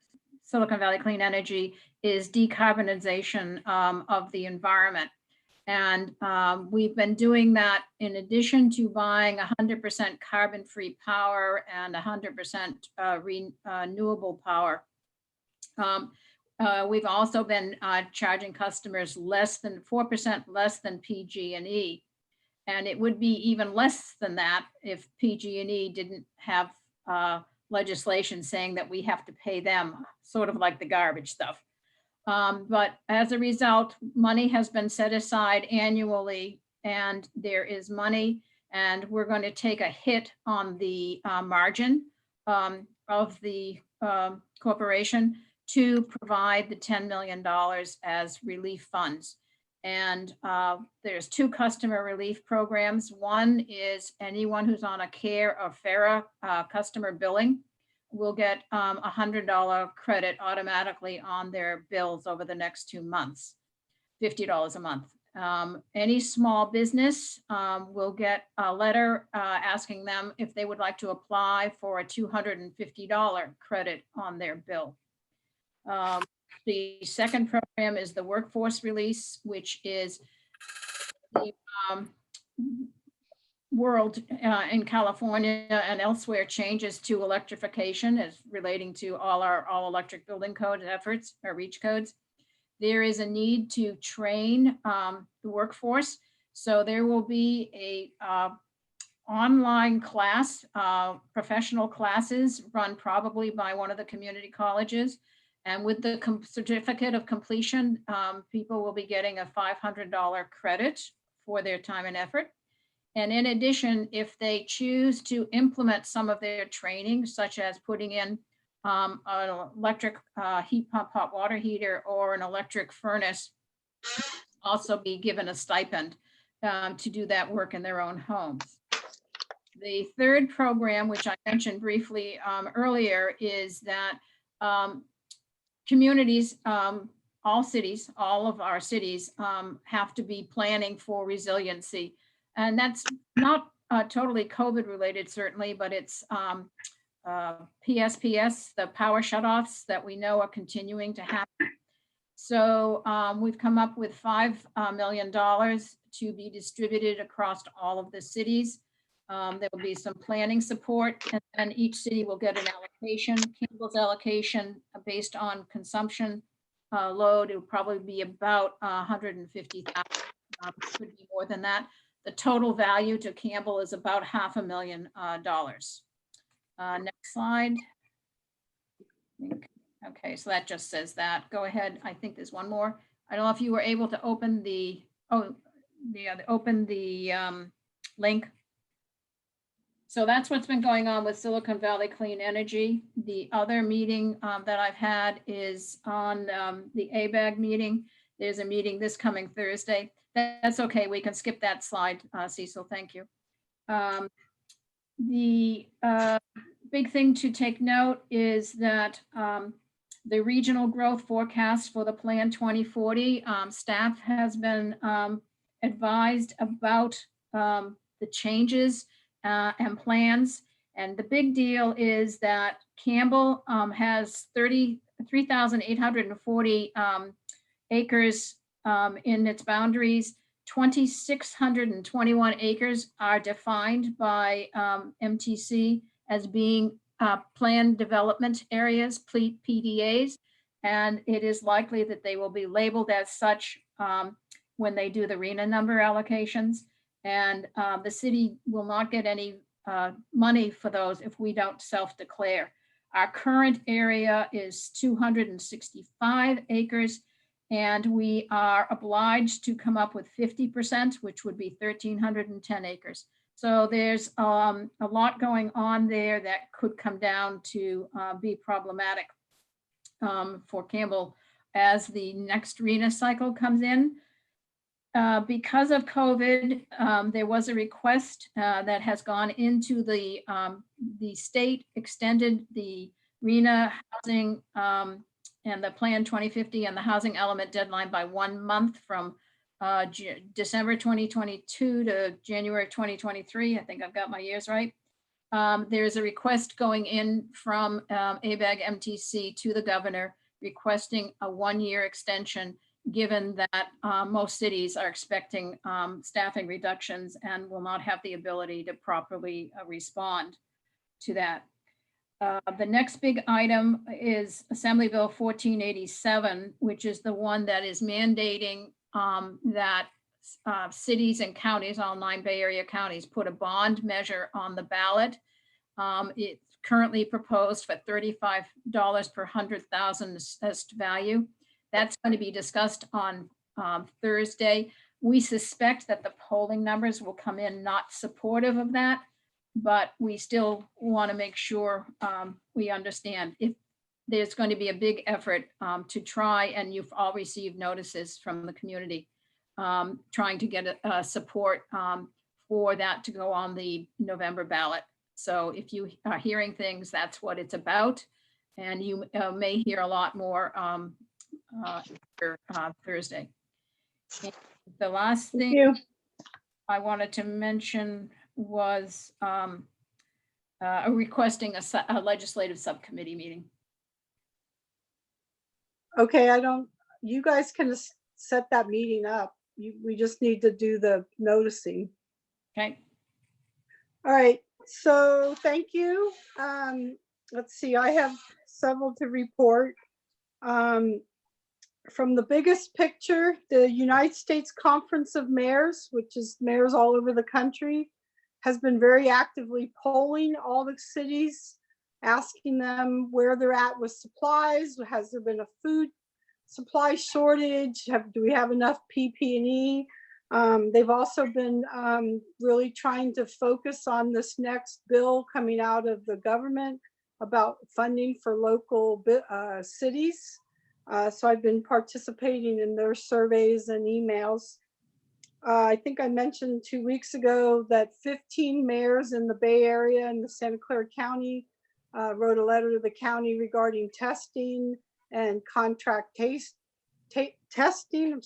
Silicon Valley Clean Energy is decarbonization of the environment. And we've been doing that in addition to buying 100% carbon-free power and 100% renewable power. We've also been charging customers less than 4% less than PG&E. And it would be even less than that if PG&E didn't have legislation saying that we have to pay them, sort of like the garbage stuff. But as a result, money has been set aside annually, and there is money, and we're going to take a hit on the margin of the corporation to provide the $10 million as relief funds. And there's 2 customer relief programs. One is anyone who's on a CARE or FARA customer billing will get a $100 credit automatically on their bills over the next 2 months, $50 a month. Any small business will get a letter asking them if they would like to apply for a $250 credit on their bill. The second program is the workforce release, which is the world in California and elsewhere changes to electrification as relating to all our all electric building code efforts or REACH codes. There is a need to train the workforce. So there will be a online class, professional classes run probably by one of the community colleges. And with the certificate of completion, people will be getting a $500 credit for their time and effort. And in addition, if they choose to implement some of their training, such as putting in an electric heat pump hot water heater or an electric furnace, also be given a stipend to do that work in their own homes. The third program, which I mentioned briefly earlier, is that communities, all cities, all of our cities have to be planning for resiliency. And that's not totally COVID related, certainly, but it's PSPS, the power shutoffs that we know are continuing to happen. So we've come up with $5 million to be distributed across all of the cities. There will be some planning support, and each city will get an allocation. Campbell's allocation based on consumption load, it will probably be about 150,000, could be more than that. The total value to Campbell is about $500,000. Next slide. Okay, so that just says that. Go ahead. I think there's one more. I don't know if you were able to open the link. So that's what's been going on with Silicon Valley Clean Energy. The other meeting that I've had is on the ABAG meeting. There's a meeting this coming Thursday. That's okay. We can skip that slide, Cecil. Thank you. The big thing to take note is that the regional growth forecast for the Plan 2040, staff has been advised about the changes and plans. And the big deal is that Campbell has 3,840 acres in its boundaries. 2,621 acres are defined by MTC as being planned development areas, PDAs, and it is likely that they will be labeled as such when they do the RENA number allocations. And the city will not get any money for those if we don't self-declare. Our current area is 265 acres, and we are obliged to come up with 50%, which would be 1,310 acres. So there's a lot going on there that could come down to be problematic for Campbell as the next RENA cycle comes in. Because of COVID, there was a request that has gone into the state, extended the RENA housing and the Plan 2050 and the housing element deadline by 1 month from December 2022 to January 2023. I think I've got my years right. There's a request going in from ABAG MTC to the governor requesting a 1-year extension, given that most cities are expecting staffing reductions and will not have the ability to properly respond to that. The next big item is Assembly Bill 1487, which is the one that is mandating that cities and counties, all 9 Bay Area counties, put a bond measure on the ballot. It's currently proposed for $35 per 100,000 assessed value. That's going to be discussed on Thursday. We suspect that the polling numbers will come in not supportive of that, but we still want to make sure we understand. there's going to be a big effort to try, and you've all received notices from the community, trying to get support for that to go on the November ballot. So if you are hearing things, that's what it's about. And you may hear a lot more after Thursday. And the last thing I wanted to mention was requesting a legislative subcommittee meeting. Okay, you guys can set that meeting up. We just need to do the noticing. Okay. All right, so thank you. Let's see, I have several to report. From the biggest picture, the United States Conference of Mayors, which is mayors all over the country, has been very actively polling all the cities, asking them where they're at with supplies. Has there been a food supply shortage? Do we have enough PP&E? They've also been really trying to focus on this next bill coming out of the government about funding for local cities. So I've been participating in their surveys and emails. I think I mentioned 2 weeks ago that 15 mayors in the Bay Area and the Santa Clara County wrote a letter to the county regarding testing and contract testing,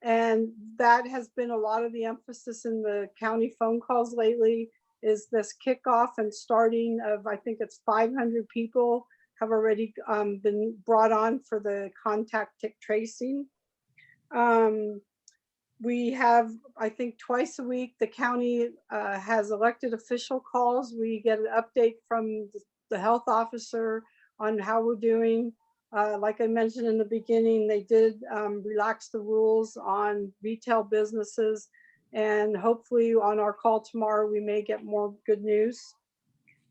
and that has been a lot of the emphasis in the county phone calls lately, is this kickoff and starting of, I think it's 500 people have already been brought on for the contact tracing. We have, I think twice a week, the county has elected official calls. We get an update from the health officer on how we're doing. Like I mentioned in the beginning, they did relax the rules on retail businesses, and hopefully on our call tomorrow, we may get more good news.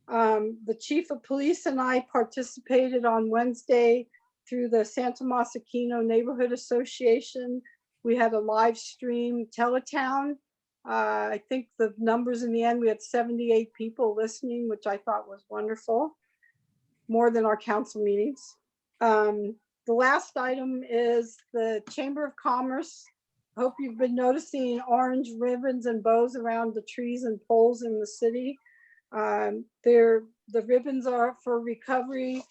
The chief of police and I participated on Wednesday through the Santa Mosaquino Neighborhood Association. We had a live stream teletown. I think the numbers in the end, we had 78 people listening, which I thought was wonderful, more than our council meetings. The last item is the Chamber of Commerce. Hope you've been noticing orange ribbons and bows around the trees and poles in the city. The ribbons are for recovery,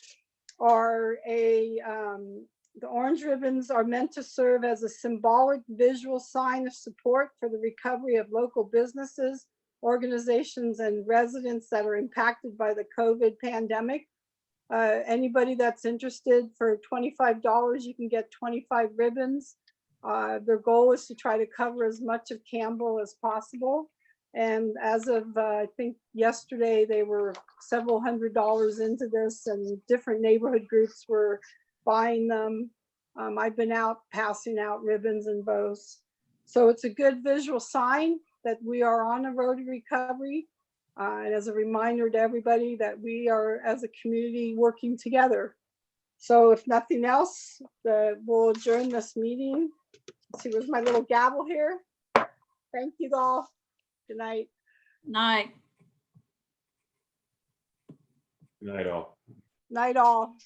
the orange ribbons are meant to serve as a symbolic visual sign of support for the recovery of local businesses, organizations, and residents that are impacted by the COVID pandemic. Anybody that's interested, for $25, you can get 25 ribbons. Their goal is to try to cover as much of Campbell as possible. And as of, I think yesterday, they were several $100s into this, and different neighborhood groups were buying them. I've been out passing out ribbons and bows. So it's a good visual sign that we are on a road to recovery. And as a reminder to everybody that we are, as a community, working together. So if nothing else, we'll adjourn this meeting. Let's see, where's my little gavel here? Thank you all. Good night. Night. Good night, all. Night all.